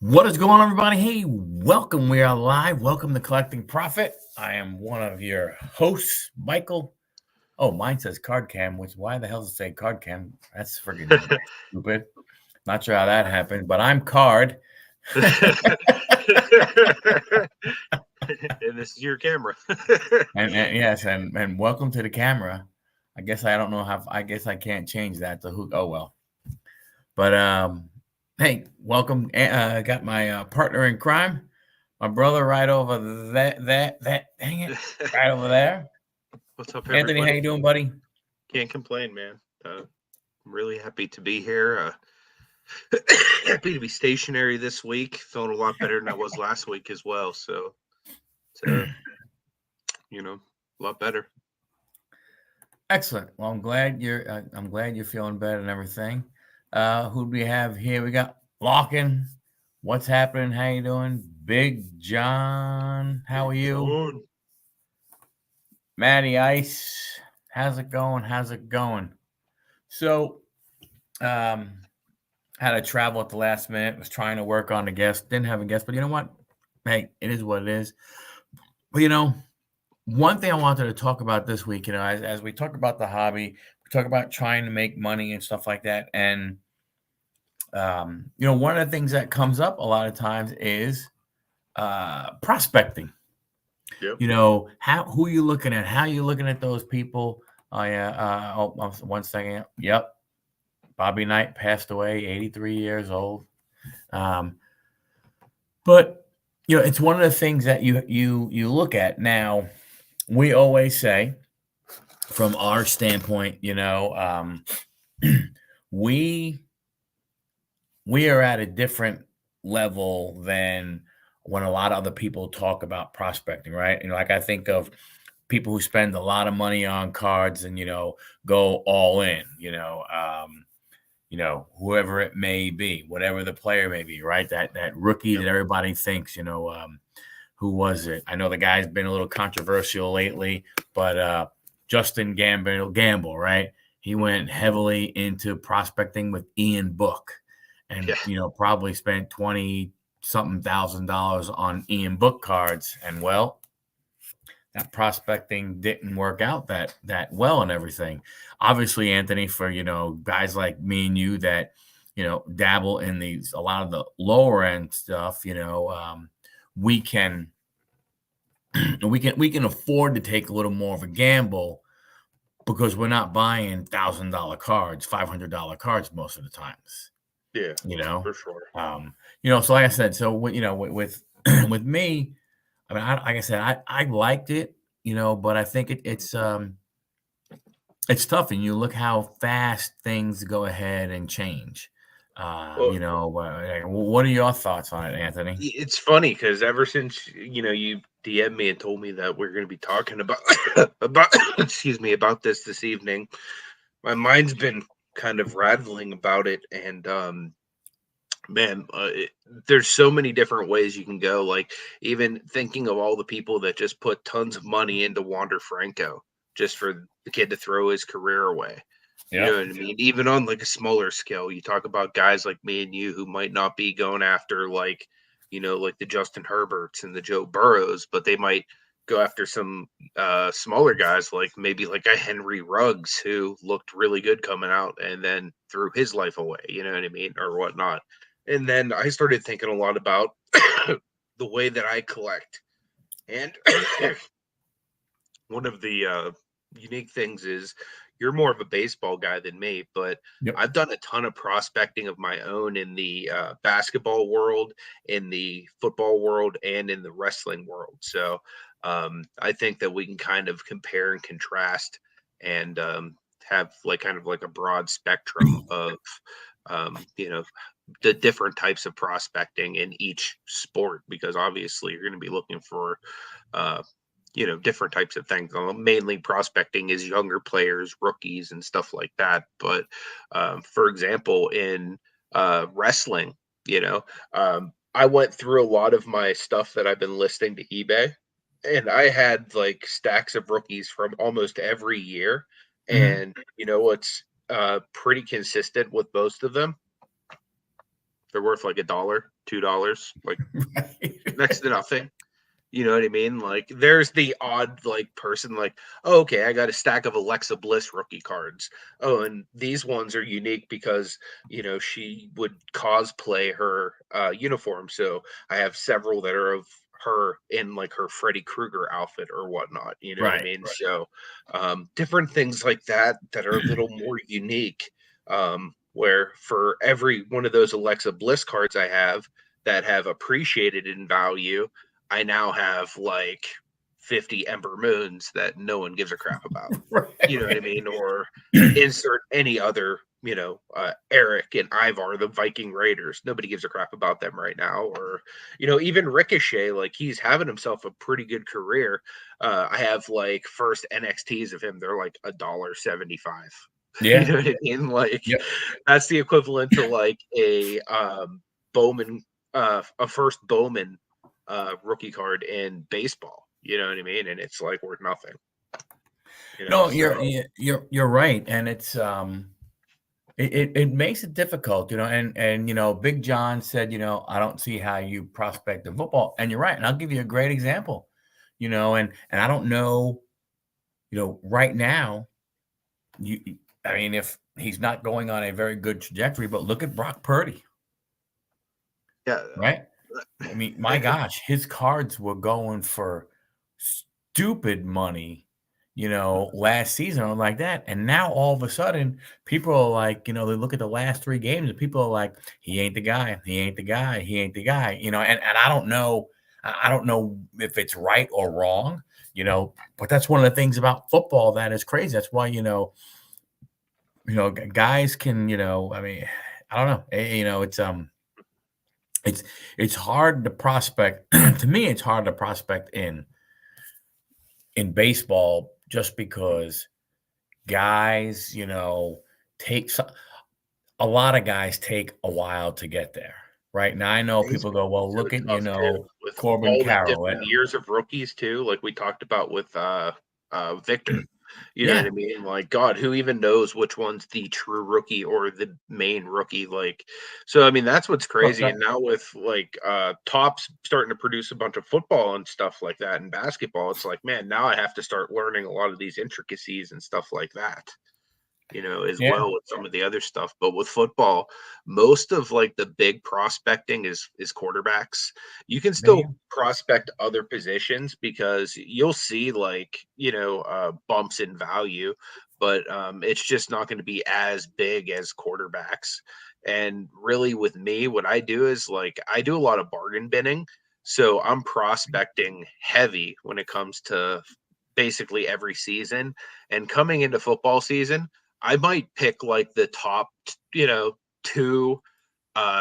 What is going on, everybody? Hey, welcome. We are live. Welcome to Collecting Profit. I am one of your hosts, Michael. Oh, mine says Card Cam, which why the hell does it say Card Cam? That's friggin' stupid. Not sure how that happened, but I'm Card. And this is your camera. And yes, and welcome to the camera. I guess I don't know how. I guess I can't change that to who. Oh well. But hey, welcome. Got my partner in crime, my brother, right over that. Dang it, right over there. What's up, Anthony, how everybody? you doing, buddy? Can't complain, man. I'm really happy to be here. Happy to be stationary this week. Feeling a lot better than I was last week as well. So it's a lot better. Excellent. Well, I'm glad you're feeling better and everything. Who do we have here? We got Lockin. What's happening? How you doing, Big John? How are Big you, John. Matty Ice? How's it going? How's it going? So, um, had to travel at the last minute. Was trying to work on the guest. Didn't have a guest, but you know what? Hey, it is what it is. But one thing I wanted to talk about this week, as we talk about the hobby, we talk about trying to make money and stuff like that. And, one of the things that comes up a lot of times is prospecting. Yep. Who you looking at? How you looking at those people? Oh, yeah. 1 second. Yep. Bobby Knight passed away, 83 years old. But, it's one of the things that you look at now. We always say, from our standpoint, we are at a different level than when a lot of other people talk about prospecting, right? Like I think of people who spend a lot of money on cards and go all in, whoever it may be, whatever the player may be, right? That rookie Yep. that everybody thinks, who was it? I know the guy's been a little controversial lately, but Justin Gamble, right? He went heavily into prospecting with Ian Book, and Yeah. probably spent 20 something $1,000 on Ian Book cards, and well, that prospecting didn't work out that well and everything. Obviously, Anthony, for guys like me and you that dabble in a lot of the lower end stuff, we can we can afford to take a little more of a gamble because we're not buying $1,000 cards, $500 cards most of the times. Yeah. You know, For sure. so like I said, so with with me, I mean, like I said, I liked it, but I think it's tough, and you look how fast things go ahead and change. Well, What are your thoughts on it, Anthony? it's funny because ever since you DM me and told me that we're going to be talking about about excuse me about this evening, my mind's been kind of rattling about it, and man, there's so many different ways you can go. Like even thinking of all the people that just put tons of money into Wander Franco just for the kid to throw his career away. You know Yep. what I mean? Even on like a smaller scale, you talk about guys like me and you who might not be going after like, like the Justin Herberts and the Joe Burrows, but they might go after some smaller guys like maybe like a Henry Ruggs who looked really good coming out and then threw his life away, you know what I mean, or whatnot. And then I started thinking a lot about the way that I collect. And one of the unique things is you're more of a baseball guy than me, but Yep. I've done a ton of prospecting of my own in the basketball world, in the football world, and in the wrestling world. So I think that we can kind of compare and contrast and have like kind of like a broad spectrum of the different types of prospecting in each sport because obviously you're going to be looking for uh, different types of things. Mainly prospecting is younger players, rookies, and stuff like that. But for example, in wrestling, I went through a lot of my stuff that I've been listing to eBay, and I had like stacks of rookies from almost every year. Mhm. And what's pretty consistent with most of them They're worth like $1, $2, like Right. next to nothing. You know what I mean? Like, there's the odd like person like, oh, okay, I got a stack of Alexa Bliss rookie cards. Oh, and these ones are unique because she would cosplay her uniform. So I have several that are of her in like her Freddy Krueger outfit or whatnot. You know what I Right. mean? So different things like that are a little more unique. Where for every one of those Alexa Bliss cards I have that have appreciated in value, I now have like 50 Ember Moons that no one gives a crap about. You know what I mean? Or insert any other, Eric and Ivar, the Viking Raiders. Nobody gives a crap about them right now. Or, even Ricochet, like he's having himself a pretty good career. I have like first NXTs of him. They're like $1.75. You Yeah. know what I mean? Like Yep. that's the equivalent to like a Bowman, a first Bowman rookie card in baseball. You know what I mean? And it's like worth nothing. No, So you're right, and it's it makes it difficult, and Big John said, I don't see how you prospect in football, and you're right, and I'll give you a great example, and I don't know, right now, I mean, if he's not going on a very good trajectory, but look at Brock Purdy, yeah, right? I mean, my gosh, his cards were going for stupid money, last season or like that. And now all of a sudden, people are like, they look at the last 3 games and people are like, he ain't the guy, he ain't the guy, he ain't the guy, and I don't know. I don't know if it's right or wrong, but that's one of the things about football that is crazy. That's why, guys can, I mean, I don't know. It's hard to prospect. To me, it's hard to prospect in baseball just because guys, a lot of guys take a while to get there. Right now, I know people go, well, so look at tough too with Corbin all the Carroll. different years of rookies too, like we talked about with Victor. You know what Yeah, I mean? Like, God, who even knows which one's the true rookie or the main rookie? Like, so I mean, that's what's but crazy. And now with like Topps starting to produce a bunch of football and stuff like that and basketball, it's like, man, now I have to start learning a lot of these intricacies and stuff like that. As yeah, well with some of the other stuff. But with football, most of like the big prospecting is quarterbacks. You can there you still prospect other positions because you'll see like, bumps in value, but it's just not going to be as big as quarterbacks. And really with me, what I do is like I do a lot of bargain binning. So I'm prospecting heavy when it comes to basically every season. And coming into football season, I might pick like the top, 2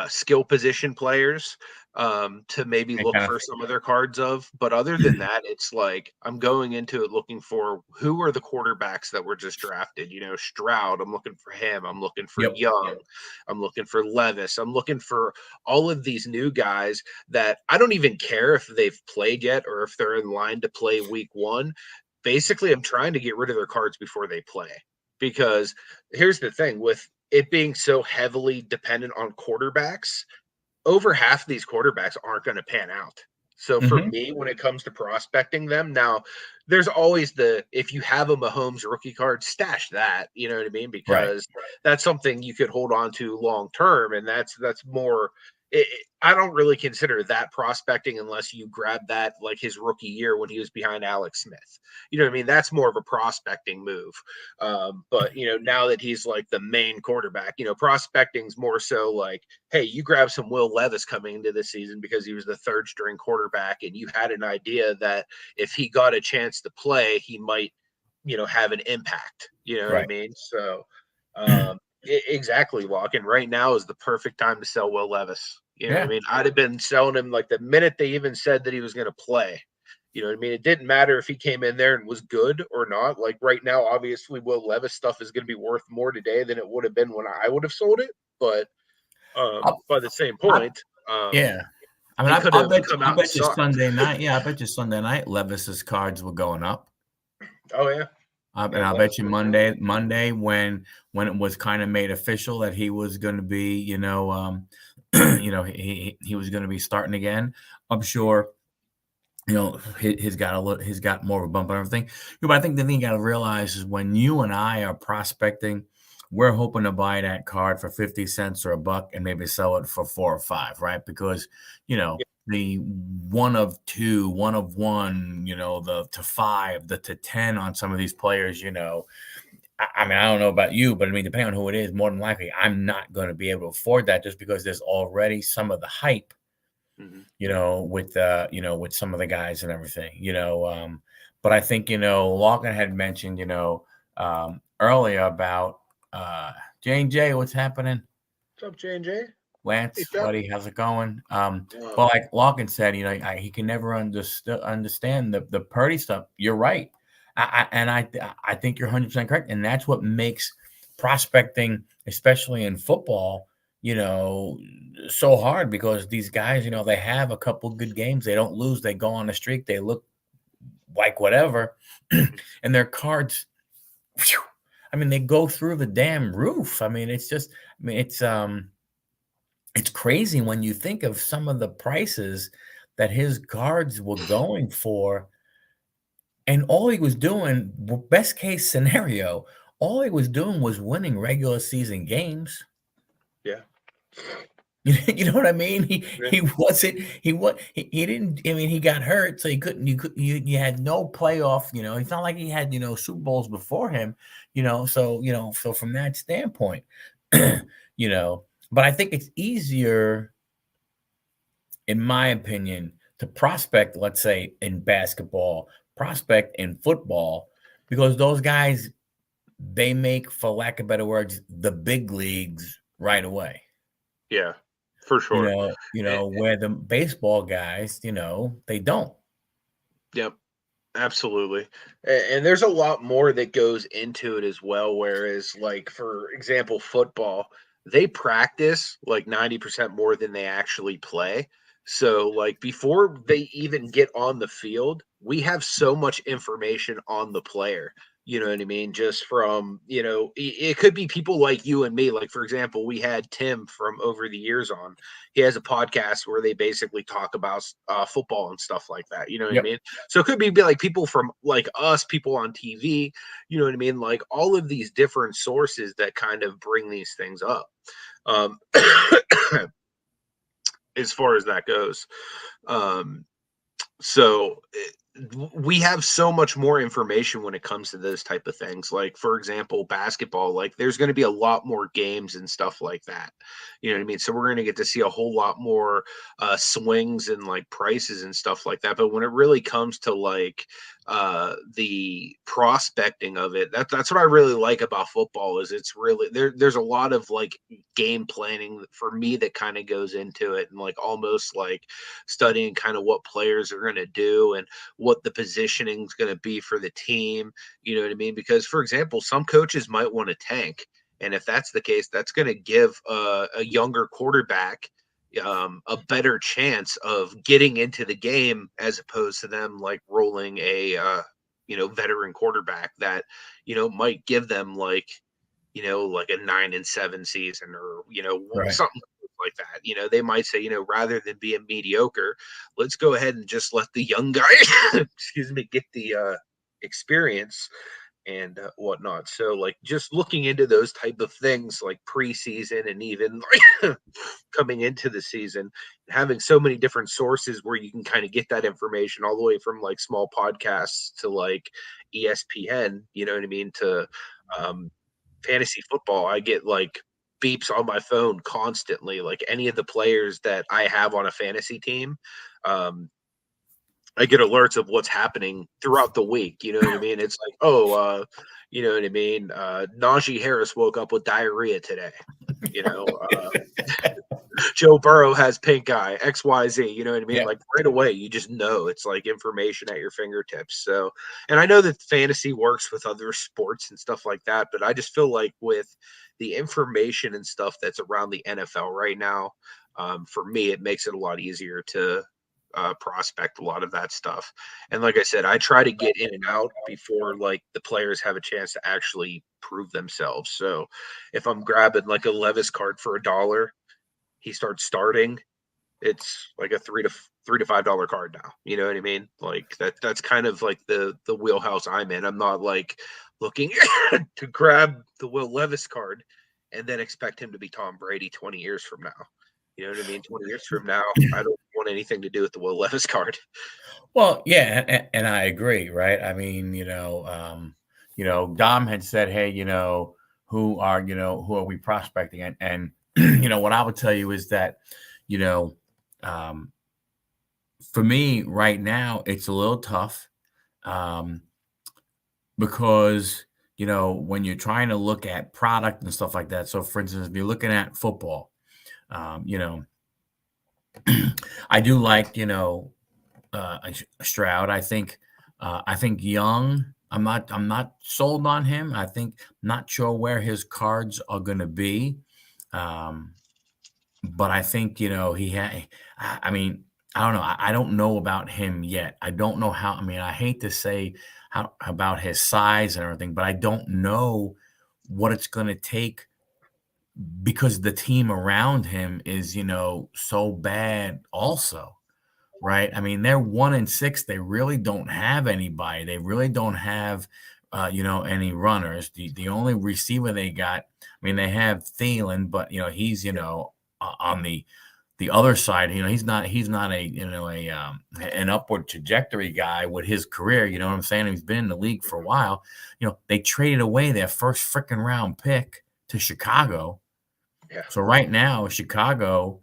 skill position players to maybe and look kind of for some of their cards of. But other than that, it's like I'm going into it looking for who are the quarterbacks that were just drafted. Stroud, I'm looking for him. I'm looking for yep, Young. I'm looking for Levis. I'm looking for all of these new guys that I don't even care if they've played yet or if they're in line to play week 1. Basically, I'm trying to get rid of their cards before they play. Because here's the thing with it being so heavily dependent on quarterbacks, over half of these quarterbacks aren't going to pan out. So for hmm me, when it comes to prospecting them, now there's always if you have a Mahomes rookie card, stash that. You know what I mean? right, Because that's something you could hold on to long term, and that's more. I don't really consider that prospecting unless you grab that like his rookie year when he was behind Alex Smith. You know what I mean? That's more of a prospecting move. But now that he's like the main quarterback, prospecting's more so like, hey, you grab some Will Levis coming into this season because he was the third string quarterback, and you had an idea that if he got a chance to play, he might, have an impact. You know what I right, mean? So, exactly, Walken. Right now is the perfect time to sell Will Levis. You know what I yeah. mean? I'd have been selling him like the minute they even said that he was going to play. You know what I mean? It didn't matter if he came in there and was good or not. Like right now, obviously, Will Levis stuff is going to be worth more today than it would have been when I would have sold it. But I'll, by the same I, point, yeah. I mean, he could I have bet come I out and bet you sucked. Sunday night. Yeah, I bet you Sunday night Levis's cards were going up. Oh yeah, And yeah. I Levis bet you was really Monday when it was kind of made official that he was going to be, he was going to be starting again. I'm sure he's got more of a bump and everything. But I think the thing you got to realize is when you and I are prospecting, we're hoping to buy that card for 50 cents or a buck and maybe sell it for 4 or 5, right? Because the one of two, one of one, the to 5, the to 10 on some of these players, I mean, I don't know about you, but I mean, depending on who it is, more than likely, I'm not going to be able to afford that just because there's already some of the hype, Mhm. with some of the guys and everything, but I think, Lachlan had mentioned, earlier about J&J, what's happening? What's up, J&J? Hey, Lance, Chuck. buddy, how's it going? Um, Well, like Lachlan said, he can never understand the Purdy stuff. You're right, I think you're 100% correct, and that's what makes prospecting, especially in football, so hard because these guys, they have a couple good games, they don't lose, they go on a streak, they look like whatever, and their cards, phew, I mean, they go through the damn roof. I mean, it's crazy when you think of some of the prices that his cards were going for, and all he was doing, best case scenario, all he was doing was winning regular season games. yeah. You know what I mean? He Yeah. he wasn't he didn't. I mean, he got hurt, so he couldn't. You had no playoff. It's not like he had Super Bowls before him. So from that standpoint, you know. But I think it's easier, in my opinion, to prospect, let's say in basketball, prospect in football, because those guys, they make, for lack of better words, the big leagues right away. Yeah, for sure. Where the baseball guys, they don't. Yep, absolutely. And there's a lot more that goes into it as well. Whereas, like, for example, football, they practice like 90% more than they actually play. So, like, before they even get on the field, we have so much information on the player. You know what I mean? Just from, it could be people like you and me. Like, for example, we had Tim from Over the Years on. He has a podcast where they basically talk about football and stuff like that. You know what I Yep. mean? So it could be like people from like us, people on TV, you know what I mean? Like all of these different sources that kind of bring these things up. Um, as far as that goes. Um, so we have so much more information when it comes to those type of things. Like for example, basketball, like there's going to be a lot more games and stuff like that. You know what I mean? So we're going to get to see a whole lot more swings and like prices and stuff like that. But when it really comes to like the prospecting of it, that's what I really like about football is it's really there's a lot of like game planning for me that kind of goes into it and like almost like studying kind of what players are going to do and what the positioning is going to be for the team. You know what I mean? Because, for example, some coaches might want to tank. And if that's the case, that's going to give a younger quarterback a better chance of getting into the game as opposed to them like rolling a, veteran quarterback that, might give them like, like a 9-7 season or, Right. something like that. They might say, rather than being mediocre, let's go ahead and just let the young guy, excuse me, get the experience and whatnot. So, like, just looking into those type of things, like preseason and even like coming into the season, having so many different sources where you can kind of get that information all the way from like small podcasts to like ESPN. You know what I mean? To um, fantasy football, I get like beeps on my phone constantly. Like any of the players that I have on a fantasy team, um, I get alerts of what's happening throughout the week. You know what I mean? It's like, oh, you know what I mean? Najee Harris woke up with diarrhea today. You know, Joe Burrow has pink eye, XYZ, you know what I mean? Yeah. Like right away, you just know it's like information at your fingertips. So, and I know that fantasy works with other sports and stuff like that, but I just feel like with the information and stuff that's around the NFL right now, for me, it makes it a lot easier to prospect a lot of that stuff. And like I said, I try to get in and out before like the players have a chance to actually prove themselves. So if I'm grabbing like a Levis card for $1, he starts starting, it's like a $3 to $5 card now. You know what I mean? Like that's kind of like the wheelhouse I'm in. I'm not like looking to grab the Will Levis card and then expect him to be Tom Brady 20 years from now. You know what I mean? 20 years from now, I don't want anything to do with the Will Levis card. Well, yeah, and I agree, right? I mean, Dom had said, "Hey, who are we prospecting?" And what I would tell you is that, you know, um, for me right now, it's a little tough, um, because when you're trying to look at product and stuff like that. So, for instance, if you're looking at football, um, you know, I do like Stroud. I think Young. I'm not sold on him. Not sure where his cards are going to be. Um, but I think he had. I mean, I don't know. I don't know about him yet. I don't know how. I mean, I hate to say how about his size and everything, but I don't know what it's going to take because the team around him is so bad also. Right? I mean, they're 1-6. They really don't have anybody. They really don't have, any runners. The only receiver they got, I mean, they have Thielen, but he's on the other side. He's not an upward trajectory guy with his career. You know what I'm saying? He's been in the league for a while. They traded away their first freaking round pick to Chicago. Yeah. So right now, Chicago,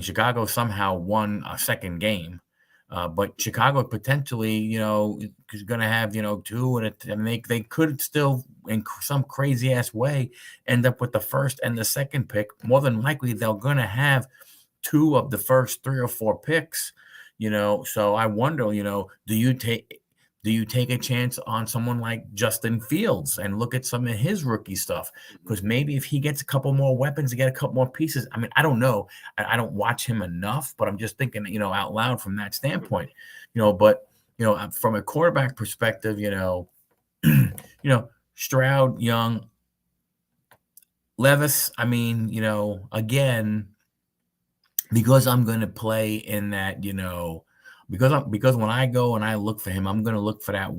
Chicago somehow won a second game, but Chicago potentially, is going to have, two, and they could still, in some crazy ass way, end up with the first and the second pick. More than likely, they're going to have two of the first three or four picks. So I wonder, do you take a chance on someone like Justin Fields and look at some of his rookie stuff? Because maybe if he gets a couple more weapons, to get a couple more pieces. I mean, I don't know. I don't watch him enough, but I'm just thinking, out loud from that standpoint. But from a quarterback perspective, Stroud, Young, Levis. I mean, again, because I'm going to play in that, because when I go and I look for him, I'm going to look for that,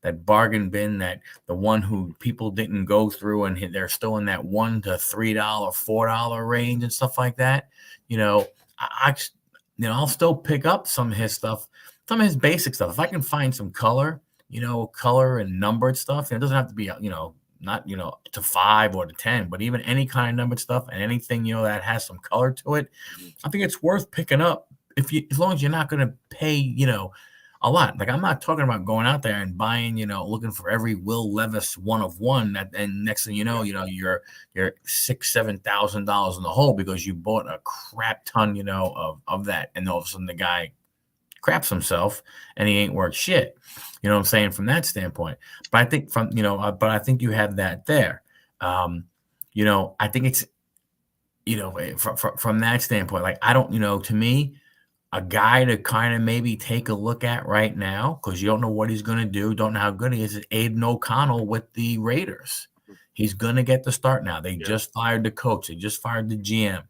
that bargain bin, that the one who people didn't go through and they're still in that $1 to $3, $4 range and stuff like that. I'll still pick up some of his stuff, some of his basic stuff. If I can find some color, color and numbered stuff, it doesn't have to be, not to 5 or to 10, but even any kind of numbered stuff and anything that has some color to it, I think it's worth picking up as long as you're not going to pay a lot. Like, I'm not talking about going out there and buying looking for every Will Levis one of one, and next thing you're $6,000-$7,000 in the hole because you bought a crap ton of that, and all of a sudden the guy craps himself and he ain't worth shit. You know what I'm saying, from that standpoint. But I think but I think you have that there. I think it's from that standpoint, like, I don't, to me, a guy to kind of maybe take a look at right now, because you don't know what he's going to do, don't know how good he is Aiden O'Connell with the Raiders. He's going to get the start now. They just fired the coach. They just fired the GM.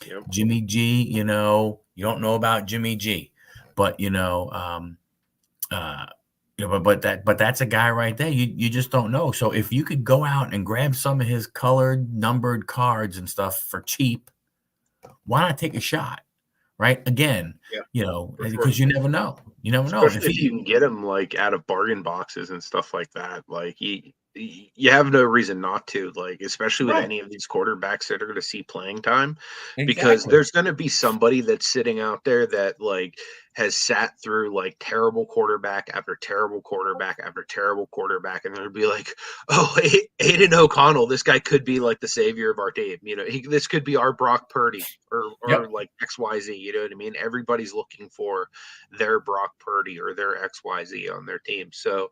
Yep. Jimmy G, you don't know about Jimmy G, but but that's a guy right there. You just don't know. So if you could go out and grab some of his colored, numbered cards and stuff for cheap, why not take a shot? Right? Again, because you never know. You never know. Especially if you can get them like out of bargain boxes and stuff like that. Like you have no reason not to, like, especially with any of these quarterbacks that are going to see playing time, because there's going to be somebody that's sitting out there that like has sat through like terrible quarterback after terrible quarterback after terrible quarterback, and they'll be like, oh, Aiden O'Connell, this guy could be like the savior of our team. This could be our Brock Purdy or like XYZ. You know what I mean? Everybody's looking for their Brock Purdy or their XYZ on their team. So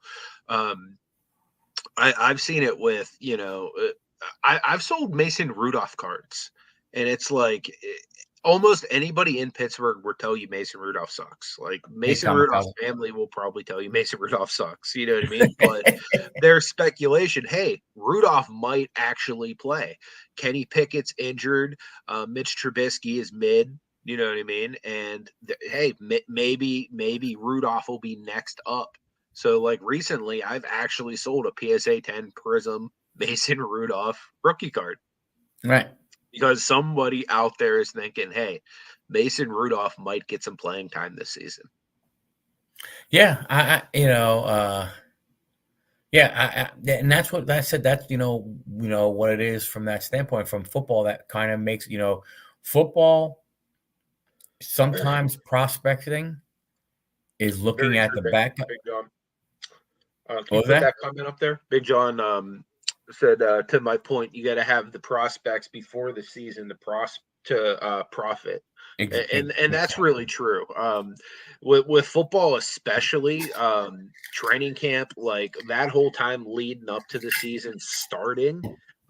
I've seen it with, I've sold Mason Rudolph cards, and it's like, almost anybody in Pittsburgh will tell you Mason Rudolph sucks. Like Hey, Mason Thomas Rudolph's Howell. family will probably tell you Mason Rudolph sucks. You know what I mean? But there's speculation. Hey, Rudolph might actually play. Kenny Pickett's injured. Mitch Trubisky is mid. You know what I mean? And hey, maybe Rudolph will be next up. So like recently, I've actually sold a PSA 10 Prism Mason Rudolph rookie card Right. because somebody out there is thinking, hey, Mason Rudolph might get some playing time this season. Yeah, yeah, and that's what I said. That's what it is from that standpoint. From football, that kind of makes football. Sometimes prospecting is looking Very at true, the back. Big John. Can What you was put that? that comment up there? Big John said, to my point, you got to have the prospects before the season to profit. And that's Exactly. really true. With football, especially training camp, like that whole time leading up to the season starting,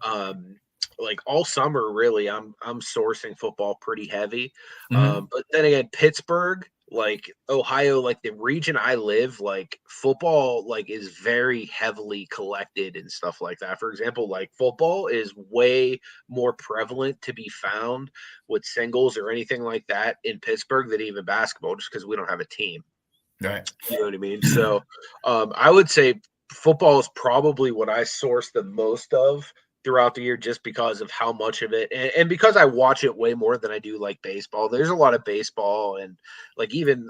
um, like all summer, really, I'm sourcing football pretty heavy. Hmm. But then again, Pittsburgh, like Ohio, like the region I live, like football, like is very heavily collected and stuff like that. For example, like football is way more prevalent to be found with singles or anything like that in Pittsburgh than even basketball, just because we don't have a team. Right. You know what I mean? So I would say football is probably what I source the most of throughout the year just because of how much of it and because I watch it way more than I do like baseball. There's a lot of baseball and like even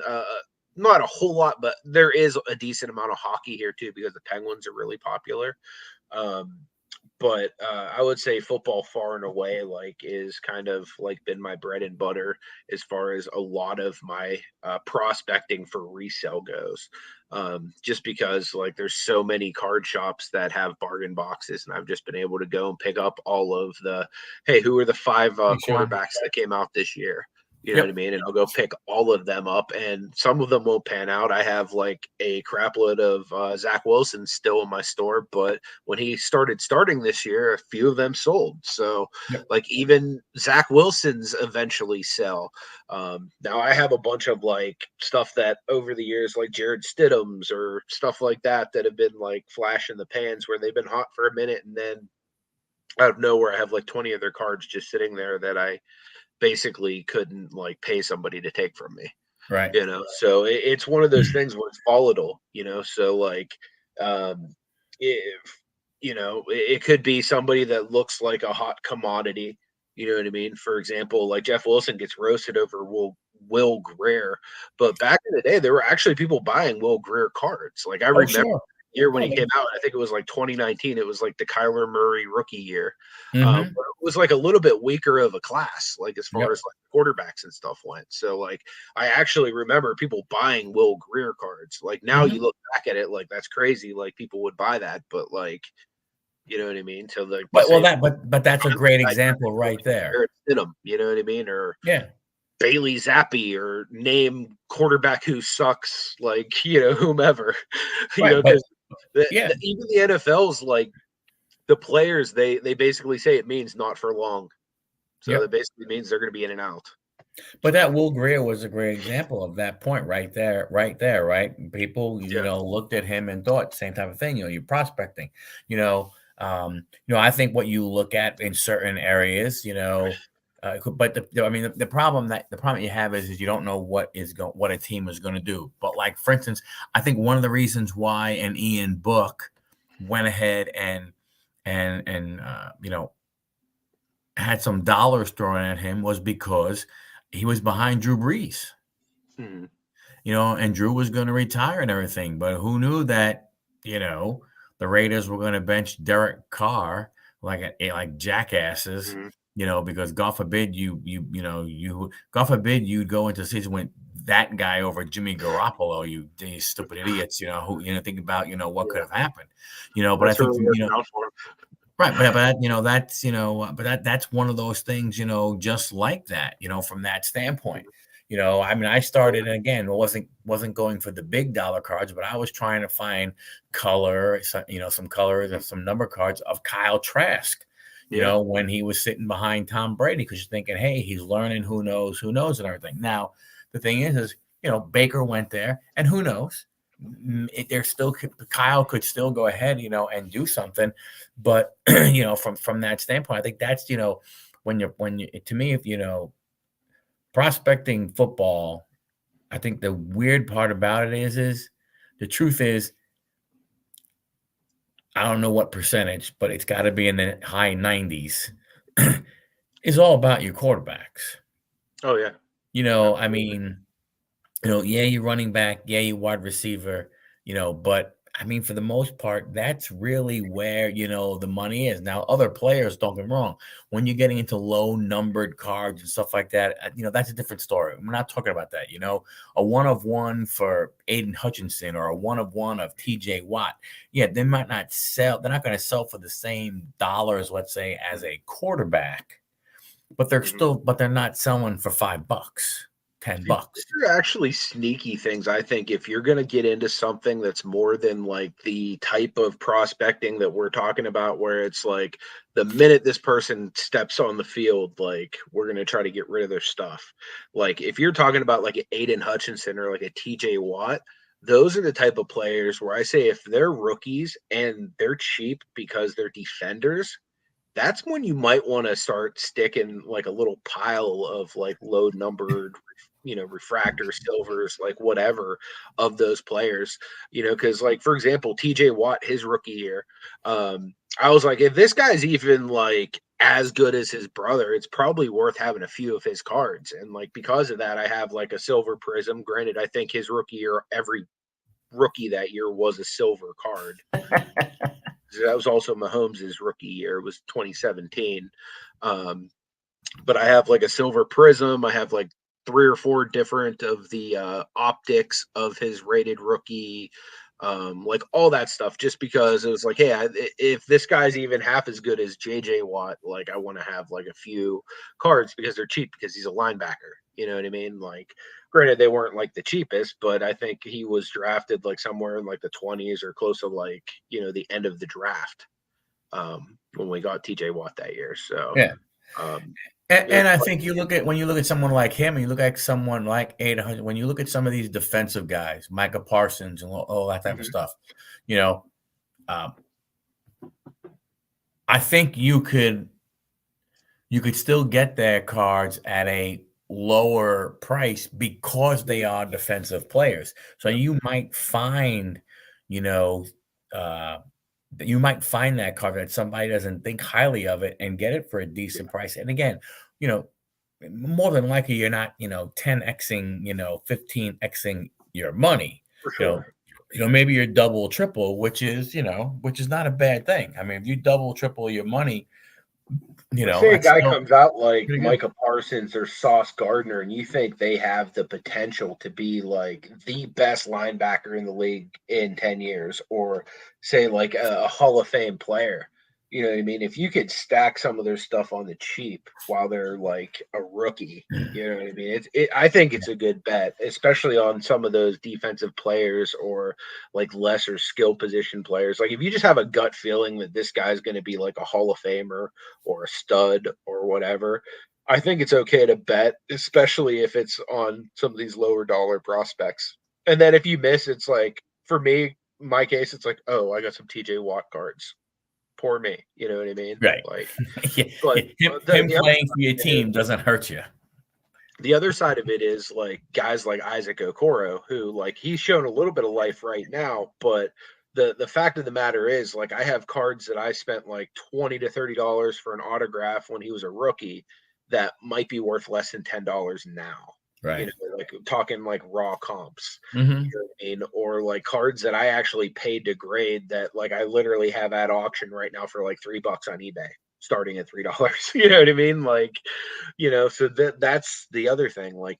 not a whole lot, but there is a decent amount of hockey here too because the Penguins are really popular. Um, but I would say football far and away like is kind of like been my bread and butter as far as a lot of my prospecting for resale goes. Just because like there's so many card shops that have bargain boxes, and I've just been able to go and pick up all of the hey, who are the five Hey, Sean. quarterbacks that came out this year? You know what I Yep. mean? And I'll go pick all of them up, and some of them won't pan out. I have like a crap load of Zach Wilson still in my store, but when he starting this year, a few of them sold. So, Yep. like even Zach Wilson's eventually sell. Now I have a bunch of like stuff that over the years, like Jared Stidham's or stuff like that, that have been like flash in the pans where they've been hot for a minute, and then out of nowhere, I have like 20 of their cards just sitting there that I basically couldn't like pay somebody to take from me. Right. So it's one of those things where it's volatile. So like if it could be somebody that looks like a hot commodity. You know what I mean? For example, like Jeff Wilson gets roasted over Will Greer, but back in the day, there were actually people buying Will Greer cards. Like I Oh, remember sure. the year when Oh, he came out, I think it was like 2019. It was like the Kyler Murray rookie year. mm-hmm. But it was like a little bit weaker of a class, like as far Yep. as like quarterbacks and stuff went. So like I actually remember people buying Will Greer cards. Like now Mm-hmm. you look back at it, like that's crazy. Like people would buy that, but like you know what I mean. So like the But well, same but that's a great example right there. Jarrett Stidham, you know what I mean, or Yeah. Bailey Zappi, or name quarterback who sucks, like whomever, Right. But because yeah. even the NFL's like the players they basically say it means not for long. So that Yep. basically means they're going to be in and out. But So that Will Greer was a great example of that point right there, right there, right? People, yeah, looked at him and thought same type of thing. You're prospecting. I think what you look at in certain areas, but the problem you have is you don't know what a team is going to do. But like for instance, I think one of the reasons why an Ian Book went ahead and had some dollars thrown at him was because he was behind Drew Brees, Mhm. and Drew was going to retire and everything. But who knew that, the Raiders were going to bench Derek Carr like jackasses, Mhm. because God forbid God forbid you'd go into the season with that guy over Jimmy Garoppolo, these stupid idiots, who, think about, what could Yeah, have happened, but I that's think, really working out for him. right, but that's one of those things, just like that, from that standpoint. I mean, I started and again, wasn't going for the big dollar cards, but I was trying to find some colors and some number cards of Kyle Trask, Yeah. when he was sitting behind Tom Brady, because you're thinking, hey, he's learning, who knows, and everything. Now, the thing is, Baker went there, and who knows? There's still Kyle could still go ahead, and do something, but from that standpoint, I think that's when you to me, if prospecting football, I think the weird part about it is the truth is, I don't know what percentage, but it's got to be in the high 90s. It's all about your quarterbacks. Oh yeah. I mean, yeah, you running back, yeah, you wide receiver, but I mean, for the most part, that's really where, the money is. Now, other players, don't get me wrong, when you're getting into low numbered cards and stuff like that, that's a different story. We're not talking about that, a 1 of 1 for Aiden Hutchinson or a 1 of 1 of TJ Watt. Yeah, they might not sell. They're not going to sell for the same dollars, let's say, as a quarterback, but they're not selling for $5. $10. These are actually sneaky things. I think if you're going to get into something that's more than like the type of prospecting that we're talking about, where it's like the minute this person steps on the field, like we're going to try to get rid of their stuff. Like if you're talking about like an Aiden Hutchinson or like a TJ Watt, those are the type of players where I say if they're rookies and they're cheap because they're defenders, that's when you might want to start sticking like a little pile of like low numbered, refractor silvers, like whatever of those players, because like, for example, TJ Watt, his rookie year, I was like, if this guy's even like as good as his brother, it's probably worth having a few of his cards. And like, because of that, I have like a silver prism. Granted, I think his rookie year, every rookie that year was a silver card. That was also Mahomes' rookie year. It was 2017. But I have like a silver prism. I have like 3 or 4 different of the optics of his rated rookie, like all that stuff, just because it was like, hey, if this guy's even half as good as JJ Watt, like I want to have like a few cards because they're cheap because he's a linebacker. You know what I mean? Like, granted, they weren't like the cheapest, but I think he was drafted like somewhere in like the 20s or close to like, the end of the draft when we got TJ Watt that year. So, Yeah. um, And I think when you look at someone like him, and you look at someone like 800, when you look at some of these defensive guys, Micah Parsons and all that type of stuff, I think you could still get their cards at a lower price because they are defensive players. So you might find, that card that somebody doesn't think highly of it and get it for a decent price. And again, more than likely you're not, 10xing, 15xing your money. for sure. Maybe you're double, triple, which is not a bad thing. I mean, if you double, triple your money, Say a that's guy still comes out like pretty good. Micah Parsons or Sauce Gardner, and you think they have the potential to be like the best linebacker in the league in 10 years, or say like a Hall of Fame player. You know what I mean? If you could stack some of their stuff on the cheap while they're like a rookie, you know what I mean? I think it's a good bet, especially on some of those defensive players or like lesser skill position players. Like if you just have a gut feeling that this guy's going to be like a Hall of Famer or a stud or whatever, I think it's okay to bet, especially if it's on some of these lower dollar prospects. And then if you miss, it's like, for me, my case, it's like, oh, I got some TJ Watt cards. Poor me. You know what I mean? Right. Like, Yeah, but him the other playing for your team doesn't hurt you. the other side of it is like guys like Isaac Okoro, who like he's shown a little bit of life right now, but the fact of the matter is like I have cards that I spent like $20 to $30 for an autograph when he was a rookie that might be worth less than $10 now. Right. Like talking like raw comps. Mm-hmm. You know what I mean? Or like cards that I actually paid to grade that like I literally have at auction right now for like $3 on eBay, starting at $3. You know what I mean? Like, so that's the other thing. Like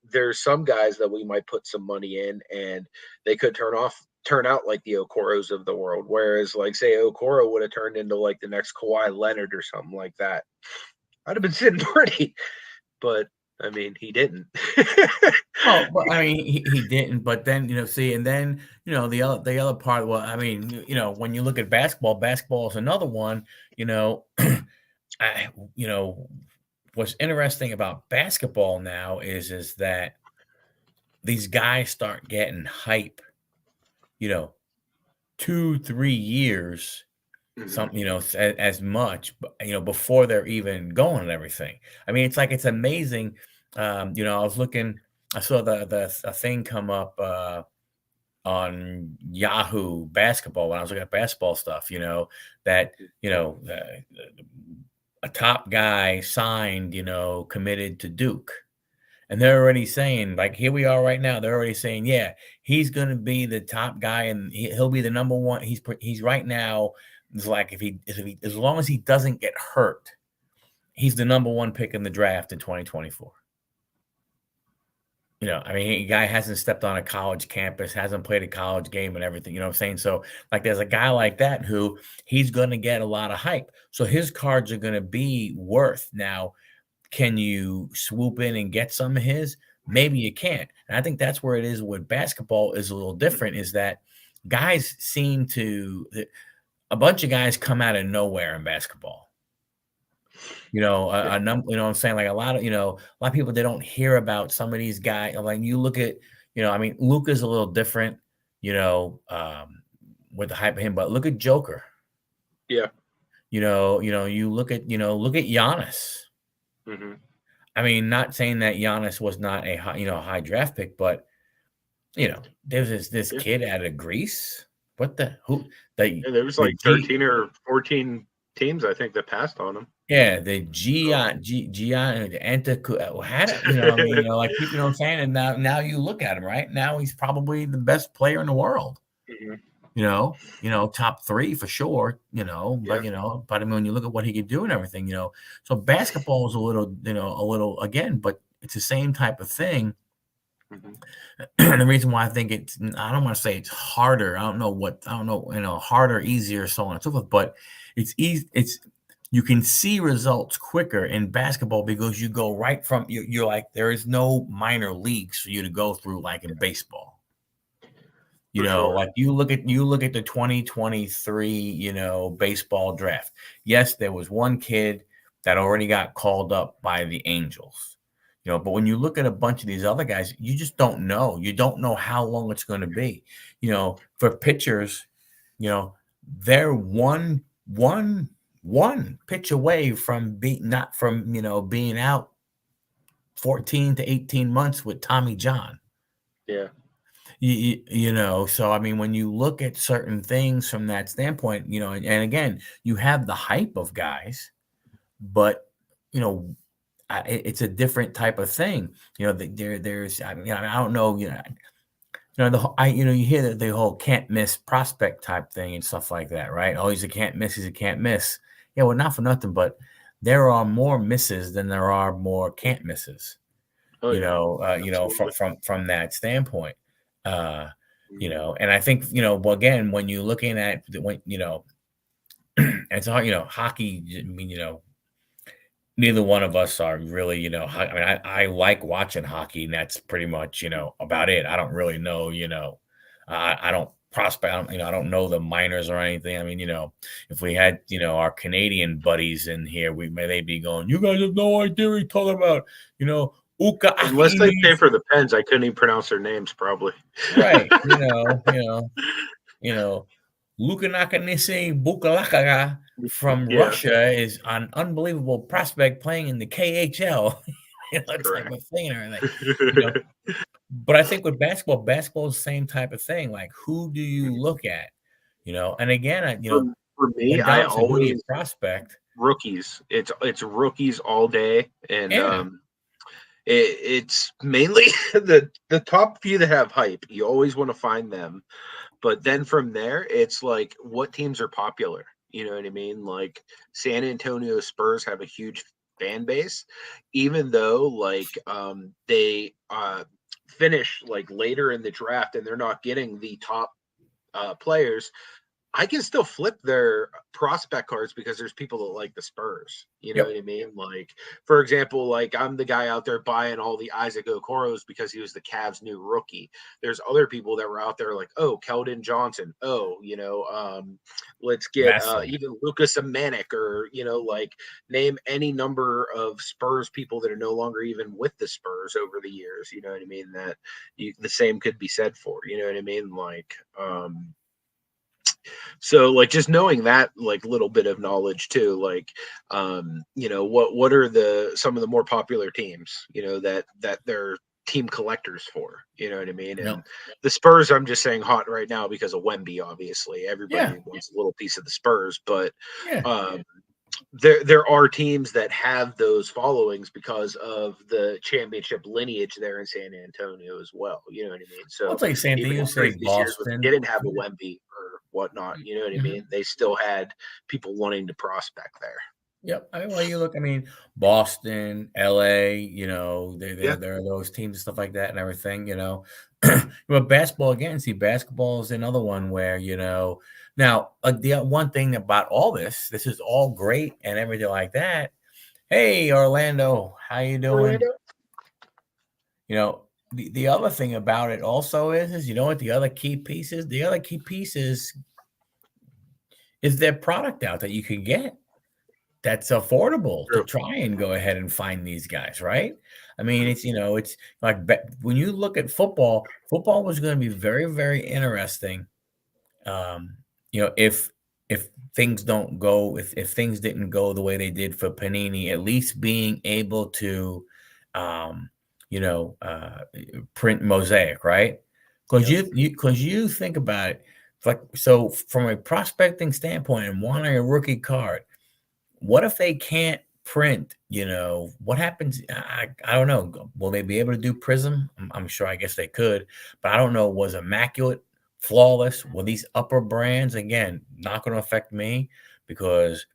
there's some guys that we might put some money in and they could turn out like the Okoros of the world. Whereas like say Okoro would have turned into like the next Kawhi Leonard or something like that. I'd have been sitting pretty, but I mean he didn't. Well, but I mean, he didn't. But then see, and then the other part. Well, I mean, when you look at basketball, basketball is another one. you know, what's interesting about basketball now is that these guys start getting hype, you know, 2, 3 years, Hmm. some, as much, before they're even going and everything. I mean, it's like it's amazing. I saw the a thing come up on Yahoo basketball when I was looking at basketball stuff, that, a top guy signed, committed to Duke. And they're already saying, like, here we are right now. They're already saying, yeah, he's going to be the top guy, and he'll be the number one. He's right now. It's like if he as long as he doesn't get hurt, he's the number one pick in the draft in 2024. I mean, a guy hasn't stepped on a college campus, hasn't played a college game and everything. You know what I'm saying? So, like, there's a guy like that who he's going to get a lot of hype. So his cards are going to be worth now. Can you swoop in and get some of his? Maybe you can't. And I think that's where it is with basketball is a little different, is that guys seem to a bunch of guys come out of nowhere in basketball. Yeah. You know what I'm saying? Like a lot of people, they don't hear about some of these guys. Like you look at, I mean, Luka's a little different, with the hype of him, but look at Joker. Yeah. You look at Giannis. Hmm. I mean, not saying that Giannis was not a high draft pick, but there's this Yeah. kid out of Greece. What the who the Yeah, there was the like G 13 or 14 teams, I think, that passed on him. yeah the G So, G G the Antiku had it, I mean, like people, what I'm saying, and now you look at him right now, he's probably the best player in the world. mhm. Top three for sure. Yeah. But I mean, when you look at what he could do and everything, so basketball is a little again, but it's the same type of thing. Hmm. The reason why I think I don't want to say it's harder. I don't know, harder, easier, so on and so forth, but it's easy. You can see results quicker in basketball because you go right from, you're like, there is no minor leagues for you to go through like in baseball. For sure. Like you look at the 2023, baseball draft. Yes, there was one kid that already got called up by the Angels. But when you look at a bunch of these other guys, you just don't know. You don't know how long it's going to be. For pitchers, they're one pitch away from being not from, being out 14 to 18 months with Tommy John. Yeah. So I mean, when you look at certain things from that standpoint, and again, you have the hype of guys, but you know, it's a different type of thing. There's, I mean, I don't know, you hear the whole can't miss prospect type thing and stuff like that, right? Oh, he's a can't miss, he's a can't miss. Yeah, well, not for nothing, but there are more misses than there are more can't misses. Oh, yeah. From Absolutely. that standpoint. Uh, Mhm. and I think, well, again, when you're looking at it's hard, hockey, I mean, neither one of us are really, I mean, I like watching hockey, and that's pretty much, about it. I don't really know, I don't prospect, I don't know the minors or anything. I mean, if we had, our Canadian buddies in here, they'd be going, you guys have no idea what you're talking about, Uka Unless they Akini. pay for the pens, I couldn't even pronounce their names, probably. Right. You know, Luka Nakanise Bukalakaga from Yeah. Russia is an unbelievable prospect playing in the KHL. Type Correct. of thing and everything. But I think with basketball is the same type of thing. Like, who do you look at? And again, for, for me, when I Don said, who do you always prospect? rookies. It's rookies all day, and Yeah. it's mainly the top few that have hype. You always want to find them, but then from there, it's like what teams are popular. You know what I mean? Like San Antonio Spurs have a huge fan base, even though they finish like later in the draft and they're not getting the top players. I can still flip their prospect cards because there's people that like the Spurs. You know what Yep. I mean? Like, for example, like I'm the guy out there buying all the Isaac Okoros because he was the Cavs' new rookie. There's other people that were out there like, oh, Keldon Johnson. Oh, let's get Massive. even Lucas Amanek, or like name any number of Spurs people that are no longer even with the Spurs over the years. You know what I mean? That the same could be said for. You know what I mean? Like, so like just knowing that like little bit of knowledge too, like what are the some of the more popular teams, that they're team collectors for, you know what I mean? Yep. And the Spurs, I'm just saying hot right now because of Wemby, obviously. Yeah. Everybody wants a little piece of the Spurs, but Yeah. um there are teams that have those followings because of the championship lineage there in San Antonio as well. You know what I mean? I'll So tell you the same thing. even You in say previous years when they Boston. didn't have a Wemby or whatnot, you know what I Mhm. mean? They still had people wanting to prospect there. Yep. I mean, well, you look. I mean, Boston, LA. Yeah, There are those teams and stuff like that and everything. But basketball again. See, basketball is another one where now the one thing about all this is all great and everything like that. Hey, Orlando, how you doing? Orlando. The other thing about it also is what the other key piece is? The other key piece is their product out that you can get that's affordable to True. try and go ahead and find these guys, right? I mean, it's like when you look at football was going to be very, very interesting. Um, if things don't go, if things didn't go the way they did for Panini, at least being able to, um, you know, uh, print mosaic, right? Because Yep. you think about it, it's like so from a prospecting standpoint and wanting a rookie card, what if they can't print? What happens? I don't know. Will they be able to do Prism? I'm sure. I guess they could, but I don't know. Was immaculate, flawless? Will these upper brands again not going to affect me? Because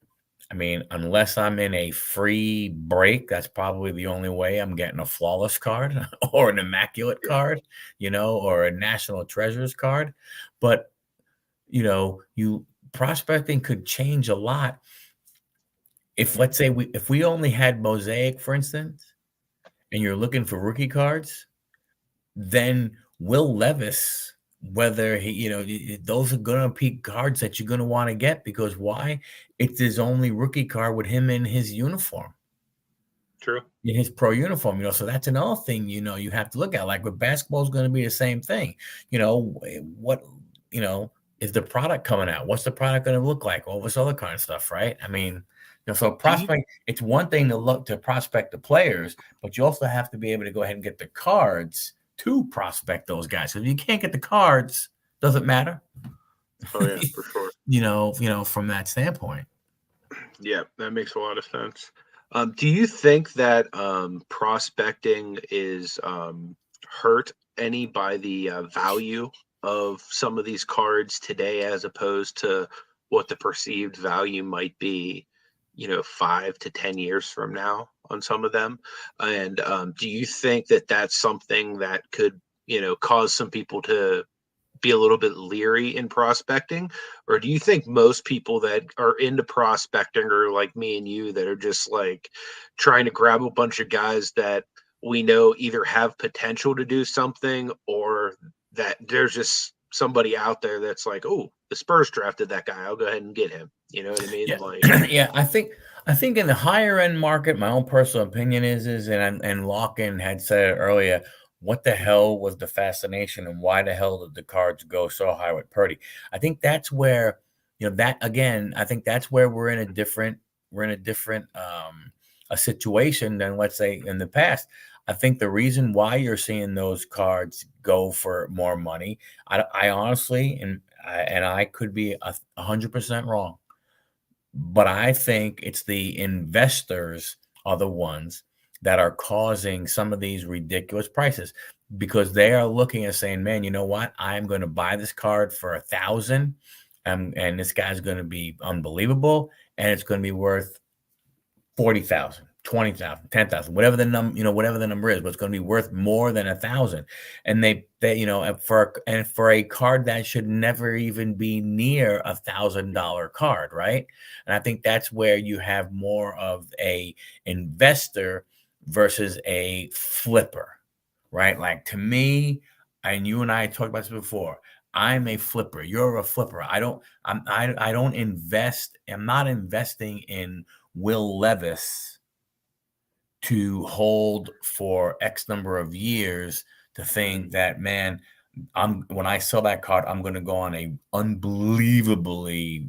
I mean, unless I'm in a free break, that's probably the only way I'm getting a flawless card or an immaculate Yeah. card, or a national treasures card. But you prospecting could change a lot if, let's say, if we only had Mosaic, for instance, and you're looking for rookie cards, then Will Levis, whether those are gonna be cards that you're gonna want to get because why? It's his only rookie card with him in his uniform, True. in his pro uniform. So that's another thing you have to look at. Like with basketball is going to be the same thing. What is the product coming out? What's the product going to look like? All this other kind of stuff, right? I mean, so Do you prospect. It's one thing to look to prospect the players, but you also have to be able to go ahead and get the cards to prospect those guys. So if you can't get the cards, doesn't matter. Oh yeah, for sure. From that standpoint. Yeah, that makes a lot of sense. Do you think that prospecting is hurt any by the value of some of these cards today, as opposed to what the perceived value might be, 5 to 10 years from now on some of them? And do you think that that's something that could, cause some people to be a little bit leery in prospecting? Or do you think most people that are into prospecting are like me and you, that are just like trying to grab a bunch of guys that we know either have potential to do something, or that there's just somebody out there that's like, oh, the Spurs drafted that guy, I'll go ahead and get him. You know what I mean? Yeah, Like, yeah. I think in the higher end market, my own personal opinion is and Locken had said it earlier. What the hell was the fascination, and why the hell did the cards go so high with Purdy? I think that's where that again. I think that's where we're in a different a situation than, let's say, in the past. I think the reason why you're seeing those cards go for more money, I honestly, and I could be 100% wrong, but I think it's the investors are the ones that are causing some of these ridiculous prices, because they are looking at saying, man, you know what? I'm going to buy this card for 1,000, and this guy's going to be unbelievable, and it's going to be worth 40,000. 20,000, 10,000, whatever the number, whatever the number is, but it's going to be worth more than 1,000. And for a card that should never even be near $1,000 card, right? And I think that's where you have more of a investor versus a flipper, right? Like to me, and you and I talked about this before. I'm a flipper. You're a flipper. I don't invest. I'm not investing in Will Levis to hold for X number of years to think that, man, when I sell that card, I'm going to go on a unbelievably,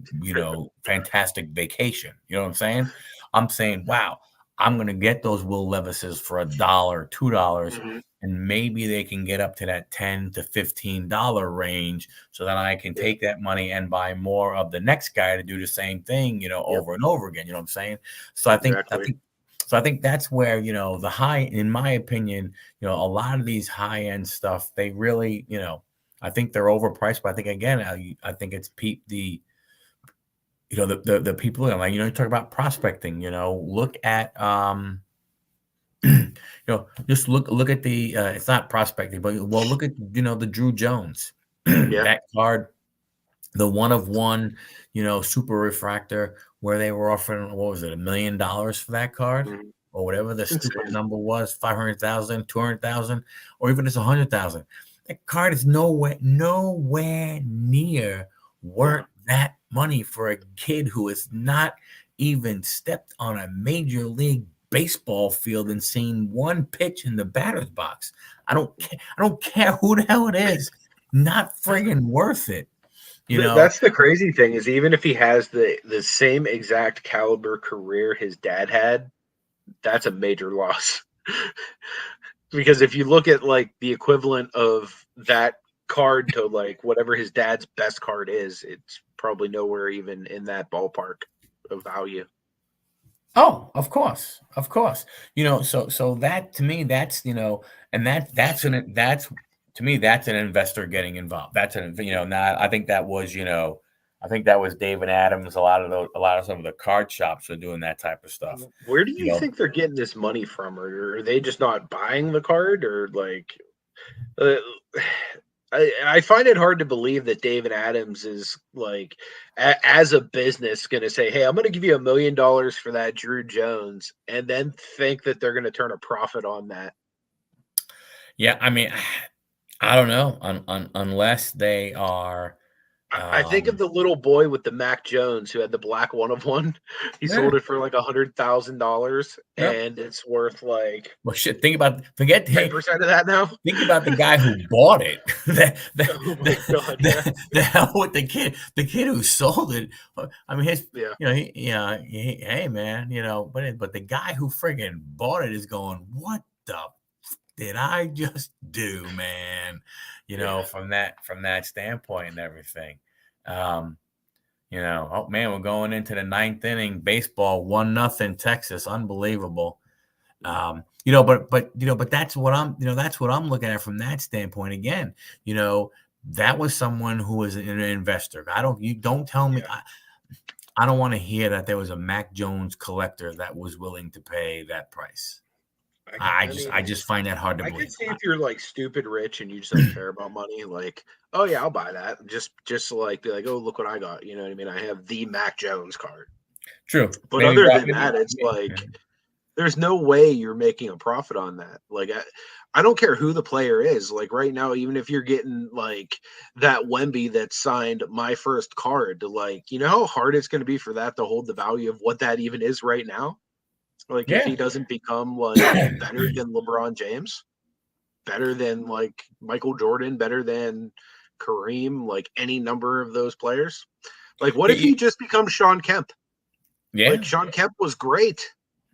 fantastic vacation. You know what I'm saying? I'm saying, wow, I'm going to get those Will Levises for $1, $2, Mm-hmm. and maybe they can get up to that $10 to $15 range, so that I can take that money and buy more of the next guy to do the same thing, over and over again. You know what I'm saying? So I think that's where, in my opinion, a lot of these high end stuff, they really, I think they're overpriced. But I think, again, I think it's the people, like, you talk about prospecting, look at, just look at the, it's not prospecting, but look at, the Drew Jones, Yeah. that card, the 1 of 1, super refractor, where they were offering, what was it, $1 million for that card, Mm-hmm. or whatever the It's stupid insane. number was, 500,000, 200,000, or even just 100,000. That card is nowhere near Yeah. worth that money for a kid who has not even stepped on a major league baseball field and seen one pitch in the batter's box. I don't care who the hell it is. Not friggin' worth it. That's the crazy thing, is even if he has the same exact caliber career his dad had, that's a major loss. Because if you look at like the equivalent of that card to like whatever his dad's best card is, it's probably nowhere even in that ballpark of value. Oh, of course, of course. So that, to me, that's, and that's to me, that's an investor getting involved. That's now I think that was, David Adams. A lot of some of the card shops are doing that type of stuff. Where do You you know, think they're getting this money from? Or are they just not buying the card? Or like, uh, I find it hard to believe that David Adams is like, as a business, going to say, "Hey, I'm going to give you $1 million for that Drew Jones," and then think that they're going to turn a profit on that. yeah. I mean, I don't know, unless they are. I think of Um, the little boy with the Mac Jones who had the black 1 of 1. He yeah. sold it for like $100,000, Yep. and it's worth like Well, shit. Forget. Hey, 10% of that now. think about the guy who bought it. Oh my god! Yeah, The hell with the kid who sold it. I mean, yeah. hey man, but the guy who friggin' bought it is going, what the did I just do, man? Yeah. From that standpoint and everything. Um, oh man, we're going into the ninth inning. Baseball, 1-0 Texas, unbelievable. But that's what I'm looking at from that standpoint. Again, that was someone who was an investor. You don't tell me. Yeah. I don't want to hear that there was a Mac Jones collector that was willing to pay that price. I mean, I just find that hard to I could believe. see if you're like stupid rich and you just don't care about money, like, oh yeah, I'll buy that. Just to like be like, oh, look what I got. You know what I mean? I have the Mac Jones card. True. But other than that, it's like there's no way you're making a profit on that. Like I don't care who the player is. Like right now, even if you're getting like that Wemby that signed my first card, to like, you know how hard it's going to be for that to hold the value of what that even is right now. Like if Yeah. he doesn't become like better than LeBron James, better than like Michael Jordan, better than Kareem, like any number of those players. Like what if he just becomes Sean Kemp? Like Yeah. Sean Kemp was great,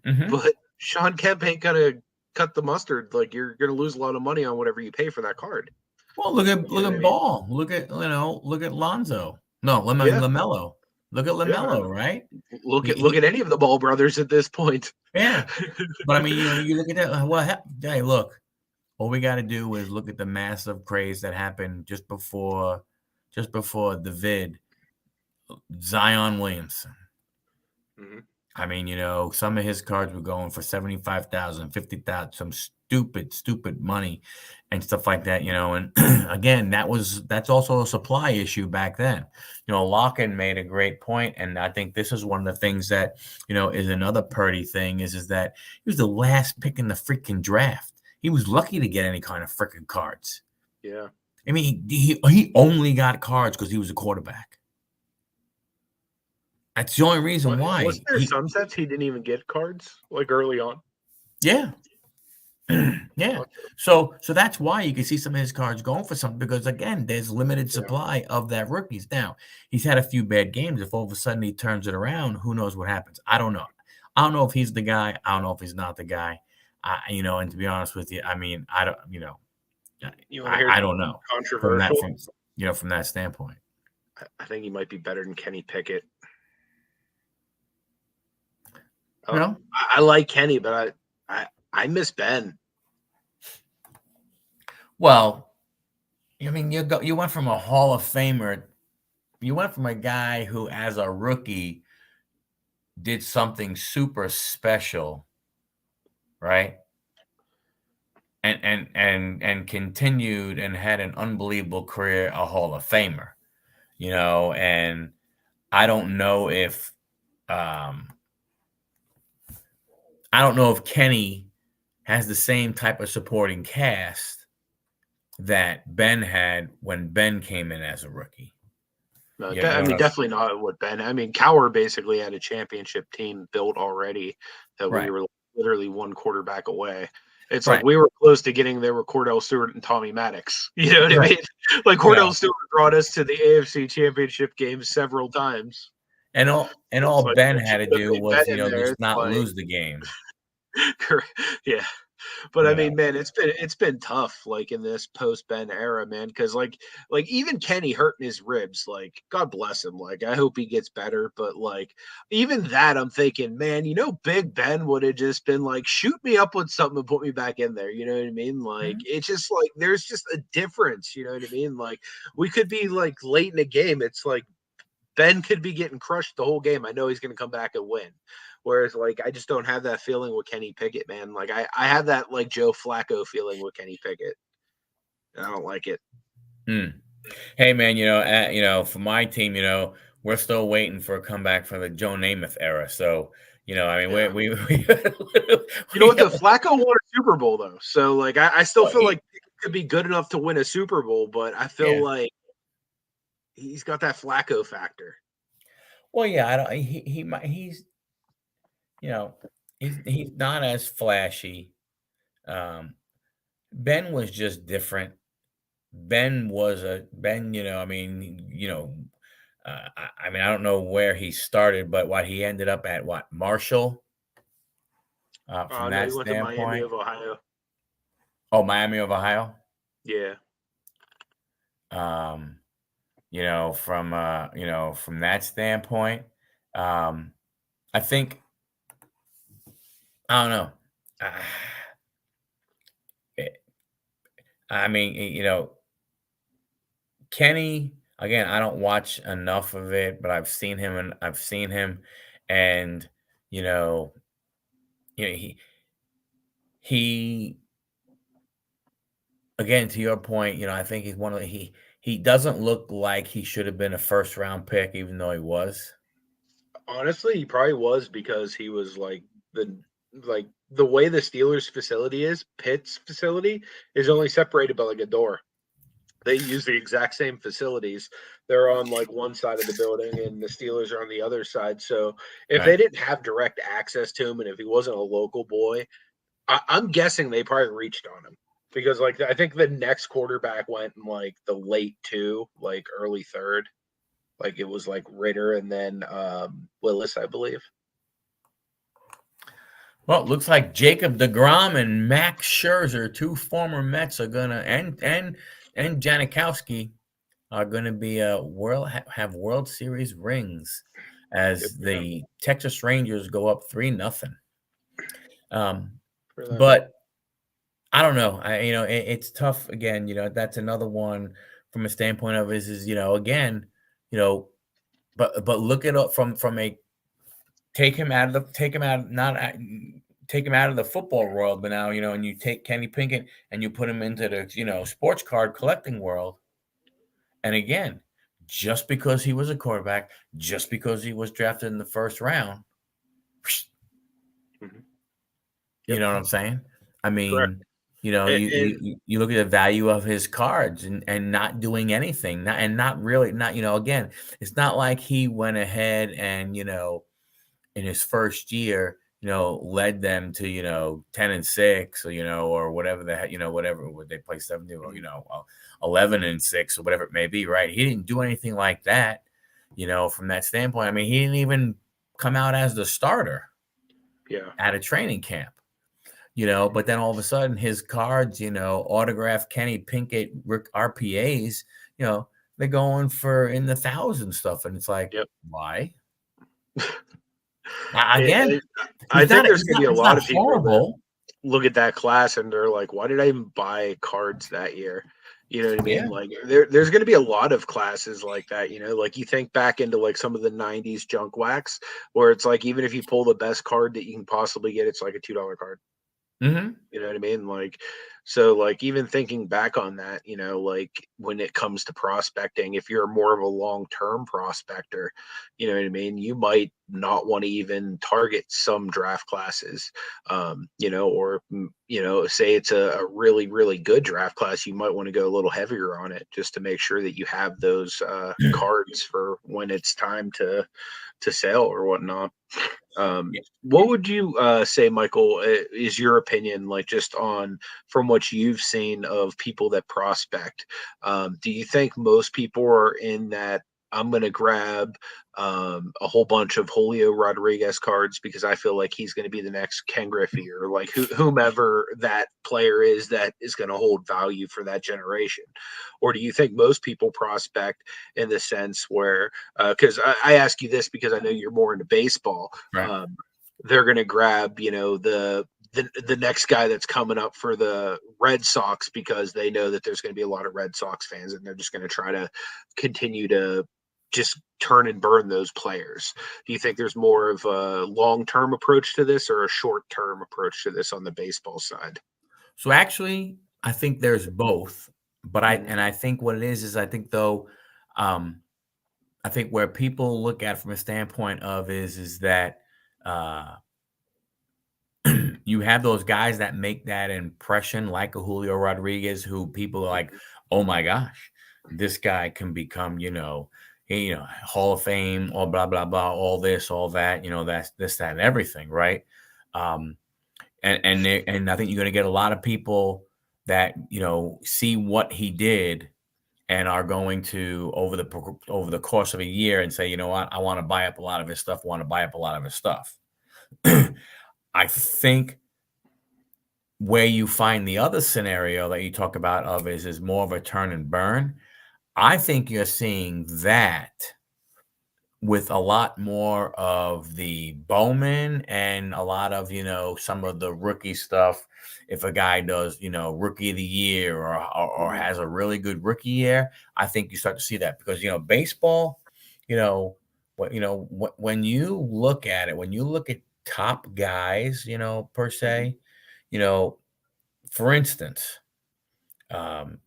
Mm-hmm. but Sean Kemp ain't gonna cut the mustard. Like you're gonna lose a lot of money on whatever you pay for that card. Well, You know what I mean? Ball. Look at Lonzo. No, Yeah, Lamelo. Look at yeah. Lamelo, right? Look at any of the Ball brothers at this point. Yeah. But I mean, you look at that. Well, hey, look. All we got to do is look at the massive craze that happened just before the vid. Zion Williamson. Mhm. I mean, some of his cards were going for 75,000, 50,000, some stupid money and stuff like that, and again, that's also a supply issue back then. Locken made a great point, and I think this is one of the things that, is another Purdy thing is that he was the last pick in the freaking draft. He was lucky to get any kind of freaking cards. Yeah. I mean, he only got cards because he was a quarterback. That's the only reason why. Was there some sets he didn't even get cards like early on? Yeah. Yeah. So that's why you can see some of his cards going for something, because again, there's limited supply of that rookies. Now, he's had a few bad games. If all of a sudden he turns it around, who knows what happens? I don't know. I don't know if he's the guy. I don't know if he's not the guy. And to be honest with you, I mean, I don't, I don't know controversial from that standpoint. I think he might be better than Kenny Pickett. I like Kenny, but I miss Ben. Well, I mean, you went from a Hall of Famer. You went from a guy who, as a rookie, did something super special, right? And continued and had an unbelievable career, a Hall of Famer, and I don't know if Kenny has the same type of supporting cast that Ben had when Ben came in as a rookie. No, definitely not what Ben. I mean, Cowher basically had a championship team built already that we were literally one quarterback away. It's like we were close to getting there with Cordell Stewart and Tommy Maddox. You know what I mean? Like Cordell Stewart brought us to the AFC Championship game several times. And all Ben had to do was, just not lose the game. Yeah. But I mean, man, it's been tough, like in this post Ben era, man, because like even Kenny hurting his ribs, like God bless him, like I hope he gets better. But like even that, I'm thinking, man, Big Ben would have just been like, shoot me up with something and put me back in there. You know what I mean? Like it's just like there's just a difference. You know what I mean? Like we could be like late in the game. It's like Ben could be getting crushed the whole game. I know he's going to come back and win. Whereas, like, I just don't have that feeling with Kenny Pickett, man. Like, I have that, like, Joe Flacco feeling with Kenny Pickett. And I don't like it. Hey, man, for my team, we're still waiting for a comeback from the Joe Namath era. So, I mean, we you know what? The Flacco won a Super Bowl, though. So, like, I still feel like Pickett could be good enough to win a Super Bowl, but I feel like he's got that Flacco factor. Well, yeah, I don't. He's he's not as flashy. Ben was just different. Ben. I mean, I don't know where he started, but he ended up at Marshall. From that he went to Miami of Ohio. Oh, Miami of Ohio. Yeah. From that standpoint, I think I don't know. I mean, Kenny, again, I don't watch enough of it, but I've seen him and he again, to your point, I think he's one of he doesn't look like he should have been a first round pick, even though he was. Honestly, he probably was, because he was like the way the Steelers facility is, Pitt's facility is only separated by like a door. They use the exact same facilities. They're on like one side of the building and the Steelers are on the other side. So if they didn't have direct access to him, and if he wasn't a local boy, I'm guessing they probably reached on him, because like I think the next quarterback went in like the late 2, like early 3rd. Like it was like Ritter and then Willis, I believe. Well, it looks like Jacob deGrom and Max Scherzer, 2 former Mets, are gonna and Janikowski are gonna be have World Series rings as the Texas Rangers go up 3-0. But I don't know. It's tough again. That's another one from a standpoint of again, but look at it from a take him out of the take him out of the football world, but now and you take Kenny Pinkett and you put him into the sports card collecting world, and again, just because he was a quarterback, just because he was drafted in the first round, Mhm. you Yep. know what I'm saying? I Correct. mean, And you look at the value of his cards and not doing anything, not really, not again, it's not like he went ahead and in his first year, led them to 10-6 or whatever whatever would they play 70 or 11-6 or whatever it may be, right? He didn't do anything like that, from that standpoint. I mean, he didn't even come out as the starter yeah. at a training camp. But then all of a sudden his cards, autograph Kenny Pinkett RPAs, they're going for in the thousand stuff. And it's like, Yep. why? It, Again, it, I think there's he's going to be a he's lot not of people that horrible. look at that class and they're like, why did I even buy cards that year? You know what I mean? Yeah. Like there's going to be a lot of classes like that, like you think back into like some of the 90s junk wax where it's like, even if you pull the best card that you can possibly get, it's like a $2 card. Mm-hmm. You know what I mean? Like, so like even thinking back on that, like when it comes to prospecting, if you're more of a long-term prospector, you know what I mean? You might not want to even target some draft classes, or, say it's a really, really good draft class, you might want to go a little heavier on it just to make sure that you have those cards for when it's time to sell or whatnot. Yeah. What would you say, Michael, is your opinion, like just on from what you've seen of people that prospect? Do you think most people are in that I'm going to grab a whole bunch of Julio Rodriguez cards because I feel like he's going to be the next Ken Griffey or like whomever that player is that is going to hold value for that generation? Or do you think most people prospect in the sense where, because I ask you this because I know you're more into baseball, Right. they're going to grab, the next guy that's coming up for the Red Sox because they know that there's going to be a lot of Red Sox fans and they're just going to try to continue to just turn and burn those players. Do you think there's more of a long-term approach to this or a short-term approach to this on the baseball side? So actually, I think there's both. But Mhm. I think what it is I think though, um, I think where people look at it from a standpoint of is that uh you have those guys that make that impression, like a Julio Rodriguez, who people are like, oh my gosh, this guy can become, Hall of Fame, or blah blah blah, all this, all that, that's this, that, and everything, right? Um, and I think you're going to get a lot of people that see what he did and are going to over the course of a year and say, you know what, I want to buy up a lot of his stuff, want to buy up a lot of his stuff. I think where you find the other scenario that you talk about of is more of a turn and burn. I think you're seeing that with a lot more of the Bowman and a lot of, some of the rookie stuff. If a guy does, rookie of the year or Mhm. has a really good rookie year, I think you start to see that because, baseball, you know, when you look at it, when you look at top guys, per Mhm. se, you know, for instance, um,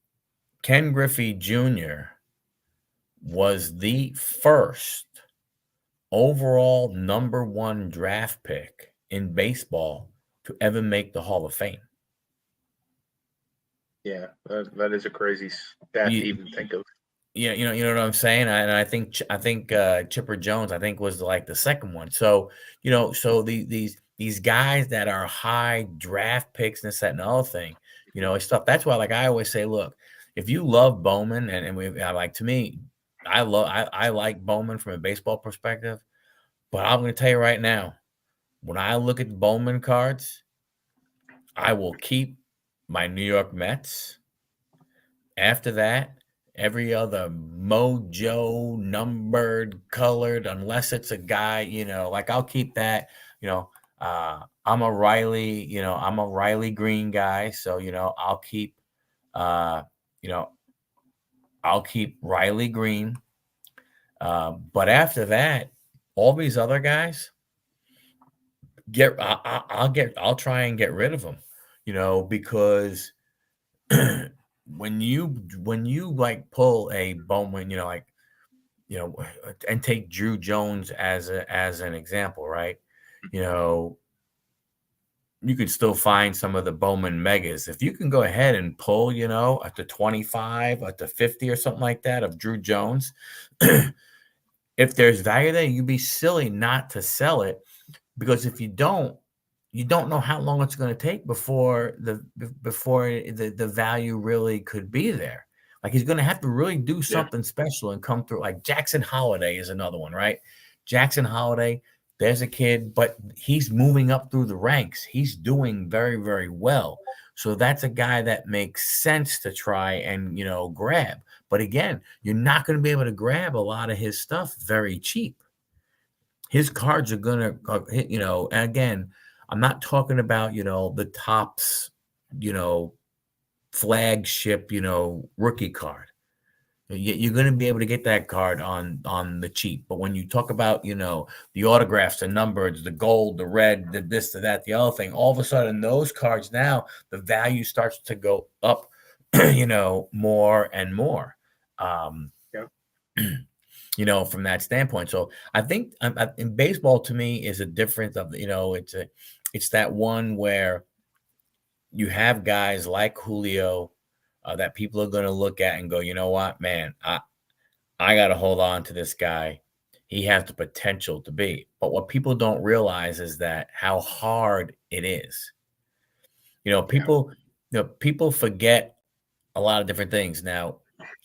Ken Griffey Jr. was the first overall number one draft pick in baseball to ever make the Hall of Fame. Yeah, that is a crazy stat to You, even think of. yeah, you know what I'm saying. And I think Chipper Jones, I think, was like the second one. So so these guys that are high draft picks and this, that, and the other thing, it's stuff. That's why, like I always say, look, if you love Bowman like, to me, I like Bowman from a baseball perspective. But I'm going to tell you right now, when I look at Bowman cards, I will keep my New York Mets. After that, every other mojo numbered, colored, unless it's a guy, like I'll keep that, I'm a Riley Green guy. So, uh, you know, I'll keep Riley Green. But after that, all these other guys, I'll try and get rid of him, because when you like pull a Bowman, you know, and take Drew Jones as an example, right? You know, you could still find some of the Bowman megas. If you can go ahead and pull, at the 25, at the 50 or something like that of Drew Jones, if there's value there, you'd be silly not to sell it, because if you don't know how long it's going to take before the value really could be there. Like, he's going to have to really do Yeah. something special and come through. Like Jackson Holiday is another one, right? Jackson Holiday, there's a kid, but he's moving up through the ranks. He's doing very, very well. So that's a guy that makes sense to try and, grab. But again, you're not going to be able to grab a lot of his stuff very cheap. His cards are gonna, and again, I'm not talking about, the Topps, you know, flagship, rookie card. You're going to be able to get that card on the cheap. But when you talk about, the autographs, the numbers, the gold, the red, the this, the that, the other thing, all of a sudden those cards now, the value starts to go up, more and more. Yeah. From that standpoint. So I think in baseball, to me, is a difference of, it's that one where you have guys like Julio, that people are going to look at and go, you know what, man, I got to hold on to this guy. He has the potential to be. But what people don't realize is that how hard it is. People forget a lot of different things. Now,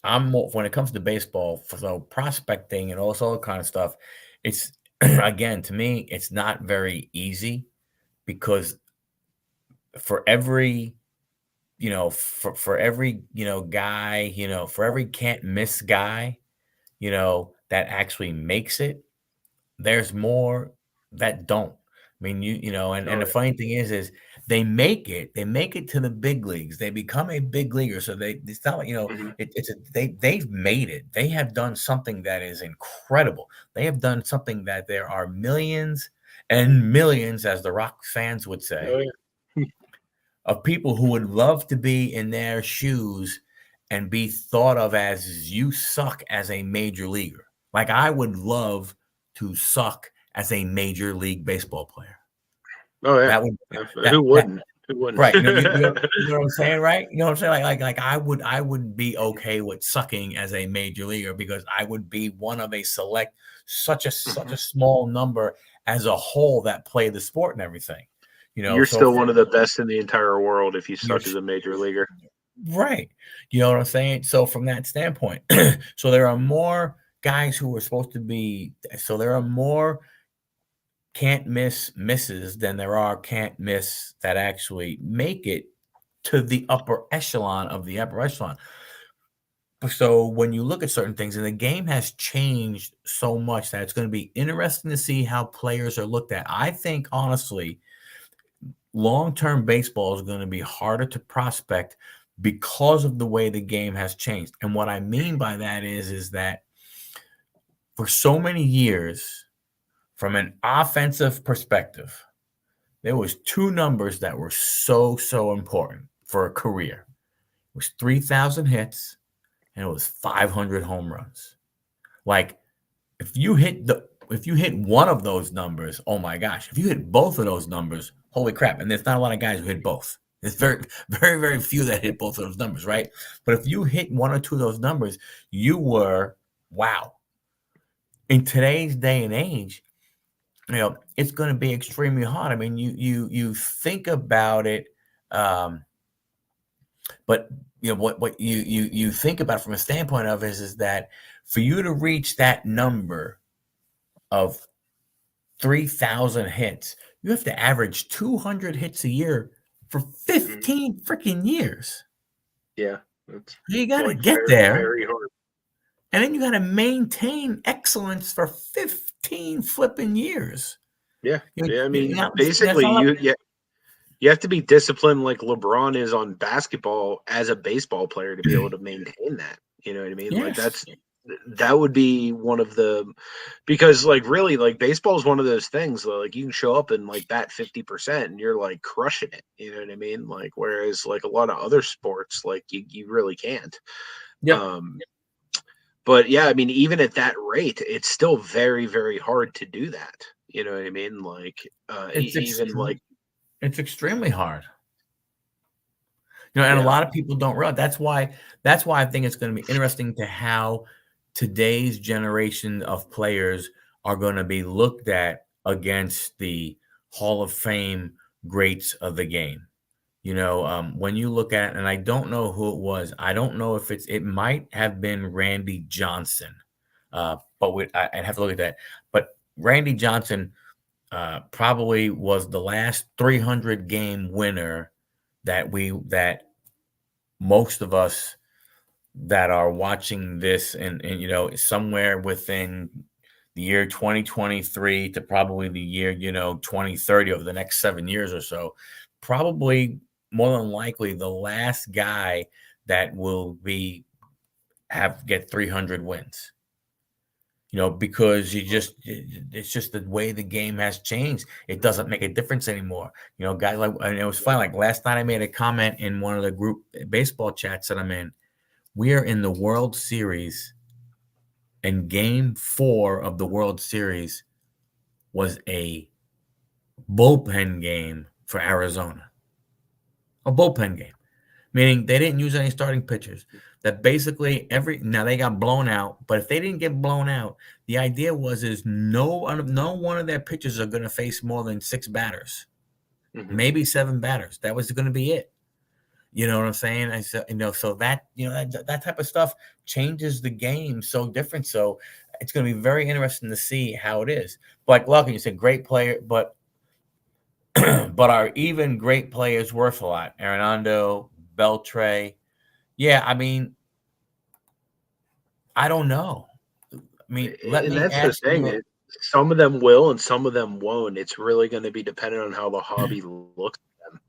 I'm more, when it comes to baseball, so prospecting and all this other kind of stuff, it's again, to me, it's not very easy, because for every, for every, guy, for every can't miss guy, that actually makes it, there's more that don't. I mean, and the funny thing is they make it to the big leagues. They become a big leaguer. So it's not like, Mhm. they've made it. They have done something that is incredible. They have done something that there are millions and millions, as the Rock fans would say, Oh, yeah. of people who would love to be in their shoes and be thought of as, you suck as a major leaguer. Like, I would love to suck as a major league baseball player. Oh, yeah. That would Who that wouldn't? Who wouldn't? right. You know what I'm saying, right? You know what I'm saying? Like I would be okay with sucking as a major leaguer, because I would be one of a select, such a Mhm. small number as a whole that play the sport and everything. You're So still one of the best in the entire world if you you're suck as a major leaguer. right. You know what I'm saying? So from that standpoint, so there are more guys who are supposed to be, so there are more can't miss misses than there are can't miss that actually make it to the upper echelon of the upper echelon. So when you look at certain things, and the game has changed so much, that it's going to be interesting to see how players are looked at. I think, honestly, long-term baseball is going to be harder to prospect because of the way the game has changed. And what I mean by that is that for so many years, from an offensive perspective, there was two numbers that were so important for a career. It was 3,000 hits, and it was 500 home runs. Like, if you hit one of those numbers, oh my gosh. If you hit both of those numbers, holy crap. And there's not a lot of guys who hit both. There's very, very, very few that hit both of those numbers, right? But if you hit one or two of those numbers, you were, wow. In today's day and age, it's going to be extremely hard. I mean, you think about it, but what you think about from a standpoint of is that for you to reach that number of 3,000 hits, you have to average 200 hits a year for Mhm. 15 freaking years. Yeah, that's You got to like get very, there, very hard. and then you got to maintain excellence for 15 flipping years. Yeah, yeah. I mean, That's basically, all. you have to be disciplined like LeBron is on basketball as a baseball player to be able to maintain that. You know what I mean? Like Yes. that would be one of the, because like really like baseball is one of those things where, like, you can show up and like bat 50% and you're like crushing it, you know what I mean? Like whereas like a lot of other sports, like you really can't. Yep. um but yeah, I mean, even at that rate, it's still very, very hard to do that, you know what I mean? Like It's even like, it's extremely hard. And a yeah. lot of people don't realize that's why I think it's going to be interesting to how today's generation of players are going to be looked at against the Hall of Fame greats of the game. When you look at, and I don't know who it was. I don't know if it might have been Randy Johnson, but I'd have to look at that. But Randy Johnson probably was the last 300 game winner that most of us that are watching this and somewhere within the year 2023 to probably the year 2030, over the next 7 years or so, probably more than likely the last guy that will be have get 300 wins. Because it's just the way the game has changed. It doesn't make a difference anymore. Guys, like, and it was funny. Like last night, I made a comment in one of the group baseball chats that I'm in. We are in the World Series, and Game 4 of the World Series was a bullpen game for Arizona. A bullpen game, meaning they didn't use any starting pitchers. That basically now they got blown out, but if they didn't get blown out, the idea is no one of their pitchers are going to face more than 6 batters, Mhm. maybe 7 batters. That was going to be it. You know what I'm saying? I said, so that type of stuff changes the game so different. So it's going to be very interesting to see how it is. Like Lucky, you said great player, but but are even great players worth a lot? Arenado, Beltre. Yeah, I mean, I don't know. I mean, let And me that's the ask thing. you. Some of them will, and some of them won't. It's really going to be dependent on how the hobby looks at them.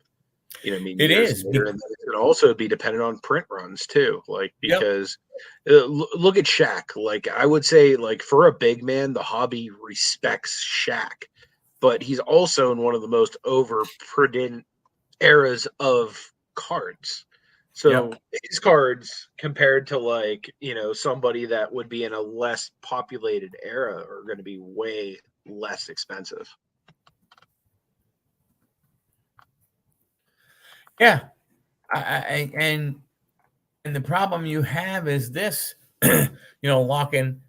You know, I mean, It years is. later, and then it could also be dependent on print runs too. Like Yep. because look at Shaq. Like I would say, like for a big man, the hobby respects Shaq, but he's also in one of the most overprudent eras of cards. Yep. So his cards compared to like, somebody that would be in a less populated era are going to be way less expensive. Yeah. And the problem you have is this, Locking.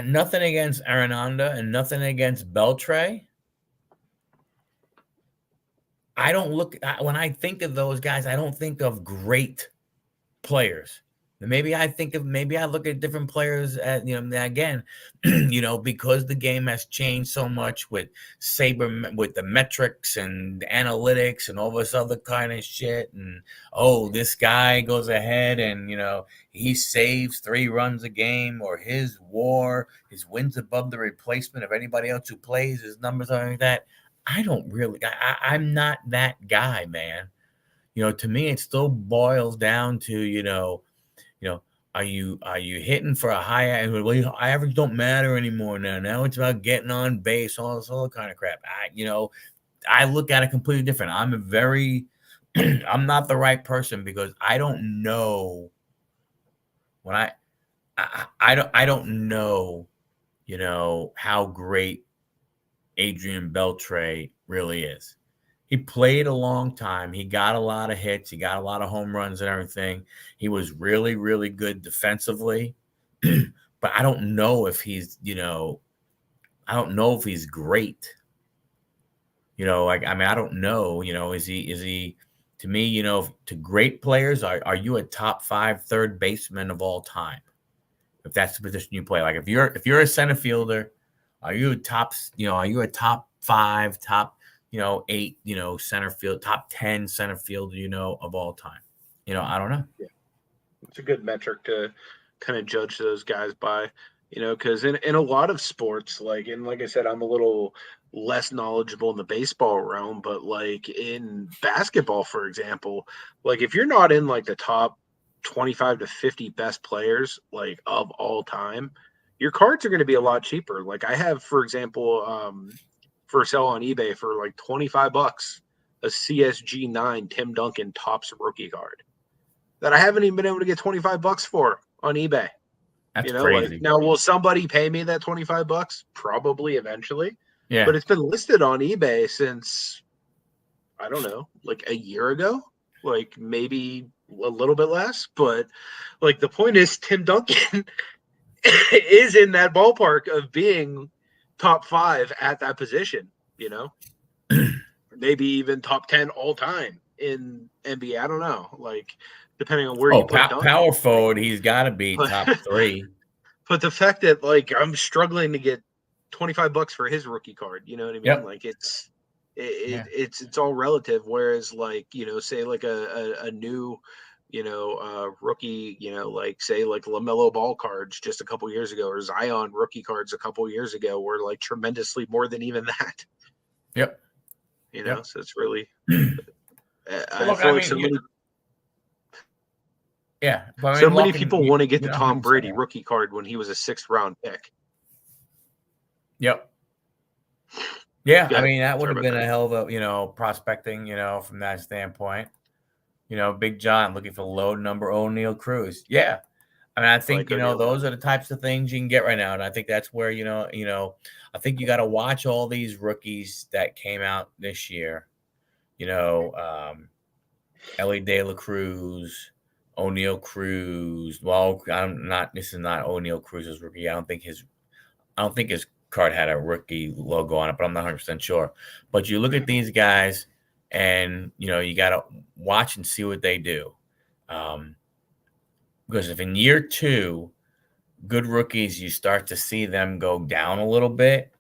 Nothing against Arenanda and nothing against Beltre. I don't look when I think of those guys. I don't think of great players. Maybe I look at different players at again, because the game has changed so much with with the metrics and the analytics and all this other kind of shit. And this guy goes ahead and he saves 3 runs a game, or his wins above the replacement of anybody else who plays. His numbers are like that. I don't really. I'm not that guy, man. To me, it still boils down to you know, are you hitting for a high average? Well, average don't matter anymore now. Now it's about getting on base, all this other kind of crap. I look at it completely different. I'm a very I'm not the right person because I don't know when I don't know, how great Adrian Beltre really is. He played a long time. He got a lot of hits. He got a lot of home runs and everything. He was really, really good defensively. But I don't know if I don't know if he's great. Like, I mean, I don't know, is he, to me, to great players, are you a top 5 third baseman of all time? If that's the position you play. Like if you're a center fielder, are you a top 5, top, 8, center field, top 10 center fielder, of all time? I don't know. Yeah. It's a good metric to kind of judge those guys by, because in a lot of sports, like I said, I'm a little less knowledgeable in the baseball realm, but like in basketball, for example, like if you're not in like the top 25 to 50 best players like of all time, your cards are going to be a lot cheaper. Like I have, for example, for sale on eBay for like $25, a CSG9 Tim Duncan Topps rookie card that I haven't even been able to get $25 for on eBay. That's Like crazy. now, will somebody pay me that $25? Probably eventually, Yeah. but it's been listed on eBay since I don't know, like a year ago, like maybe a little bit less. But like the point is, Tim Duncan is in that ballpark of being top 5 at that position, maybe even top 10 all time in NBA. I don't know, like depending on where you put Duncan. Power forward, he's got to be But, top 3. but the fact that like I'm struggling to get $25 for his rookie card, you know what I mean? Yep. Like Yeah. it's all relative. Whereas like, say like a new, rookie, like say like LaMelo Ball cards just a couple years ago, or Zion rookie cards a couple years ago were like tremendously more than even that. Yep. So it's really Well, I look, feel I like mean, but I so mean, many looking, people want to get you the know, Tom 100%. Brady rookie card when he was a 6th-round pick. Yep. Yeah, Go I ahead. mean, that would Sorry have about been that. a hell of a, prospecting, from that standpoint. Big John looking for low number O'Neal Cruz. Yeah. I mean, I think, Like O'Neal. those are the types of things you can get right now. And I think that's where, I think you got to watch all these rookies that came out this year. Ellie De La Cruz, O'Neal Cruz. Well, this is not O'Neal Cruz's rookie. I don't think his card had a rookie logo on it, but I'm not 100% sure. But you look at these guys and, you got to watch and see what they do. Because if in year 2, good rookies, you start to see them go down a little bit,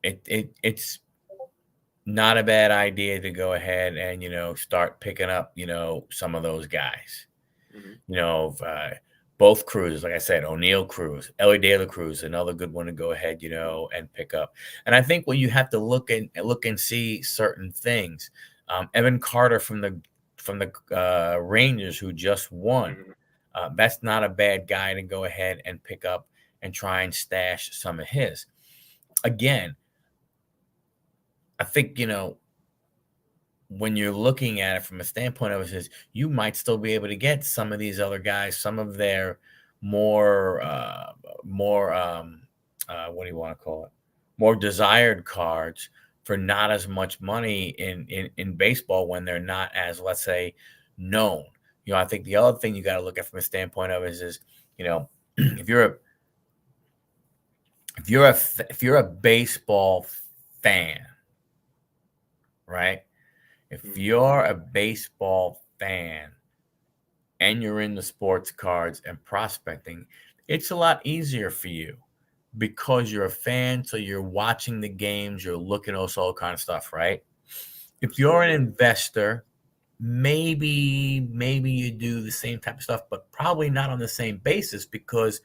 it's not a bad idea to go ahead and, start picking up, some of those guys. Mm-hmm. Both Cruzes, like I said, O'Neal Cruz, Ellie De La Cruz, another good one to go ahead, and pick up. And I think when you have to look and see certain things, Evan Carter from the Rangers, who just won, that's not a bad guy to go ahead and pick up and try and stash some of his. Again, I think, when you're looking at it from a standpoint of it, is you might still be able to get some of these other guys, some of their more what do you want to call it? More desired cards for not as much money in baseball when they're not as, let's say, known. I think the other thing you got to look at from a standpoint of is if you're a baseball fan, right? If you're a baseball fan and you're in the sports cards and prospecting, it's a lot easier for you because you're a fan. So you're watching the games, you're looking at all kind of stuff, right? If you're an investor, maybe you do the same type of stuff, but probably not on the same basis, because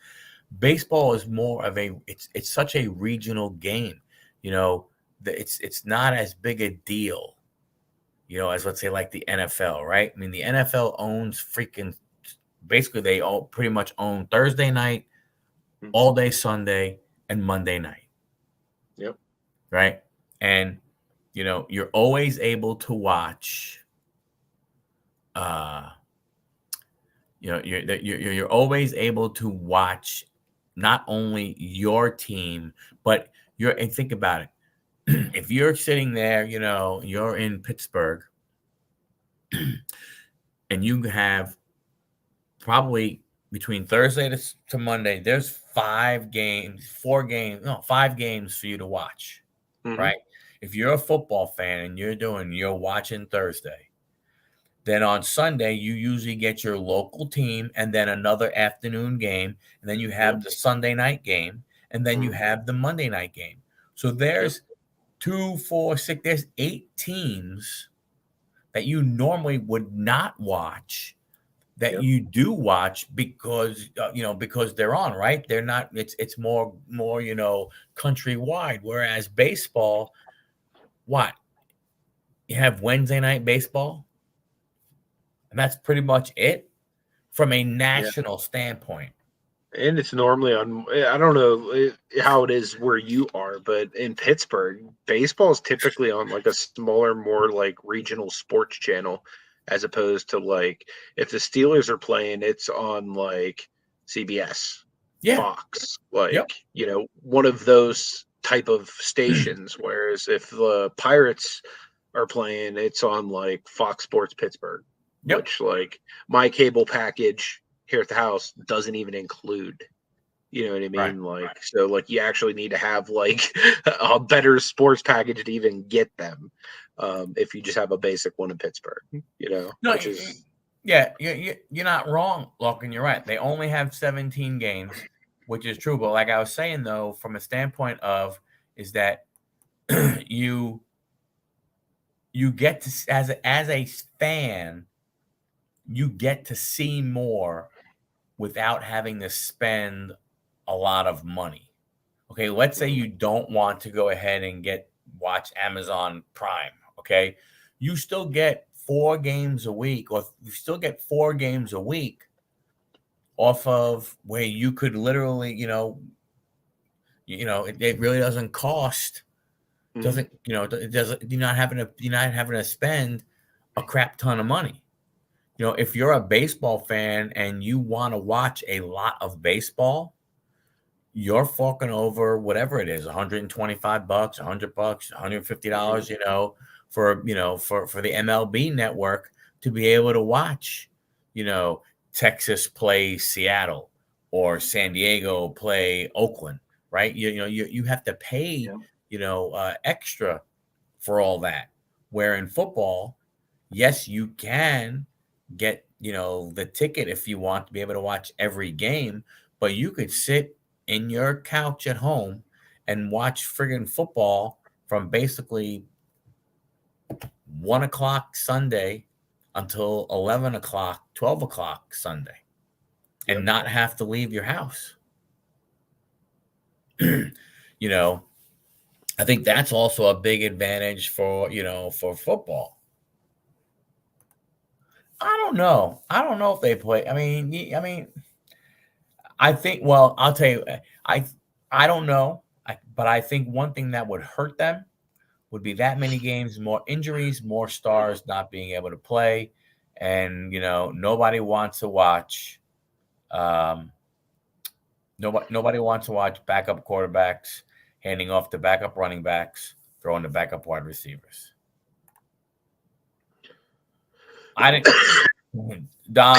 baseball is more of it's such a regional game. It's not as big a deal, as, let's say, like the NFL, right? I mean, the NFL owns basically they all pretty much own Thursday night, all day Sunday, and Monday night. Yep. Right. And, you're always able to watch, you're always able to watch not only your team, but and think about it. If you're sitting there, you're in Pittsburgh and you have probably between Thursday to Monday, there's 5 games for you to watch, right? If you're a football fan and you're watching Thursday, then on Sunday, you usually get your local team and then another afternoon game. And then you have the Sunday night game. And then you have the Monday night game. So there's 2, 4, 6, there's 8 teams that you normally would not watch that you do watch because, because they're on, right? They're not, it's more, countrywide. Whereas baseball, what? You have Wednesday night baseball, And that's pretty much it from a national standpoint. And it's normally on, I don't know how it is where you are, but in Pittsburgh, baseball is typically on like a smaller, more like regional sports channel, as opposed to like if the Steelers are playing, it's on like CBS, Yeah. Fox, Yep. like, one of those type of stations. Whereas if the Pirates are playing, it's on like Fox Sports Pittsburgh, Yep. which like my cable package here at the house doesn't even include. You know what I mean? Right. Like, so like you actually need to have like a better sports package to even get them. If you just have a basic one in Pittsburgh, No, which is yeah, you're not wrong, Lachlan. You're right. They only have 17 games, which is true. But like I was saying, though, from a standpoint of is that you get to as a fan, you get to see more without having to spend a lot of money. Okay, let's say you don't want to go ahead and watch Amazon Prime. Okay, you still get 4 games a week, or you still get 4 games a week off of where you could literally, it really doesn't cost. Doesn't it doesn't you're not having to spend a crap ton of money. If you're a baseball fan and you want to watch a lot of baseball, you're forking over whatever it is, $125, $100, $150, for the MLB network to be able to watch, Texas play Seattle or San Diego play Oakland, right? You have to pay, extra for all that. Where in football, yes, you can get, the ticket if you want to be able to watch every game, but you could sit in your couch at home and watch friggin' football from basically 1 o'clock Sunday until 11 o'clock, 12 o'clock Sunday and not have to leave your house. I think that's also a big advantage for football. I don't know. I don't know if they play. I think. Well, I'll tell you. I don't know. But I think one thing that would hurt them would be that many games, more injuries, more stars not being able to play, and nobody wants to watch. Nobody wants to watch backup quarterbacks handing off to backup running backs, throwing to backup wide receivers. I didn't. Dom,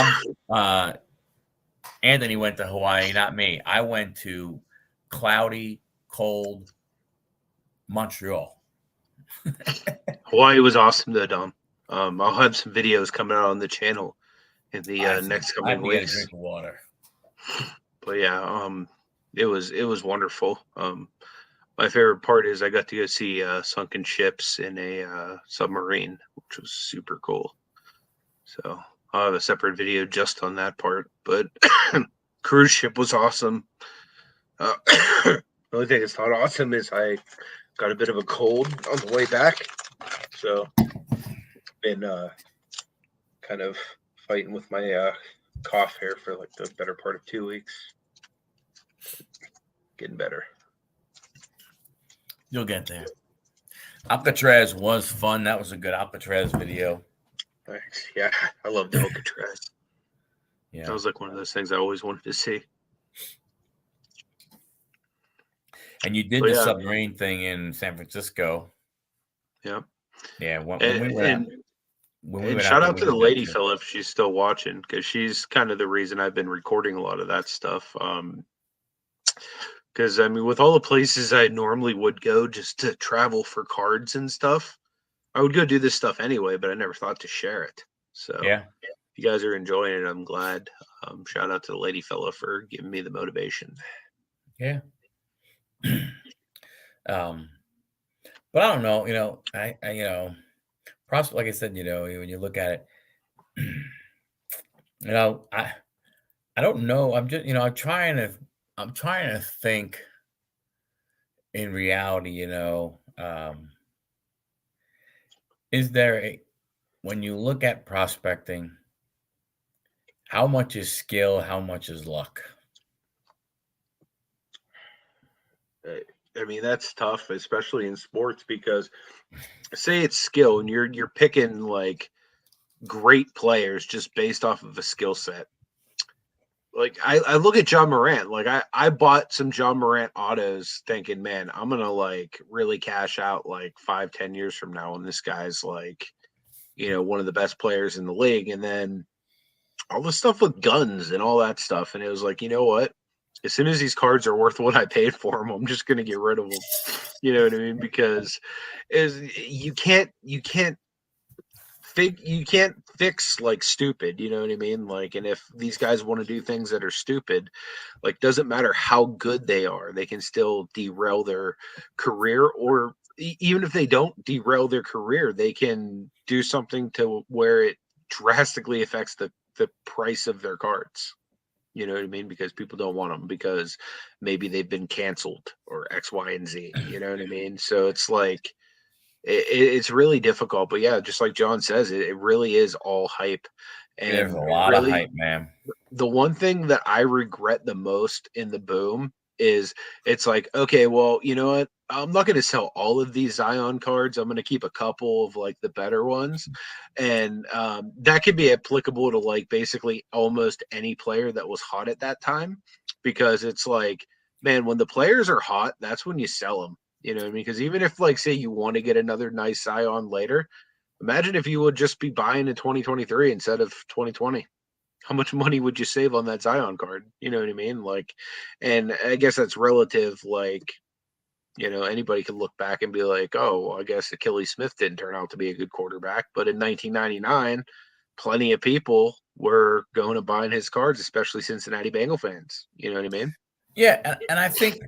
Anthony went to Hawaii, not me. I went to cloudy, cold Montreal. Hawaii was awesome though, Dom. I'll have some videos coming out on the channel in the next I coming have to get a weeks. drink of water. But yeah, it was wonderful. My favorite part is I got to go see sunken ships in a submarine, which was super cool. So I'll have a separate video just on that part. But cruise ship was awesome. The only thing that's not awesome is I got a bit of a cold on the way back. So been kind of fighting with my cough here for like the better part of 2 weeks. Getting better. You'll get there. Alcatraz was fun. That was a good Alcatraz video. Thanks. Yeah, I loved Alcatraz. Yeah, that was like one of those things I always wanted to see. And you did the submarine thing in San Francisco. Yeah. Yeah. When we and went shout out out to the lady Phil if she's still watching, because she's kind of the reason I've been recording a lot of that stuff. Because with all the places I normally would go just to travel for cards and stuff, I would go do this stuff anyway, but I never thought to share it. So yeah, if you guys are enjoying it, I'm glad. Shout out to the lady fella for giving me the motivation. Yeah. But I don't know. I like I said, when you look at it, I don't know. I'm just, I'm trying to think in reality, is there when you look at prospecting, How much is skill? How much is luck? I mean, that's tough, especially in sports, because say it's skill and you're picking like great players just based off of a skill set. Like I look at John Morant. Like I bought some John Morant autos thinking, man, I'm gonna like really cash out like 5, 10 years from now, and this guy's like, one of the best players in the league. And then all the stuff with guns and all that stuff. And it was like, you know what? As soon as these cards are worth what I paid for them, I'm just gonna get rid of them. You know what I mean? Because is you can't fix like stupid, you know what I mean? Like, and if these guys want to do things that are stupid, like doesn't matter how good they are, they can still derail their career, or even if they don't derail their career, they can do something to where it drastically affects the price of their cards. You know what I mean? Because people don't want them because maybe they've been canceled or X, Y, and Z. You know what I mean? So it's like it's really difficult. But yeah, just like John says, it really is all hype. There's And a lot of really, hype, man. the one thing that I regret the most in the boom is it's like, okay, well, you know what? I'm not going to sell all of these Zion cards. I'm going to keep a couple of like the better ones. And that could be applicable to like basically almost any player that was hot at that time, because it's like, man, when the players are hot, that's when you sell them. You know what I mean? Because even if, like, say you want to get another nice Zion later, imagine if you would just be buying in 2023 instead of 2020. How much money would you save on that Zion card? You know what I mean? Like, and I guess that's relative. Like, anybody could look back and be like, oh, well, I guess Achilles Smith didn't turn out to be a good quarterback. But in 1999, plenty of people were going to buying his cards, especially Cincinnati Bengal fans. You know what I mean? Yeah, and I think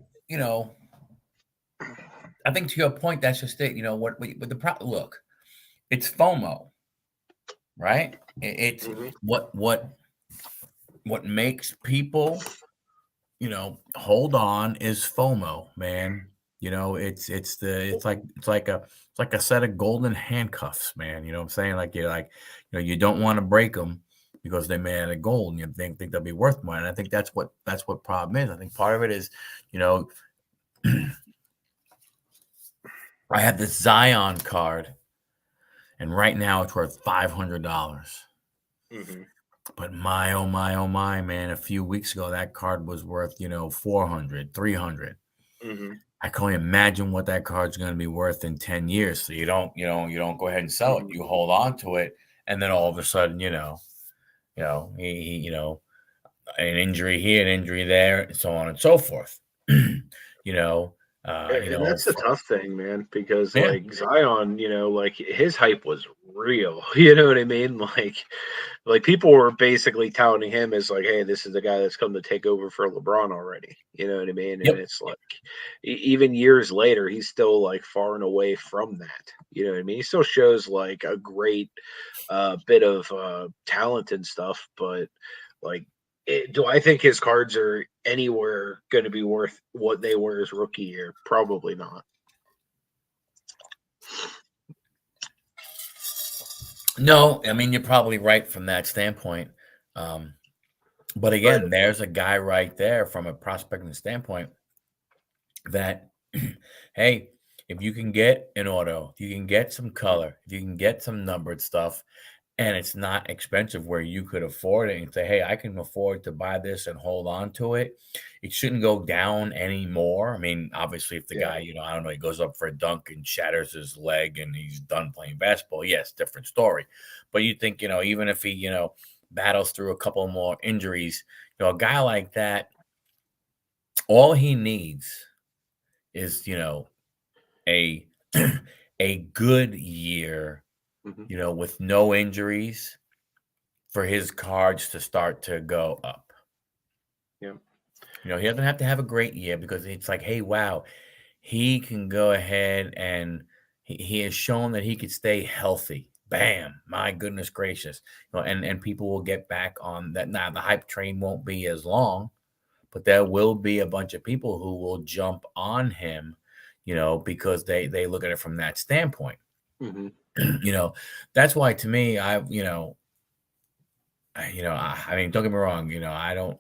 I think to your point, that's just it. What the look, it's FOMO, right? It's Mm-hmm. what makes people hold on is FOMO, man. It's like a set of golden handcuffs, man. You know what I'm saying? Like you're like, you don't want to break them because they're made out of gold and you think they'll be worth more. And I think that's what problem is. I think part of it is, you know, I have this Zion card, and right now it's worth $500. Mm-hmm. But my oh my oh my man, a few weeks ago that card was worth 400, 300. Mm-hmm. I can only imagine what that card's going to be worth in 10 years. So you don't go ahead and sell it. Mm-hmm. You hold on to it, and then all of a sudden, an injury here, an injury there, and so on and so forth. you know, And that's the tough thing, man, because yeah, like Zion, like his hype was real. You know what I mean? Like people were basically touting him as like, hey, this is the guy that's come to take over for LeBron already. You know what I mean? And yep, it's like even years later, he's still like far and away from that. You know what I mean? He still shows like a great bit of talent and stuff, but like do I think his cards are anywhere going to be worth what they were his rookie year? Probably not. no, I mean you're probably right from that standpoint. Um, but But again, there's a guy right there from a prospecting standpoint that, hey, if you can get an auto, if you can get some color, if you can get some numbered stuff, and it's not expensive where you could afford it and say, hey, I can afford to buy this and hold on to it. It shouldn't go down anymore. I mean, obviously, if the yeah, guy, I don't know, he goes up for a dunk and shatters his leg and he's done playing basketball, yes, different story. But you think, even if he, battles through a couple more injuries, a guy like that, all he needs is, a a good year, hmm with no injuries for his cards to start to go up. yeah, He doesn't have to have a great year because it's like, hey, wow, he can go ahead and he has shown that he could stay healthy. Bam, my goodness gracious. And people will get back on that. Now the hype train won't be as long, but there will be a bunch of people who will jump on him, because they look at it from that standpoint. hmm you know, that's why to me, I mean, don't get me wrong. I don't.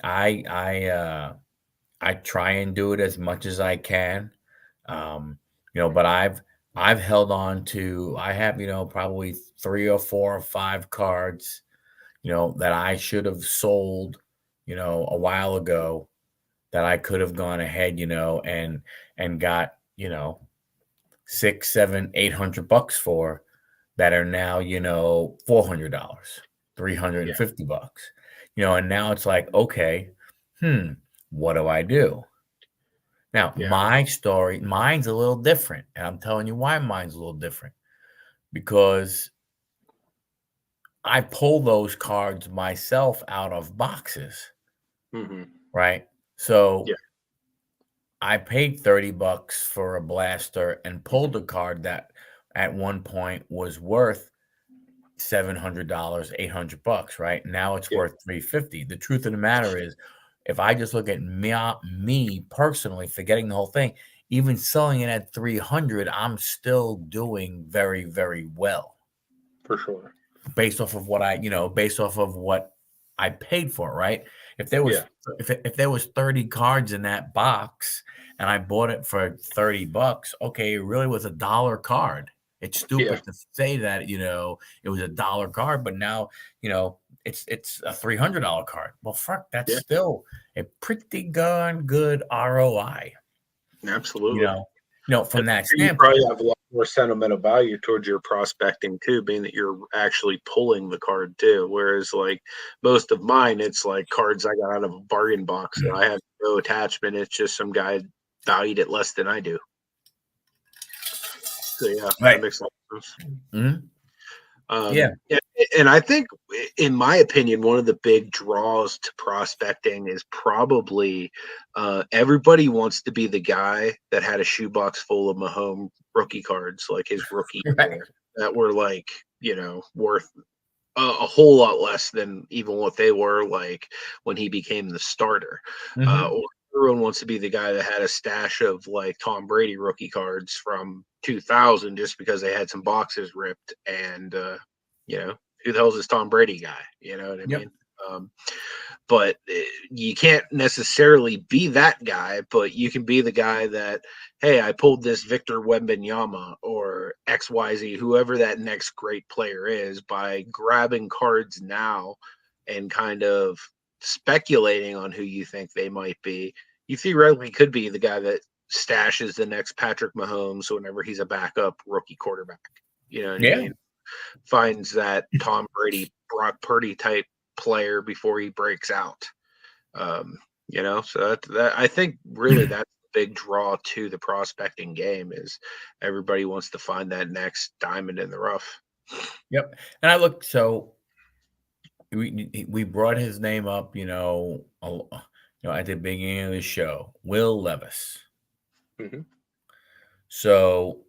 I I try and do it as much as I can. But I've held on to. I have probably 3 or 4 or 5 cards. That I should have sold. A while ago that I could have gone ahead. And got 6, 7, 800 bucks for that are now, $400, Yeah. $350. And now it's like, okay, hmm, what do I do? Now, Yeah. mine's a little different. And I'm telling you why mine's a little different. Because I pull those cards myself out of boxes, Hmm. right? So Yeah. I paid $30 for a blaster and pulled a card that at one point was worth $700, $800, right? Now it's Yeah. worth 350. The truth of the matter is, if I just look at me personally, forgetting the whole thing, even selling it at 300, I'm still doing very, very well For sure. based off of what I paid for, right? If there was Yeah. if there was 30 cards in that box and I bought it for $30, okay, it really was a dollar card. It's Yeah. stupid to say that, it was a dollar card, but now, it's a $300 card. Well, fuck, that's Yeah. still a pretty darn good ROI, you Absolutely. know. From And that you probably standpoint. have a lot more sentimental value towards your prospecting too, being that you're actually pulling the card too. Whereas like most of mine, it's like cards I got out of a bargain box, so I have no attachment. It's just some guy valued it less than I do. So yeah, that Right. makes a lot of sense. Mhm. Yeah. Yeah, and I think, in my opinion, one of the big draws to prospecting is probably everybody wants to be the guy that had a shoebox full of Mahomes rookie cards, like his rookie Right. year, that were like worth a whole lot less than even what they were like when he became the starter. Mhm. Or everyone wants to be the guy that had a stash of like Tom Brady rookie cards from 2000 just because they had some boxes ripped. And, who the hell's this Tom Brady guy? You know what I Yep. mean? Um, but you can't necessarily be that guy, but you can be the guy that, hey, I pulled this Victor Wembanyama or XYZ, whoever that next great player is, by grabbing cards now and kind of speculating on who you think they might be. You theoretically could be the guy that stashes the next Patrick Mahomes whenever he's a backup rookie quarterback. You know what I Yeah. mean? Finds that Tom Brady, Brock Purdy type player before he breaks out. Um, so that I think really that's the big draw to the prospecting game is everybody wants to find that next diamond in the rough. Yep. And I look, so we brought his name up, at the beginning of the show, Will Levis. Hmm. So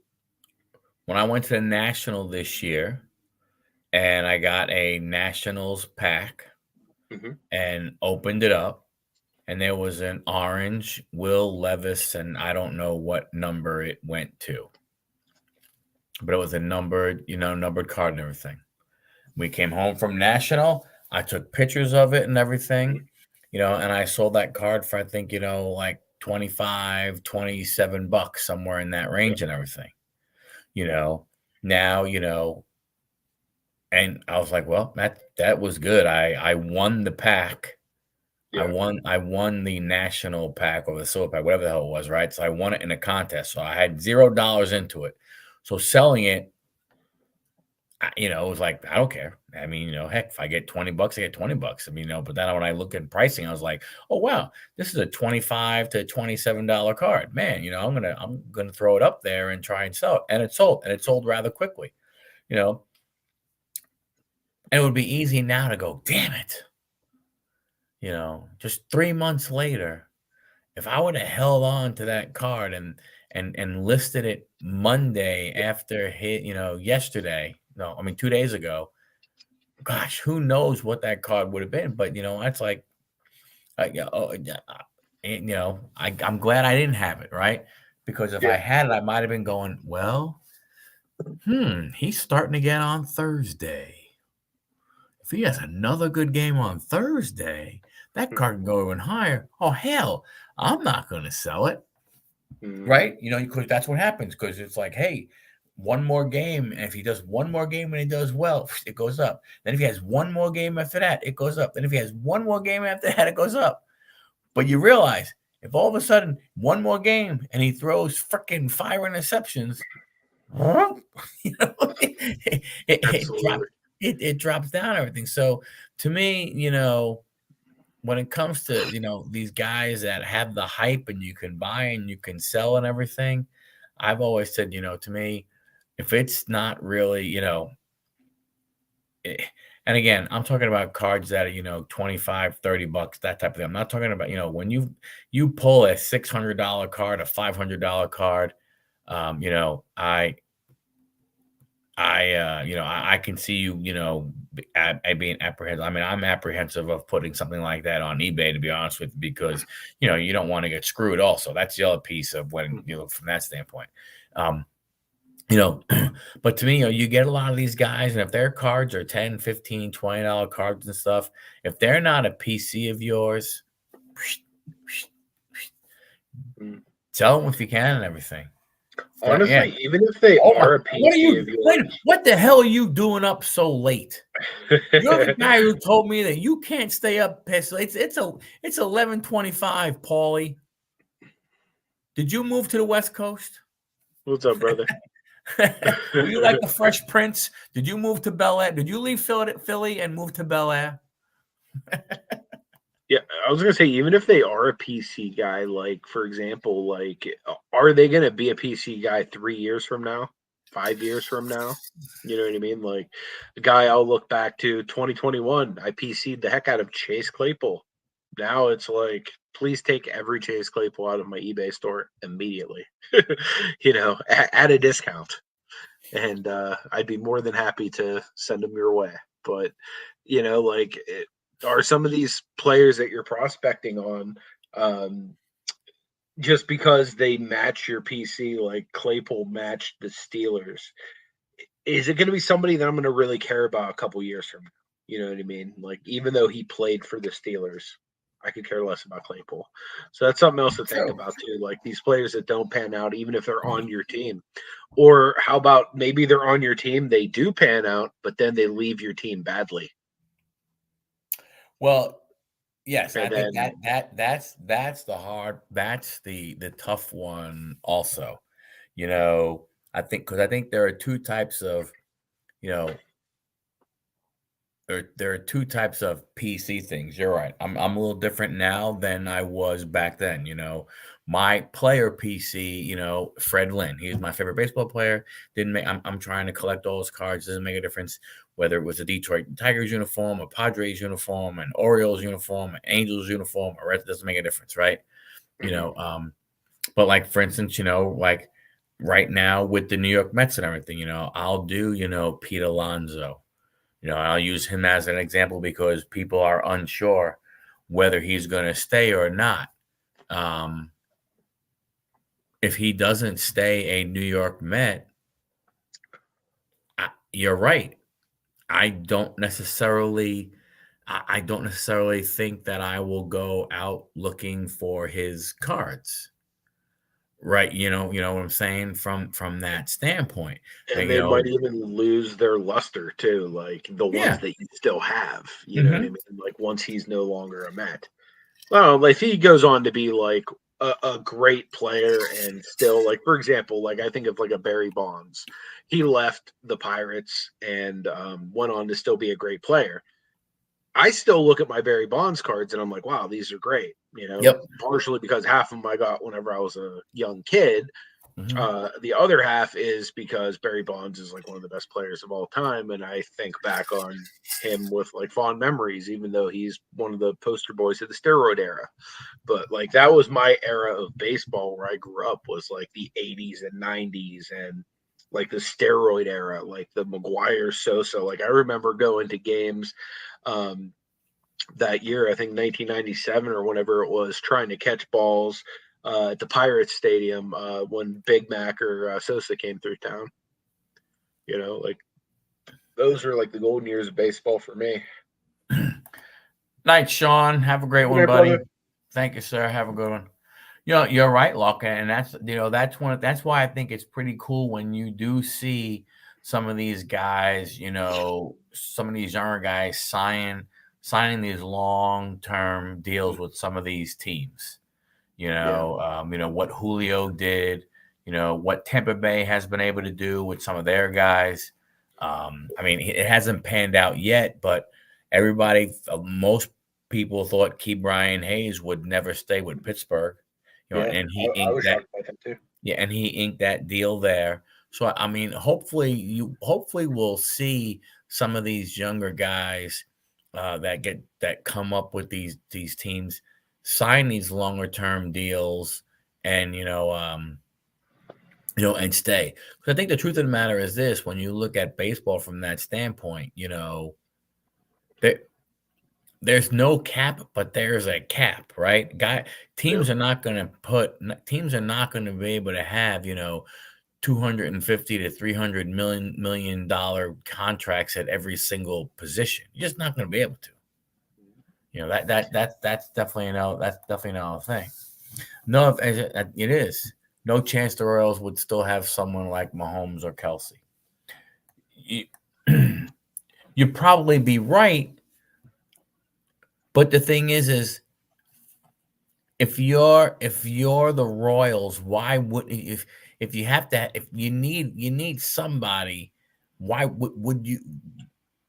when I went to the National this year and I got a Nationals pack Hmm. and opened it up, and there was an orange Will Levis, and I don't know what number it went to, but it was a numbered card and everything. We came home from National. I took pictures of it and everything, and I sold that card for, I think, like 25, 27 bucks, somewhere in that Yeah. range and everything, you know. Now, and I was like, well, that was good. I won the pack. Yeah. I won the national pack or the silver pack, whatever the hell it was, right? So I won it in a contest. So I had $0 into it. So selling it, it was like, I don't care. I mean, heck, if I get 20 bucks, I get 20 bucks. I mean, but then when I look at pricing, I was like, oh wow, this is a $25 to $27 card. Man, I'm gonna throw it up there and try and sell it. And it sold rather quickly, you know. And it would be easy now to go, damn it. Just 3 months later, if I would have held on to that card and listed it Monday after yesterday, no, I mean 2 days ago, gosh, who knows what that card would have been? But that's like, yeah, oh, yeah, I'm glad I didn't have it, right? Because if I Yeah. had it, I might have been going, well, he's starting again on Thursday. he has another good game on Thursday, that card can go even higher. Oh, hell, I'm not going to sell it. Right? Because that's what happens. Because it's like, hey, one more game. And if he does one more game and he does well, it goes up. Then if he has one more game after that, it goes up. Then if he has one more game after that, it goes up. But you realize if all of a sudden one more game and he throws freaking 5 interceptions, Absolutely. it drops down everything. So to me, when it comes to these guys that have the hype and you can buy and you can sell and everything, I've always said, to me, if it's not really, and again, I'm talking about cards that are, 25, $30, that type of thing. I'm not talking about, when you pull a $600 card, a $500 card, I can see you, being apprehensive. I mean, I'm apprehensive of putting something like that on eBay, to be honest with you, because, you don't want to get screwed also. That's the other piece of when, from that standpoint. But to me, you get a lot of these guys, and if their cards are 10, 15, $20 cards and stuff, if they're not a PC of yours, sell them if you can and everything. Honestly, even if they are a PC of yours. What the hell are you doing up so late? You're the guy who told me that you can't stay up past it's 11:25, Paulie. Did you move to the West Coast? What's up, brother? Were you like the Fresh Prince? Did you move to Bel Air? Did you leave Philly and move to Bel Air? Yeah, I was gonna say, even if they are a PC guy, like for example, like are they gonna be a PC guy 3 years from now, 5 years from now? You know what I mean? Like the guy I'll look back to 2021, I PC'd the heck out of Chase Claypool. Now it's like, please take every Chase Claypool out of my eBay store immediately, at a discount. And I'd be more than happy to send them your way. But, are some of these players that you're prospecting on just because they match your PC, like Claypool matched the Steelers? Is it going to be somebody that I'm going to really care about a couple years from now? You know what I mean? Like, even though he played for the Steelers, I could care less about Claypool. So that's something else to think about too. Like these players that don't pan out, even if they're on your team. Or how about maybe they're on your team, they do pan out, but then they leave your team badly. Well, yes, I think that's the tough one also. I think there are two types of, there are two types of PC things. You're right. I'm a little different now than I was back then. My player PC, Fred Lynn, he was my favorite baseball player. Didn't make. I'm trying to collect all his cards. Doesn't make a difference whether it was a Detroit Tigers uniform, a Padres uniform, an Orioles uniform, an Angels uniform, or it doesn't make a difference, right? But like for instance, like right now with the New York Mets and everything, I'll do, Pete Alonso. I'll use him as an example because people are unsure whether he's going to stay or not. If he doesn't stay a New York Met, you're right. I don't necessarily think that I will go out looking for his cards. Right, you know what I'm saying from that standpoint. And they might even lose their luster too, like the ones that you still have. You know what I mean? Like once he's no longer a Met. Well, if he goes on to be like a great player and still like, for example, like I think of like a Barry Bonds. He left the Pirates and went on to still be a great player. I still look at my Barry Bonds cards and I'm like, wow, these are great. Partially because half of them I got whenever I was a young kid. The other half is because Barry Bonds is like one of the best players of all time. And I think back on him with like fond memories, even though he's one of the poster boys of the steroid era. But like that was my era of baseball where I grew up, was like the 80s and 90s and like the steroid era, like the McGuire Sosa. Like I remember going to games that year, I think 1997 or whenever it was, trying to catch balls at the Pirates Stadium when Big Mac or Sosa came through town. Like those are like the golden years of baseball for me. Night, Sean. Have a great Good one, night, buddy. brother. Thank you, sir. Have a good one. You're right, Locke, and that's why I think it's pretty cool when you do see some of these guys, some of these younger guys signing these long-term deals with some of these teams. What Julio did, what Tampa Bay has been able to do with some of their guys. It hasn't panned out yet, but most people thought Key Brian Hayes would never stay with Pittsburgh. Yeah, And he I inked was that. shocked by that too. Yeah, and he inked that deal there. So hopefully we'll see some of these younger guys that come up with these teams sign these longer term deals and and stay. Because I think the truth of the matter is this: when you look at baseball from that standpoint, there there's no cap, but there's a cap, right? Teams Yep. are not going to be able to have 250 to 300 million dollar contracts at every single position. You're just not going to be able to. That's definitely another thing. No, it is no chance the Royals would still have someone like Mahomes or Kelsey. You'd probably be right, but the thing is if you're the Royals, why would if you have to if you need somebody, would you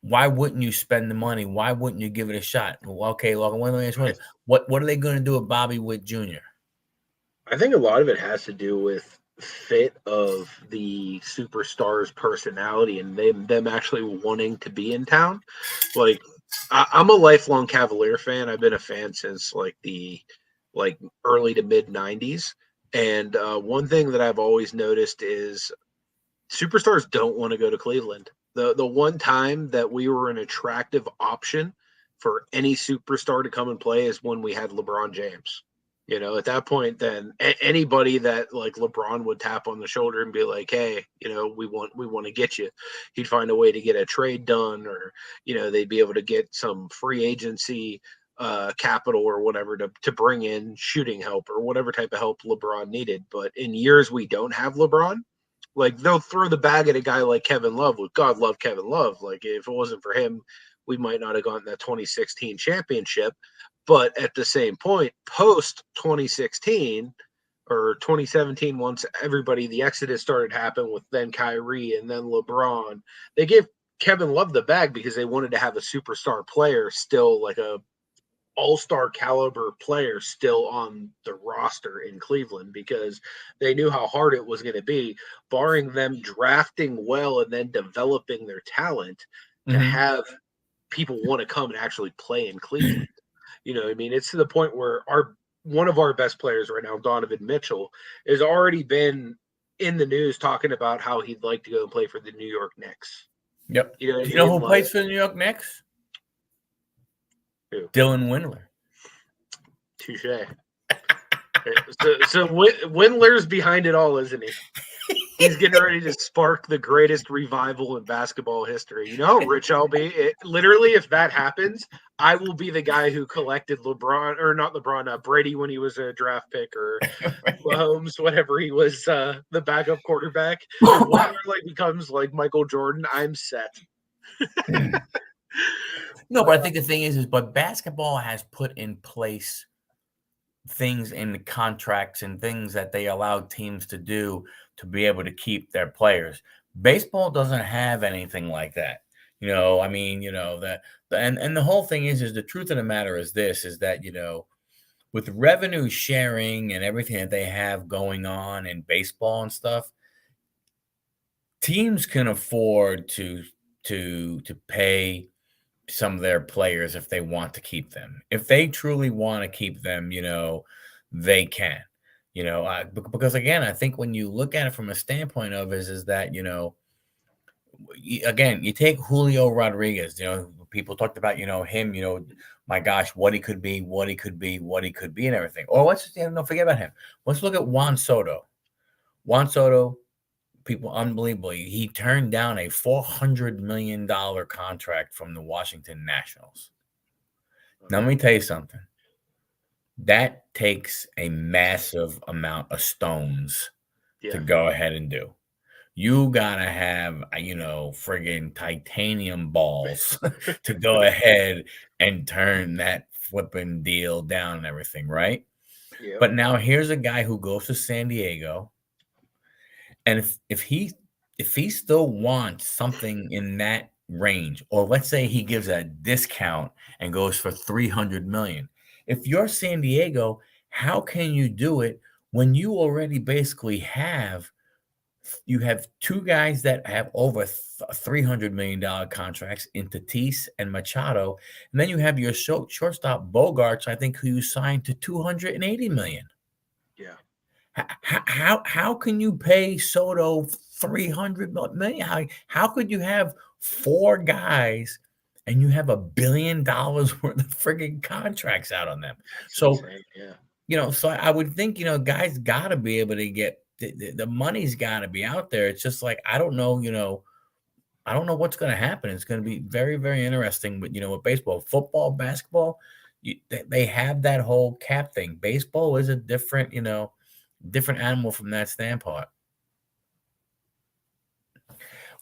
why wouldn't you spend the money? Why wouldn't you give it a shot? Well, okay, Logan, what are they going to do with Bobby Witt Jr.? I think a lot of it has to do with fit of the superstar's personality and them actually wanting to be in town. Like I'm a lifelong Cavalier fan. I've been a fan since the early to mid '90s. And one thing that I've always noticed is superstars don't want to go to Cleveland. The one time that we were an attractive option for any superstar to come and play is when we had LeBron James. At that point, then anybody that like LeBron would tap on the shoulder and be like, "Hey, we want to get you." He'd find a way to get a trade done, or they'd be able to get some free agency capital or whatever to bring in shooting help or whatever type of help LeBron needed. But in years we don't have LeBron, like they'll throw the bag at a guy like Kevin Love. With God love Kevin Love. Like if it wasn't for him, we might not have gotten that 2016 championship. But at the same point, post 2016 or 2017, once the exodus started happening with then Kyrie and then LeBron, they gave Kevin Love the bag because they wanted to have a superstar player still, like a all-star caliber player still on the roster in Cleveland, because they knew how hard it was going to be, barring them drafting well and then developing their talent to have people want to come and actually play in Cleveland. It's to the point where one of our best players right now, Donovan Mitchell, has already been in the news talking about how he'd like to go and play for the New York Knicks. Yep. You know what Do you know who Like, plays for the New York Knicks? Who? Dylan Windler. Touche. So Windler's behind it all, isn't he? He's getting ready to spark the greatest revival in basketball history. You know how rich I'll be? Literally, if that happens, I will be the guy who collected LeBron, or not LeBron, Brady when he was a draft pick, or Mahomes, whatever he was, the backup quarterback. If Windler becomes like Michael Jordan, I'm set. No, but I think the thing but basketball has put in place things in the contracts and things that they allow teams to do to be able to keep their players. Baseball doesn't have anything like that. That and the whole thing is the truth of the matter is this, is that, with revenue sharing and everything that they have going on in baseball and stuff, teams can afford to pay some of their players if they want to keep them. If they truly want to keep them, they can. Because again, I think when you look at it from a standpoint of is that, again, you take Julio Rodriguez, people talked about, him, my gosh, what he could be, and everything. Or let's just, don't forget about him. Let's look at Juan Soto. Juan Soto, people, unbelievably, he turned down a $400 million contract from the Washington Nationals. Now, let me tell you something. That takes a massive amount of stones to Yeah. go ahead and do. You gotta have, friggin' titanium balls to go ahead and turn that flipping deal down and everything, right? Yep. But now here's a guy who goes to San Diego, and if he still wants something in that range, or let's say he gives a discount and goes for 300 million. If you're San Diego, how can you do it when you already basically have two guys that have over $300 million contracts in Tatis and Machado, and then you have your shortstop Bogarts, I think, who you signed to 280 million. Yeah. How can you pay Soto 300 million? How could you have four guys and you have $1 billion worth of frigging contracts out on them? That's So insane. Yeah. so I would think, guys got to be able to get the money's got to be out there. It's just like I don't know, I don't know what's going to happen. It's going to be very, very interesting. But with baseball, football, basketball, they have that whole cap thing. Baseball is a different animal from that standpoint.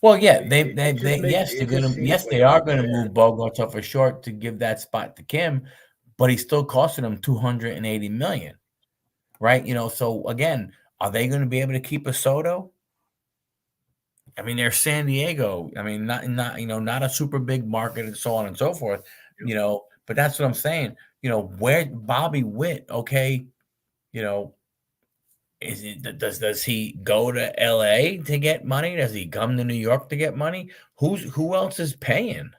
Well, yeah, It just seems they like are gonna unfair. move Bogarts up for short to give that spot to Kim, but he's still costing them 280 million, right? So again, are they going to be able to keep a Soto? I mean, they're San Diego. I mean, not a super big market and so on and so forth. But that's what I'm saying. Where Bobby Witt, okay, you know, does he go to LA to get money? Does he come to New York to get money? Who else is paying?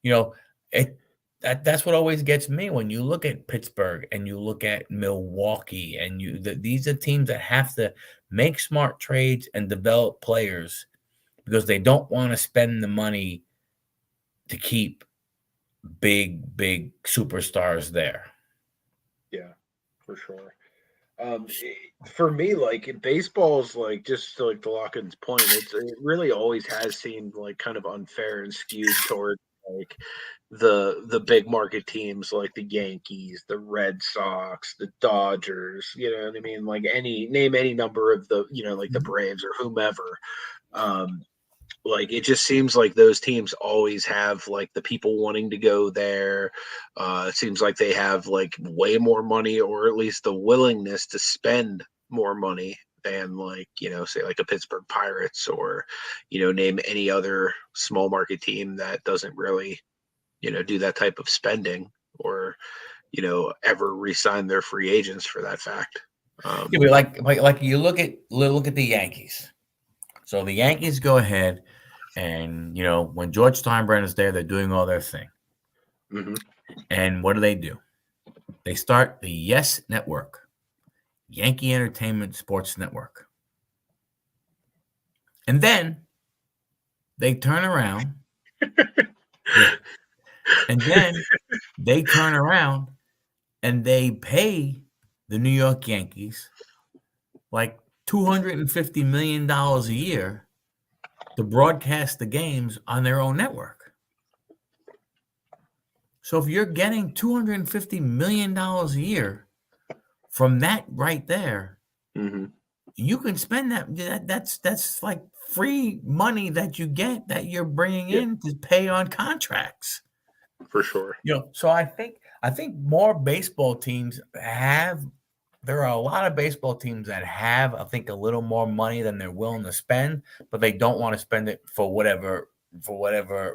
You know, it that's what always gets me when you look at Pittsburgh and you look at Milwaukee and these are teams that have to make smart trades and develop players because they don't want to spend the money to keep big superstars there. Yeah, for sure. For me, like baseball's like just to, like to Locken's point, it really always has seemed like kind of unfair and skewed toward like the big market teams like the Yankees, the Red Sox, the Dodgers. You know what I mean? Like any number of the like the Braves or whomever. Um, like it just seems like those teams always have like the people wanting to go there. It seems like they have like way more money, or at least the willingness to spend more money than like say like a Pittsburgh Pirates, or name any other small market team that doesn't really do that type of spending, or ever re-sign their free agents for that fact. Yeah, but like you look at the Yankees. So the Yankees go ahead and when George Steinbrenner's there, they're doing all their thing. Mm-hmm. And what do? They start the Yes Network, Yankee Entertainment Sports Network. And then they turn around. Yeah. And then they turn around and they pay the New York Yankees like $250 million a year to broadcast the games on their own network. So if you're getting $250 million a year from that right there, Mm-hmm. you can spend that's like free money that you get that you're bringing Yeah, in to pay on contracts. for sure. So I think more baseball teams have. There are a lot of baseball teams that have, I think, a little more money than they're willing to spend, but they don't want to spend it for whatever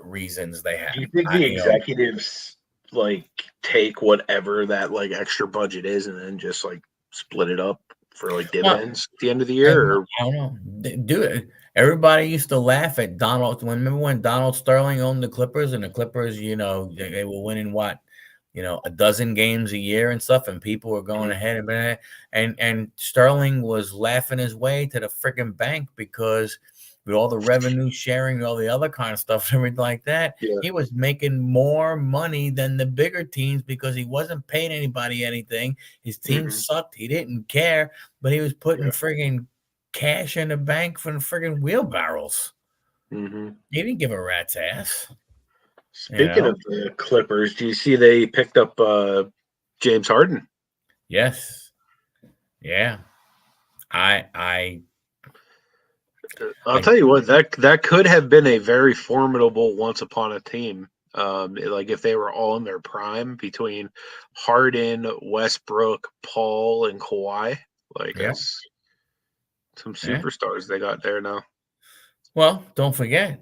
reasons they Do you have. think the executives like take whatever that like extra budget is and then just like split it up for like Well, dividends at the end of the I year? Or don't know. Do it. Everybody used to laugh at Donald. Remember when Donald Sterling owned the Clippers, and the Clippers, they were winning what, a dozen games a year and stuff, and people were going ahead and Sterling was laughing his way to the freaking bank because with all the revenue sharing and all the other kind of stuff, everything like that, yeah, he was making more money than the bigger teams because he wasn't paying anybody anything. His team mm-hmm. sucked. He didn't care, but he was putting Yeah, friggin' cash in the bank for the friggin' wheelbarrows. mm-hmm. He didn't give a rat's ass. You Speaking know? of the Clippers, do you see they picked up James Harden? Yes. Yeah. I I'll I tell you what, that could have been a very formidable once upon a team. Like if they were all in their prime between Harden, Westbrook, Paul, and Kawhi. Like yeah. that's some Yeah. superstars they got there now. Well, don't forget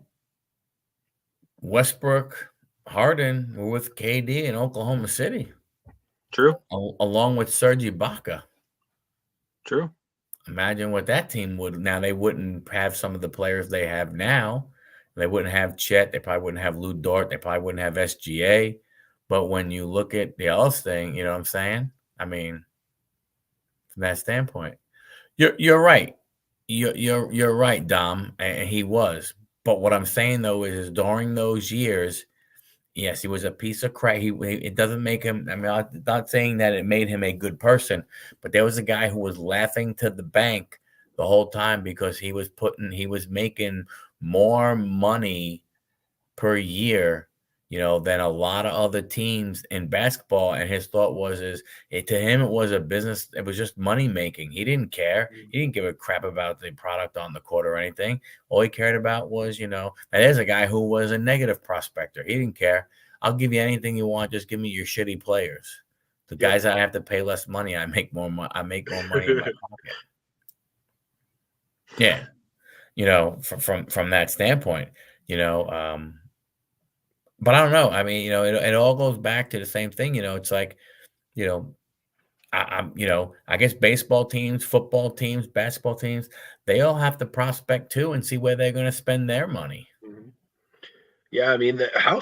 Westbrook, Harden were with KD in Oklahoma City, True, along with Serge Ibaka. true. Imagine what that team would now. They wouldn't have some of the players they have now. They wouldn't have Chet. They probably wouldn't have Lou Dort. They probably wouldn't have SGA. But when you look at the else thing, you know what I'm saying? I mean, from that standpoint, you're right. You're right, Dom, and he was. But what I'm saying though is during those years, yes, he was a piece of crap. It doesn't make him. I mean, I'm not saying that it made him a good person, but there was a guy who was laughing to the bank the whole time because he was making more money per year, than a lot of other teams in basketball. And his thought was, to him, it was a business. It was just money making. He didn't care. He didn't give a crap about the product on the court or anything. All he cared about was, and there's a guy who was a negative prospector. He didn't care. I'll give you anything you want. Just give me your shitty players. The Yep. guys that I have to pay less money, I make more money. I make more money in my pocket. Yeah, from that standpoint, you know. But I don't know. I mean, it all goes back to the same thing. It's like, you know, I guess baseball teams, football teams, basketball teams, they all have to prospect too and see where they're going to spend their money. Mhm. Yeah, I mean, how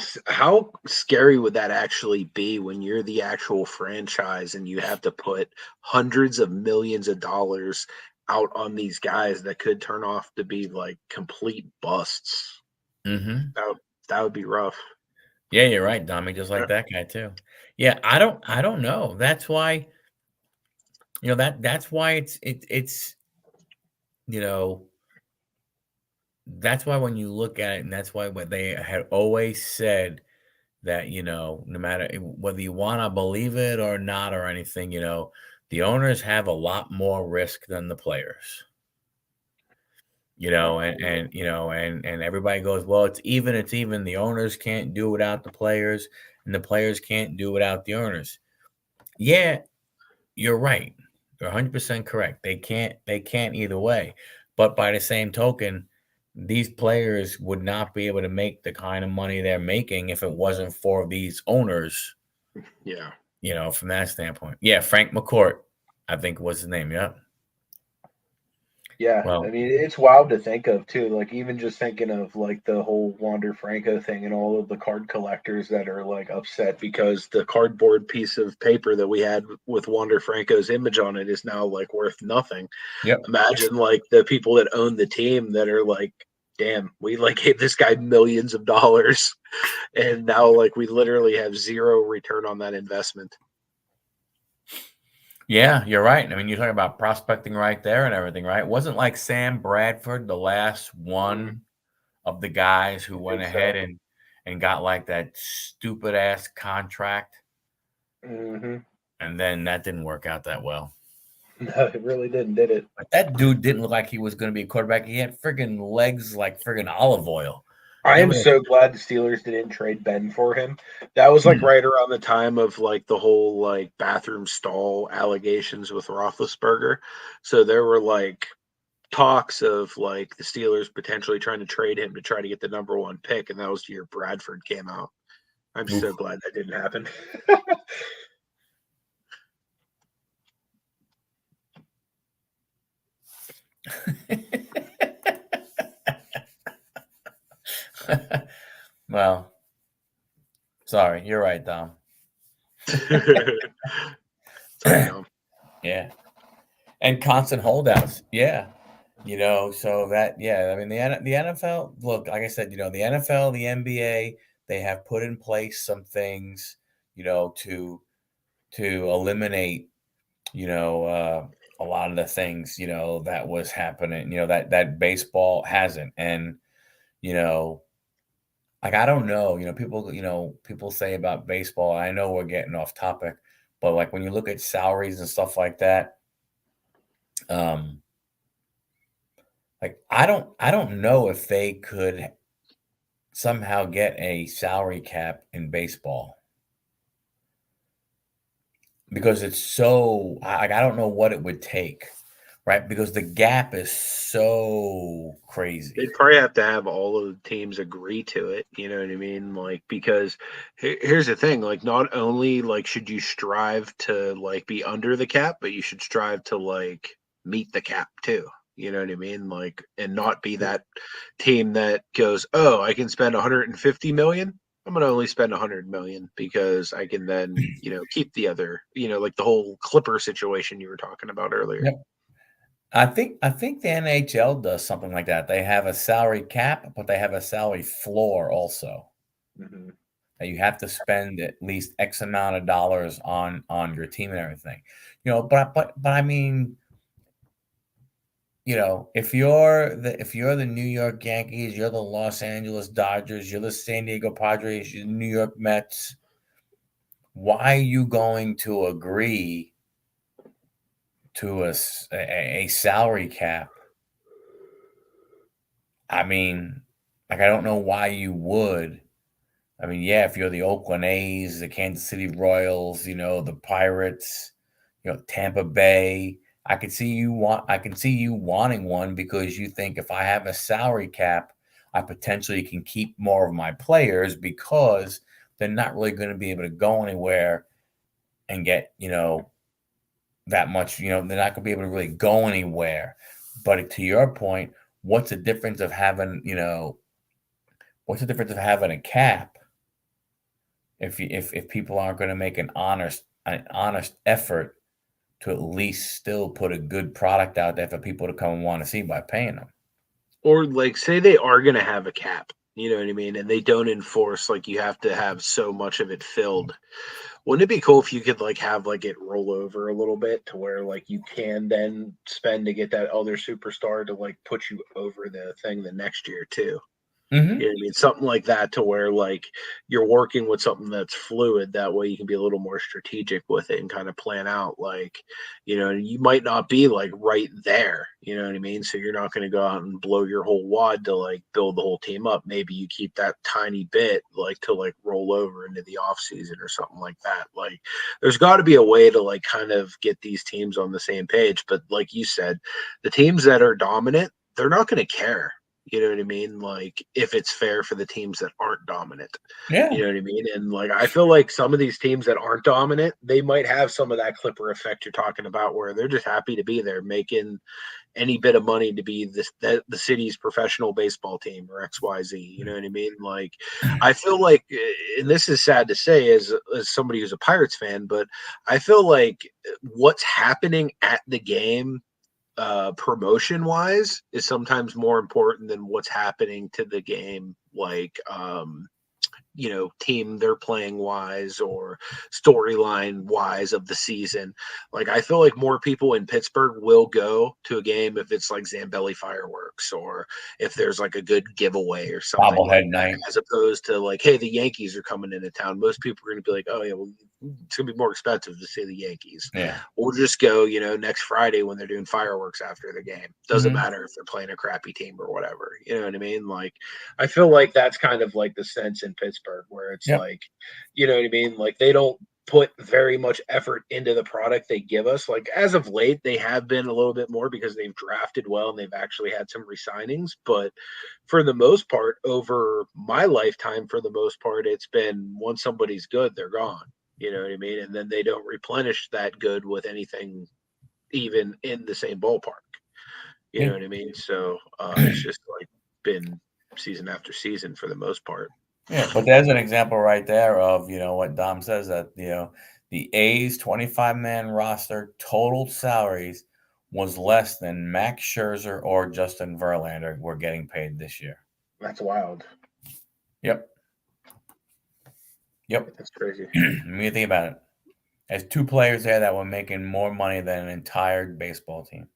scary would that actually be when you're the actual franchise and you have to put hundreds of millions of dollars out on these guys that could turn off to be like complete busts? Hmm. That would be rough. Yeah, you're right, Dommy. Just Yeah. like that guy too. Yeah, I don't know. That's why, that's why you know, that's why when you look at it, and that's why what they had always said that, no matter whether you want to believe it or not or anything, the owners have a lot more risk than the players. Well, And everybody goes, well, it's even. The owners can't do without the players, and the players can't do without the owners. Yeah, you're right. You're 100% correct. They can't either way. But by the same token, these players would not be able to make the kind of money they're making if it wasn't for these owners, yeah. from that standpoint. Yeah, Frank McCourt, I think was his name. Yeah. Yeah, I Well, mean, it's wild to think of too. Like even just thinking of like the whole Wander Franco thing and all of the card collectors that are like upset Because the cardboard piece of paper that we had with Wander Franco's image on it is now like worth nothing. yep. Imagine like the people that own the team that are like, damn, we like gave this guy millions of dollars and now like we literally have zero return on that investment. Yeah, you're right. I mean, you're talking about prospecting right there and everything, right? It wasn't like Sam Bradford, the last Mhm. one of the guys who I went think ahead so. and got like that stupid ass contract, Hmm. and then that didn't work out that well. No, it really didn't, did it? But that dude didn't look like he was going to be a quarterback. He had friggin' legs like friggin' olive oil. I It am was so glad the Steelers didn't trade Ben for him. That was like Like right around the time of like the whole like bathroom stall allegations with Roethlisberger. So there were like talks of like the Steelers potentially trying to trade him to try to get the number one pick, and that was the year Bradford came out. I'm oof. so glad that didn't happen. Well, sorry, you're right, Dom. Sorry, Dom. Yeah, and constant holdouts. Yeah, so that, yeah, I mean the NFL. Look, like I said, the NFL, the NBA, they have put in place some things, to eliminate, a lot of the things, that was happening, that baseball hasn't. And, you know, like I don't know, people say about baseball. I know we're getting off topic, but like when you look at salaries and stuff like that, um, like I don't know if they could somehow get a salary cap in baseball because it's so I don't know what it would take, right? Because the gap is so crazy. They'd probably have to have all of the teams agree to it. You know what I mean? Like, because here's the thing: like, not only like should you strive to like be under the cap, but you should strive to like meet the cap too. You know what I mean? Like, and not be that team that goes, "Oh, I can spend 150 million. I'm going to only spend 100 million because I can then, keep the other, like the whole Clipper situation you were talking about earlier." Yep. I think the NHL does something like that. They have a salary cap, but they have a salary floor also. Mm-hmm. That you have to spend at least X amount of dollars on your team and everything. But I mean, if you're the New York Yankees, you're the Los Angeles Dodgers, you're the San Diego Padres, you're the New York Mets, why are you going to agree to a salary cap? I mean, like I don't know why you would. I mean, yeah, if you're the Oakland A's, the Kansas City Royals, the Pirates, Tampa Bay, I can see you wanting one because you think if I have a salary cap, I potentially can keep more of my players because they're not really going to be able to go anywhere and get, that much, they're not going to be able to really go anywhere. But to your point, what's the difference of having, a cap if people aren't going to make an honest effort to at least still put a good product out there for people to come and want to see by paying them. Or like, say they are going to have a cap, you know what I mean? And they don't enforce like you have to have so much of it filled. Wouldn't it be cool if you could like have like it roll over a little bit to where like you can then spend to get that other superstar to like put you over the thing the next year too? Mm-hmm. You know what I mean? Something like that to where like you're working with something that's fluid. That way you can be a little more strategic with it and kind of plan out like, you might not be like right there. You know what I mean? So you're not going to go out and blow your whole wad to like build the whole team up. Maybe you keep that tiny bit like to like roll over into the off season or something like that. Like there's got to be a way to like kind of get these teams on the same page. But like you said, the teams that are dominant, they're not going to care. You know what I mean? Like if it's fair for the teams that aren't dominant. Yeah. You know what I mean? And like I feel like some of these teams that aren't dominant, they might have some of that Clipper effect you're talking about where they're just happy to be there making any bit of money to be the city's professional baseball team or XYZ. You know what I mean? Like I feel like, and this is sad to say as somebody who's a Pirates fan, but I feel like what's happening at the game promotion wise is sometimes more important than what's happening to the game like team they're playing wise or storyline wise of the season. Like I feel like more people in Pittsburgh will go to a game if it's like Zambelli fireworks or if there's like a good giveaway or something like Bobblehead that, night. as opposed to like, hey, the Yankees are coming into town. Most people are going to be like, oh yeah, well, it's going to be more expensive to see the Yankees. Yeah. We'll just go, next Friday when they're doing fireworks after the game. Doesn't matter if they're playing a crappy team or whatever. You know what I mean? Like, I feel like that's kind of like the sense in Pittsburgh where it's Yep. like, you know what I mean? Like they don't put very much effort into the product they give us. Like as of late, they have been a little bit more because they've drafted well and they've actually had some resignings. But for the most part, over my lifetime, for the most part, it's been once somebody's good, they're gone. You know what I mean? And then they don't replenish that good with anything even in the same ballpark. You know what I mean? So it's just like been season after season for the most part. Yeah, but there's an example right there of, what Dom says that, the A's 25-man roster total salaries was less than Max Scherzer or Justin Verlander were getting paid this year. That's wild. Yep. That's crazy. When you think about it, there's two players there that were making more money than an entire baseball team.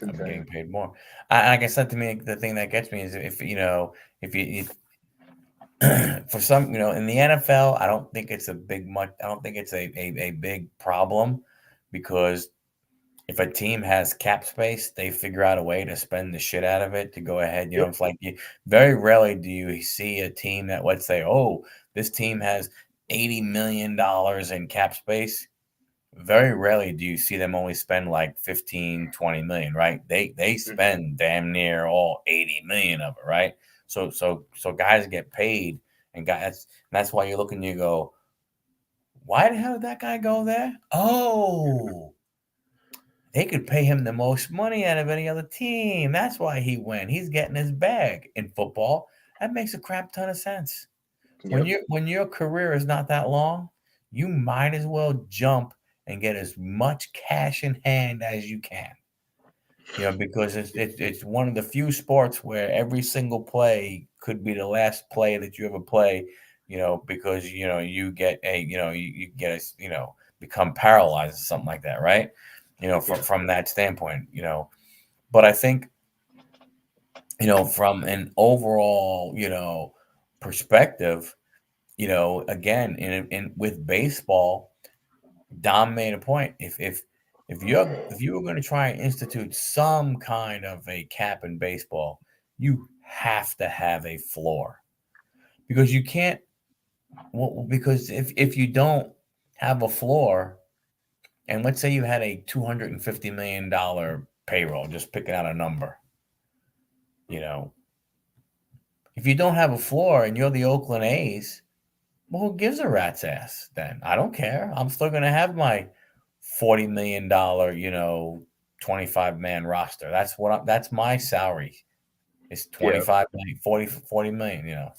I'm getting paid more. Like I said to me, the thing that gets me is if you for some, in the NFL, I don't think it's I don't think it's a big problem because if a team has cap space, they figure out a way to spend the shit out of it to go ahead. Yep. It's like very rarely do you see a team that, let's say, oh, this team has $80 million in cap space. Very rarely do you see them only spend like 15, 20 million, right? They spend damn near all 80 million of it, right? So guys get paid, and that's why you look and you go, why the hell did that guy go there? Oh, they could pay him the most money out of any other team. That's why he went. He's getting his bag in football. That makes a crap ton of sense. Yep. When your career is not that long, you might as well jump and get as much cash in hand as you can. Because it's one of the few sports where every single play could be the last play that you ever play. Because you get you get become paralyzed or something like that, right? From that standpoint. But I think from an overall perspective, again, in with baseball, Dom made a point. If you were going to try and institute some kind of a cap in baseball, you have to have a floor because you can't. Well, because if you don't have a floor, and let's say you had a $250 million payroll, just picking out a number, if you don't have a floor and you're the Oakland A's, well, who gives a rat's ass then? I don't care. I'm still going to have my $40 million, 25-man roster. That's my salary. It's 25 million, 40 million.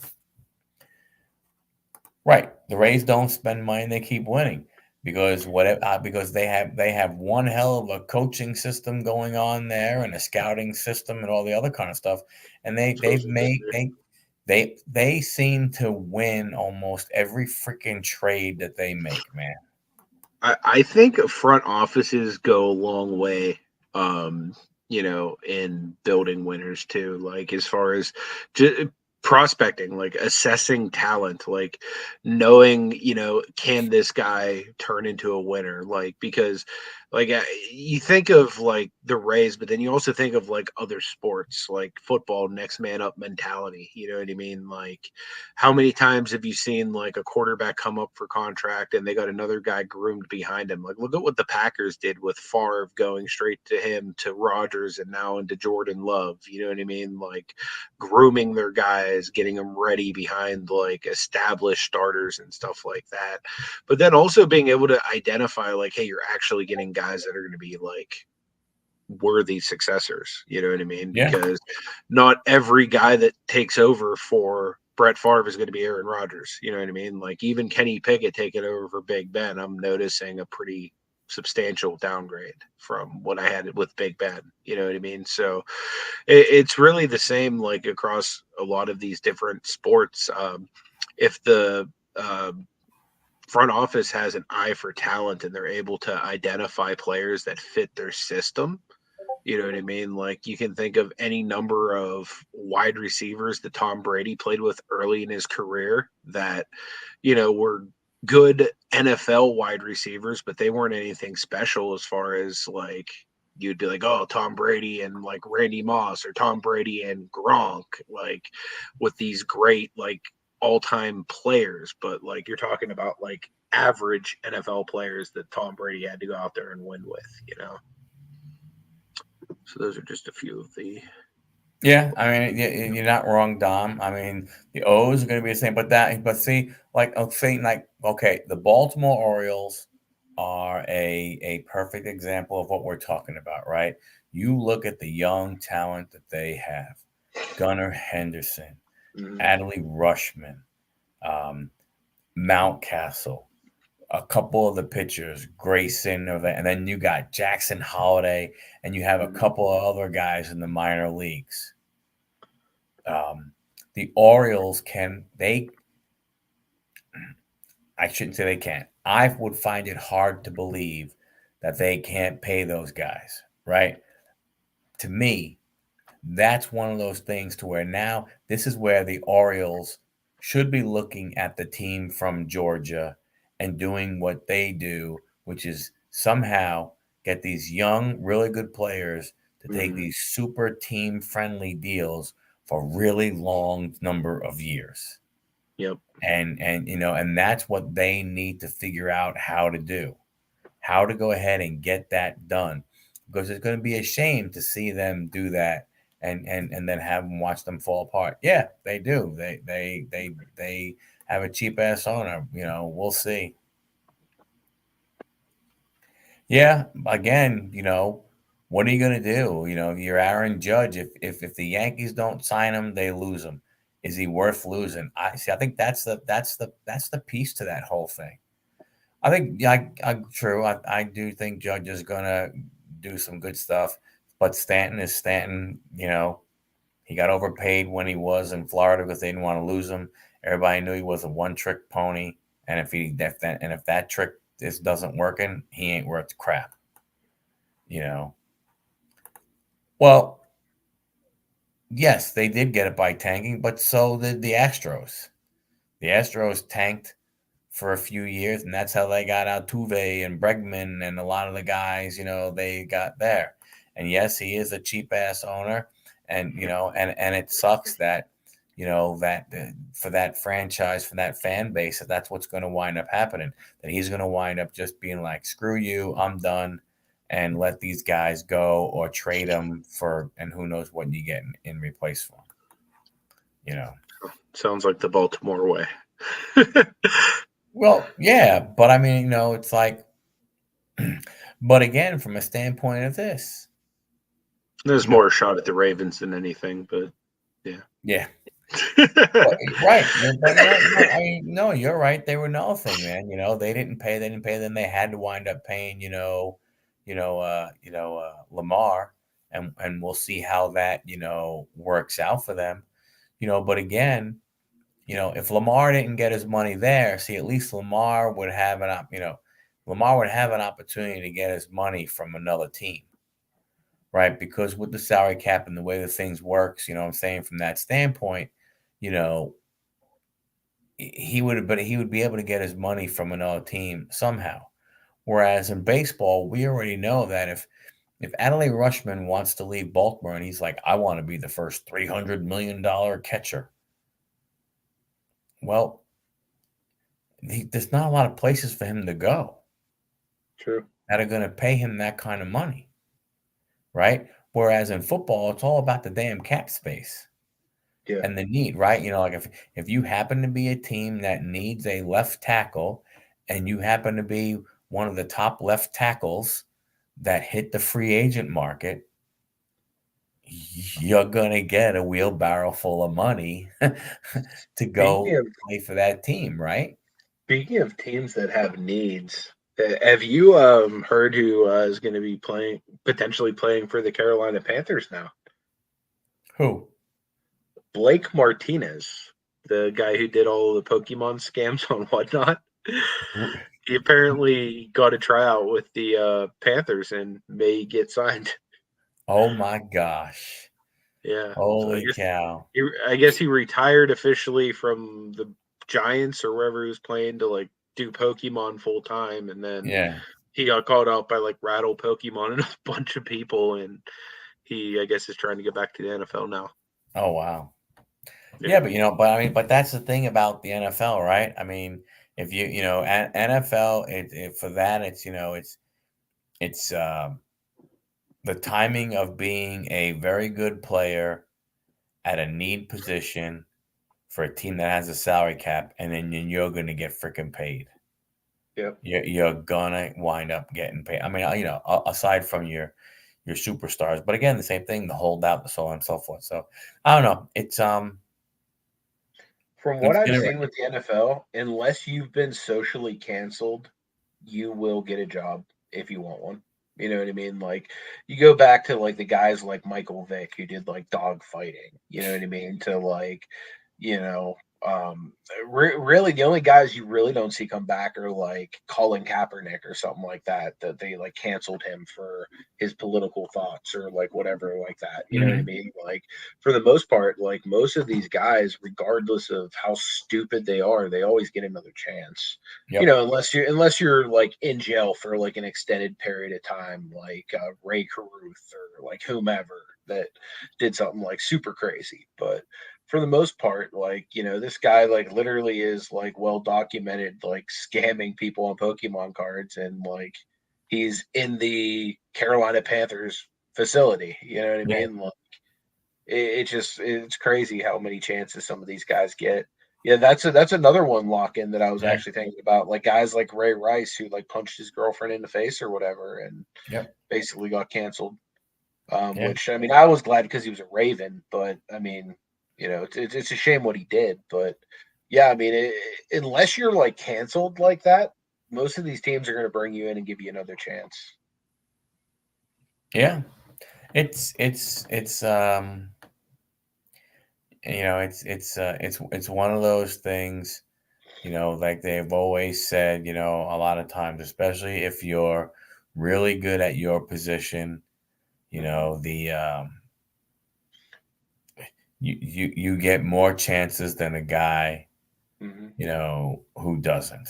Right. The Rays don't spend money, they keep winning because because they have one hell of a coaching system going on there and a scouting system and all the other kind of stuff. And they seem to win almost every freaking trade that they make, man. I think front offices go a long way, in building winners too. Like as far as prospecting, like assessing talent, like knowing, can this guy turn into a winner? Like because, like you think of like the Rays, but then you also think of like other sports, like football, next man up mentality. You know what I mean? Like how many times have you seen like a quarterback come up for contract and they got another guy groomed behind him? Like, look at what the Packers did with Favre going straight to him, to Rodgers, and now into Jordan Love. You know what I mean? Like, grooming their guys, getting them ready behind like established starters and stuff like that. But then also being able to identify, like, hey, you're actually getting guys that are going to be like worthy successors. You know what I mean? Yeah. Because not every guy that takes over for Brett Favre is going to be Aaron Rodgers. You know what I mean? Like even Kenny Pickett taking over for Big Ben, I'm noticing a pretty substantial downgrade from what I had with Big Ben. You know what I mean? So it's really the same like across a lot of these different sports. If the front office has an eye for talent and they're able to identify players that fit their system, you know what I mean? Like you can think of any number of wide receivers that Tom Brady played with early in his career that, were good NFL wide receivers, but they weren't anything special as far as like you'd be like, oh, Tom Brady and like Randy Moss or Tom Brady and Gronk, like with these great like all-time players. But like you're talking about like average NFL players that Tom Brady had to go out there and win with. So those are just a few of the. Yeah, I mean, you're not wrong, Dom. I mean, the O's are going to be the same, but see, like, okay, the Baltimore Orioles are a perfect example of what we're talking about, right? You look at the young talent that they have: Gunnar Henderson, Adley Rushman, Mountcastle, a couple of the pitchers, Grayson, and then you got Jackson Holiday, and you have a couple of other guys in the minor leagues. The Orioles I shouldn't say they can't. I would find it hard to believe that they can't pay those guys, right? To me, that's one of those things to where now this is where the Orioles should be looking at the team from Georgia and doing what they do, which is somehow get these young, really good players to take these super team friendly deals for really long number of years. Yep. And and that's what they need to figure out how to do, how to go ahead and get that done, because it's going to be a shame to see them do that and then have them watch them fall apart. Yeah, they do. They have a cheap ass owner. We'll see. Yeah, again, what are you going to do? You're Aaron Judge. If the Yankees don't sign him, they lose him. Is he worth losing? I see. I think that's the piece to that whole thing. I think, yeah, true. I do think Judge is gonna do some good stuff, but Stanton is Stanton. He got overpaid when he was in Florida because they didn't want to lose him. Everybody knew he was a one-trick pony, and if that trick doesn't working, he ain't worth crap. Well, yes, they did get it by tanking, but so did the Astros. The Astros tanked for a few years, and that's how they got Altuve and Bregman and a lot of the guys, they got there. And yes, he is a cheap ass owner, and and it sucks that for that franchise, for that fan base, that's what's going to wind up happening. That he's going to wind up just being like, screw you, I'm done, and let these guys go or trade them for, and who knows what you get in replace for them. Sounds like the Baltimore way. Well, yeah, but I mean, it's like, but again, from a standpoint of this, There's more a shot at the Ravens than anything, but yeah, well, right. But I mean, no, you're right. They were another thing, man. They didn't pay. Then they had to wind up paying. Lamar, and we'll see how that works out for them. But again, if Lamar didn't get his money there, see, at least Lamar would have Lamar would have an opportunity to get his money from another team, right? Because with the salary cap and the way the things works, what I'm saying, from that standpoint, you know, he would be able to get his money from another team somehow. Whereas in baseball, we already know that if Adley Rushman wants to leave Baltimore and he's like, I want to be the first $300 million catcher. Well, there's not a lot of places for him to go. True. That are going to pay him that kind of money, right? Whereas in football, it's all about the damn cap space. Yeah. And the need, right? Like if you happen to be a team that needs a left tackle and you happen to be one of the top left tackles that hit the free agent market, you're going to get a wheelbarrow full of money to go play for that team, right? Speaking of teams that have needs, have you heard who is going to be potentially playing for the Carolina Panthers now? Who? Blake Martinez, the guy who did all the Pokemon scams on Whatnot. He apparently got a tryout with the Panthers and may get signed. Oh my gosh. Yeah. Holy cow. I guess he retired officially from the Giants or wherever he was playing to like do Pokemon full time, and then he got called out by like Rattle Pokemon and a bunch of people, and he, I guess, is trying to get back to the NFL now. Oh wow. Yeah, but that's the thing about the NFL, right? I mean, if NFL, for that, it's the timing of being a very good player at a need position for a team that has a salary cap, and then you're going to get freaking paid. Yep. You're gonna wind up getting paid. I mean, aside from your superstars, but again, the same thing, the holdout, so on and so forth. So I don't know. It's From what I've seen with the NFL, unless you've been socially canceled, you will get a job if you want one. You know what I mean? Like, you go back to like the guys like Michael Vick who did like dog fighting. You know what I mean? To like, Really, the only guys you really don't see come back are like Colin Kaepernick or something like that. That they like canceled him for his political thoughts or like whatever like that. You know what I mean? Like for the most part, like most of these guys, regardless of how stupid they are, they always get another chance. Yep. You know, unless you're like in jail for like an extended period of time, like Ray Caruth or like whomever that did something like super crazy, but for the most part, like, you know, this guy like literally is like well documented, like scamming people on Pokemon cards, and like he's in the Carolina Panthers facility. You know what I mean? Like it's crazy how many chances some of these guys get. Yeah, that's another one lock in that I was actually thinking about. Like guys like Ray Rice who like punched his girlfriend in the face or whatever and basically got canceled. Which I mean, I was glad because he was a Raven, but I mean, you know, it's a shame what he did. But yeah, I mean, unless you're like canceled like that, most of these teams are going to bring you in and give you another chance. Yeah, it's you know, it's one of those things, you know, like they've always said, you know, a lot of times, especially if you're really good at your position, you know, you get more chances than a guy, you know, who doesn't.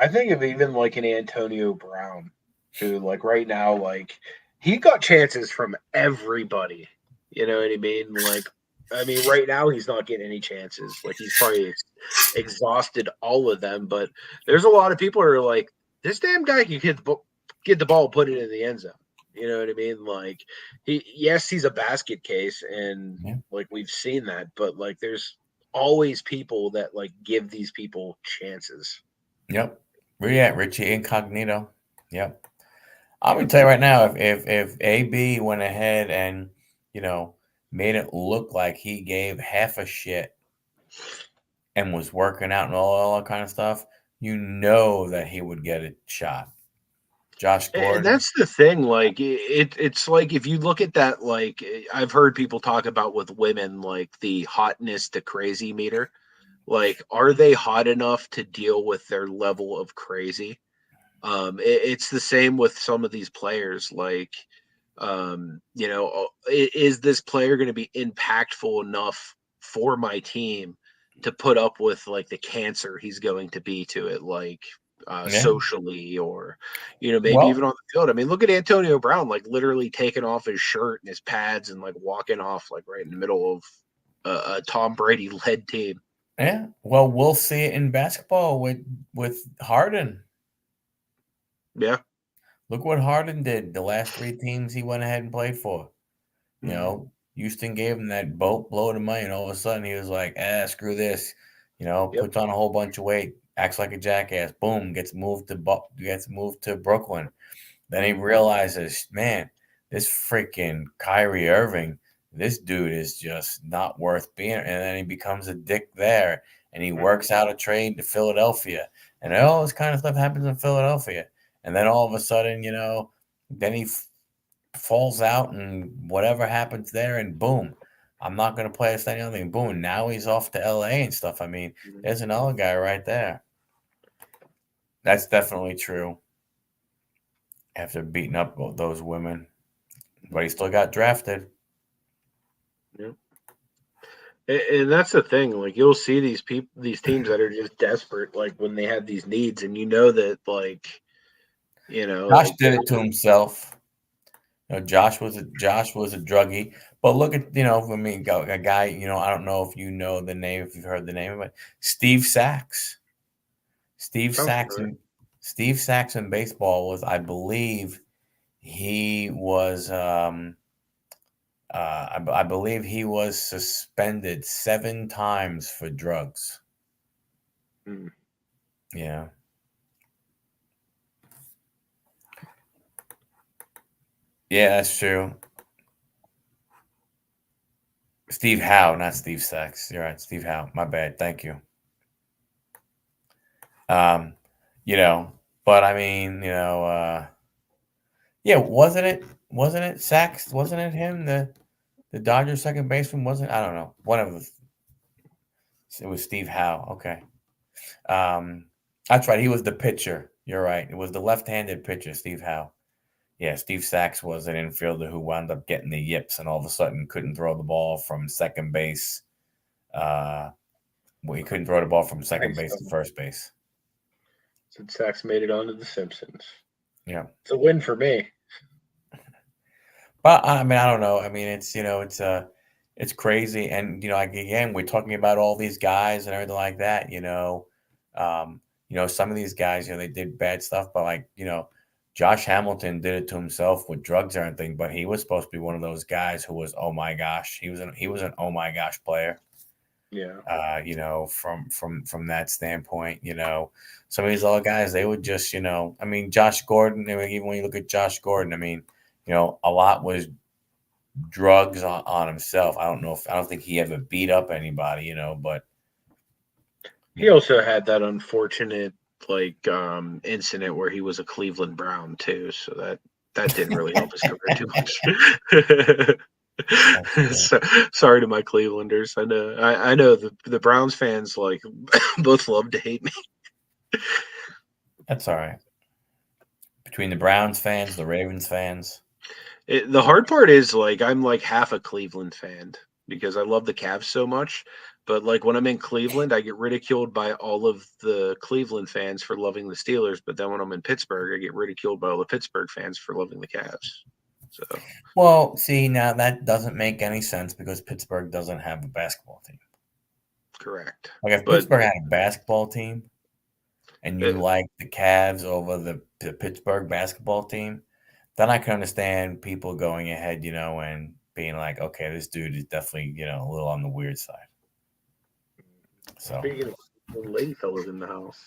I think of even like an Antonio Brown, who like right now, like he got chances from everybody. You know what I mean? Like, I mean, right now he's not getting any chances. Like he's probably exhausted all of them. But there's a lot of people who are like, this damn guy can get the ball, put it in the end zone. You know what I mean? Like he's a basket case, and like we've seen that. But like, there's always people that like give these people chances. Yep. Where you at, Richie Incognito? Yep. I'm gonna tell you right now, if AB went ahead and, you know, made it look like he gave half a shit and was working out and all that kind of stuff, you know that he would get a shot. Josh And Gordon. that's the thing, like it's like if you look at that, like I've heard people talk about with women, like the hotness to crazy meter. Like, are they hot enough to deal with their level of crazy? It's the same with some of these players. Like, you know, is this player going to be impactful enough for my team to put up with like the cancer he's going to be to it, like socially or, you know, maybe even on the field? I mean, look at Antonio Brown, like literally taking off his shirt and his pads and like walking off like right in the middle of a Tom Brady led team. Yeah. Well, we'll see it in basketball with Harden. Yeah. Look what Harden did. The last 3 teams he went ahead and played for. You know, Houston gave him that boatload of money, and all of a sudden he was like, screw this. You know, puts on a whole bunch of weight, acts like a jackass. Boom, gets moved to Brooklyn. Then he realizes, man, this freaking Kyrie Irving, this dude is just not worth being. And then he becomes a dick there, and he works out a trade to Philadelphia, and all this kind of stuff happens in Philadelphia. And then all of a sudden, you know, then he falls out, and whatever happens there, and boom, I'm not going to play this anything. Boom, now he's off to LA and stuff. I mean, there's another guy right there. That's definitely true. After beating up those women, but he still got drafted. Yeah. And that's the thing. Like you'll see these teams that are just desperate, like when they have these needs, and you know that, like, you know, Josh did it to himself. You know, Josh was a druggie. But look at, you know, I mean, a guy. You know, I don't know if you know the name, if you've heard the name, but Steve Sachs. Steve Sachs in baseball was, I believe, he was. I believe he was suspended 7 times for drugs. Yeah. Yeah, that's true. Steve Howe, not Steve Sachs. You're right, Steve Howe. My bad. Thank you. You know, but I mean, you know, yeah, wasn't it Sachs? Wasn't it him? The Dodgers second baseman, wasn't, I don't know. One of the, It was Steve Howe. Okay. That's right. He was the pitcher. You're right. It was the left-handed pitcher, Steve Howe. Yeah, Steve Sachs was an infielder who wound up getting the yips and all of a sudden couldn't throw the ball from second base. He couldn't throw the ball from second base to first base. So Sachs made it onto The Simpsons. Yeah. It's a win for me. But I mean, I don't know. I mean, it's crazy. And, again, we're talking about all these guys and everything like that, some of these guys, they did bad stuff, but Josh Hamilton did it to himself with drugs or anything, but he was supposed to be one of those guys who was, oh my gosh, he was an oh my gosh player. Yeah. From that standpoint, some of these other guys, they would just, Josh Gordon, even when you look at Josh Gordon, a lot was drugs on himself. I don't think he ever beat up anybody, but he also had that unfortunate incident where he was a Cleveland Brown too, so that didn't really help his career too much. So, sorry to my Clevelanders. I know the Browns fans both love to hate me. That's all right. Between the Browns fans, the Ravens fans. The hard part is I'm half a Cleveland fan because I love the Cavs so much. But when I'm in Cleveland, I get ridiculed by all of the Cleveland fans for loving the Steelers. But then when I'm in Pittsburgh, I get ridiculed by all the Pittsburgh fans for loving the Cavs. So, well, see, now that doesn't make any sense because Pittsburgh doesn't have a basketball team. Correct. If Pittsburgh had a basketball team and you like the Cavs over the Pittsburgh basketball team, then I can understand people going ahead, and being like, okay, this dude is definitely, a little on the weird side. So, speaking of the lady fellows in the house,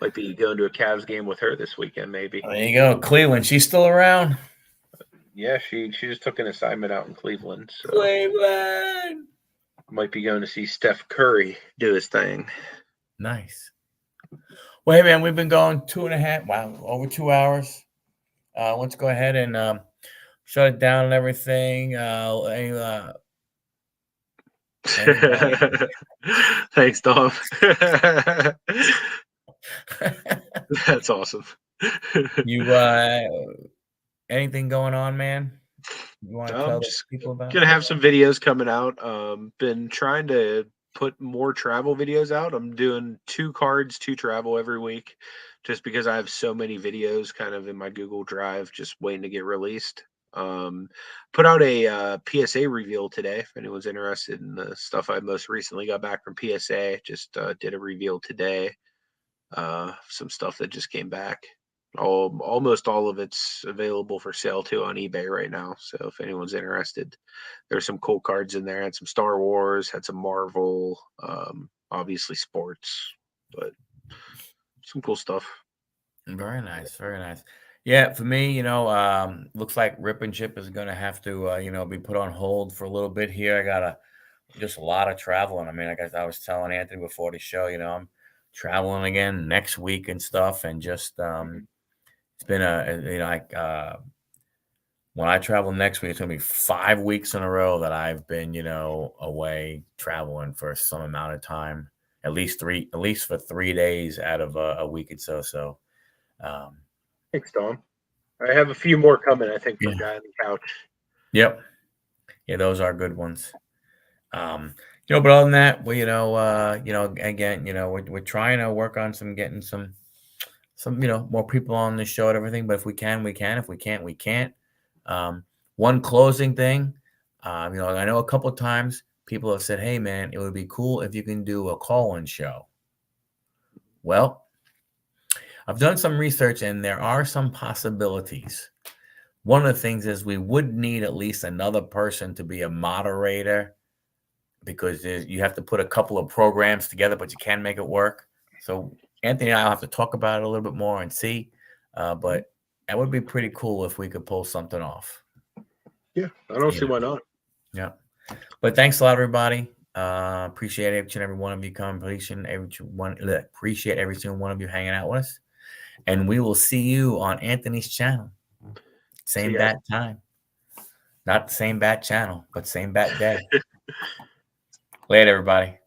might be going to a Cavs game with her this weekend, maybe. There you go, Cleveland. She's still around. Yeah, she just took an assignment out in Cleveland. So Cleveland might be going to see Steph Curry do his thing. Nice. Well, hey man, we've been going over 2 hours. Let's go ahead and shut it down and everything. Thanks, Dom. That's awesome. You anything going on, man? You want to tell people about? Gonna have some videos coming out. Been trying to put more travel videos out. I'm doing 2 cards, 2 travel every week, just because I have so many videos kind of in my Google Drive, just waiting to get released. Put out a PSA reveal today. If anyone's interested in the stuff I most recently got back from PSA, just did a reveal today. Some stuff that just came back. Almost all of it's available for sale too on eBay right now. So if anyone's interested, there's some cool cards in there. Had some Star Wars, had some Marvel, obviously sports, but some cool stuff. Very nice, very nice. Yeah, for me, looks like Rip and Chip is going to have to, be put on hold for a little bit here. I got just a lot of traveling. I mean, like I was telling Anthony before the show, I'm traveling again next week and stuff, and just it's been when I travel next week, it's gonna be 5 weeks in a row that I've been, away traveling for some amount of time, at least for 3 days out of a week or so. So, thanks, Tom. I have a few more coming, I think, for Guy on the Couch. Yep. Yeah, those are good ones. But other than that, we, again, we're trying to work on getting some, more people on the show and everything. But if we can, we can. If we can't, we can't. One closing thing, I know a couple of times people have said, "Hey, man, it would be cool if you can do a call-in show." Well, I've done some research, and there are some possibilities. One of the things is we would need at least another person to be a moderator, because you have to put a couple of programs together, but you can make it work. So Anthony and I will have to talk about it a little bit more and see. But that would be pretty cool if we could pull something off. Yeah, I don't see why not. Yeah. But thanks a lot, everybody. Appreciate each and every one of you coming. Appreciate every single one of you hanging out with us. And we will see you on Anthony's channel. Same bat time. Not the same bat channel, but same bat day. Later, everybody.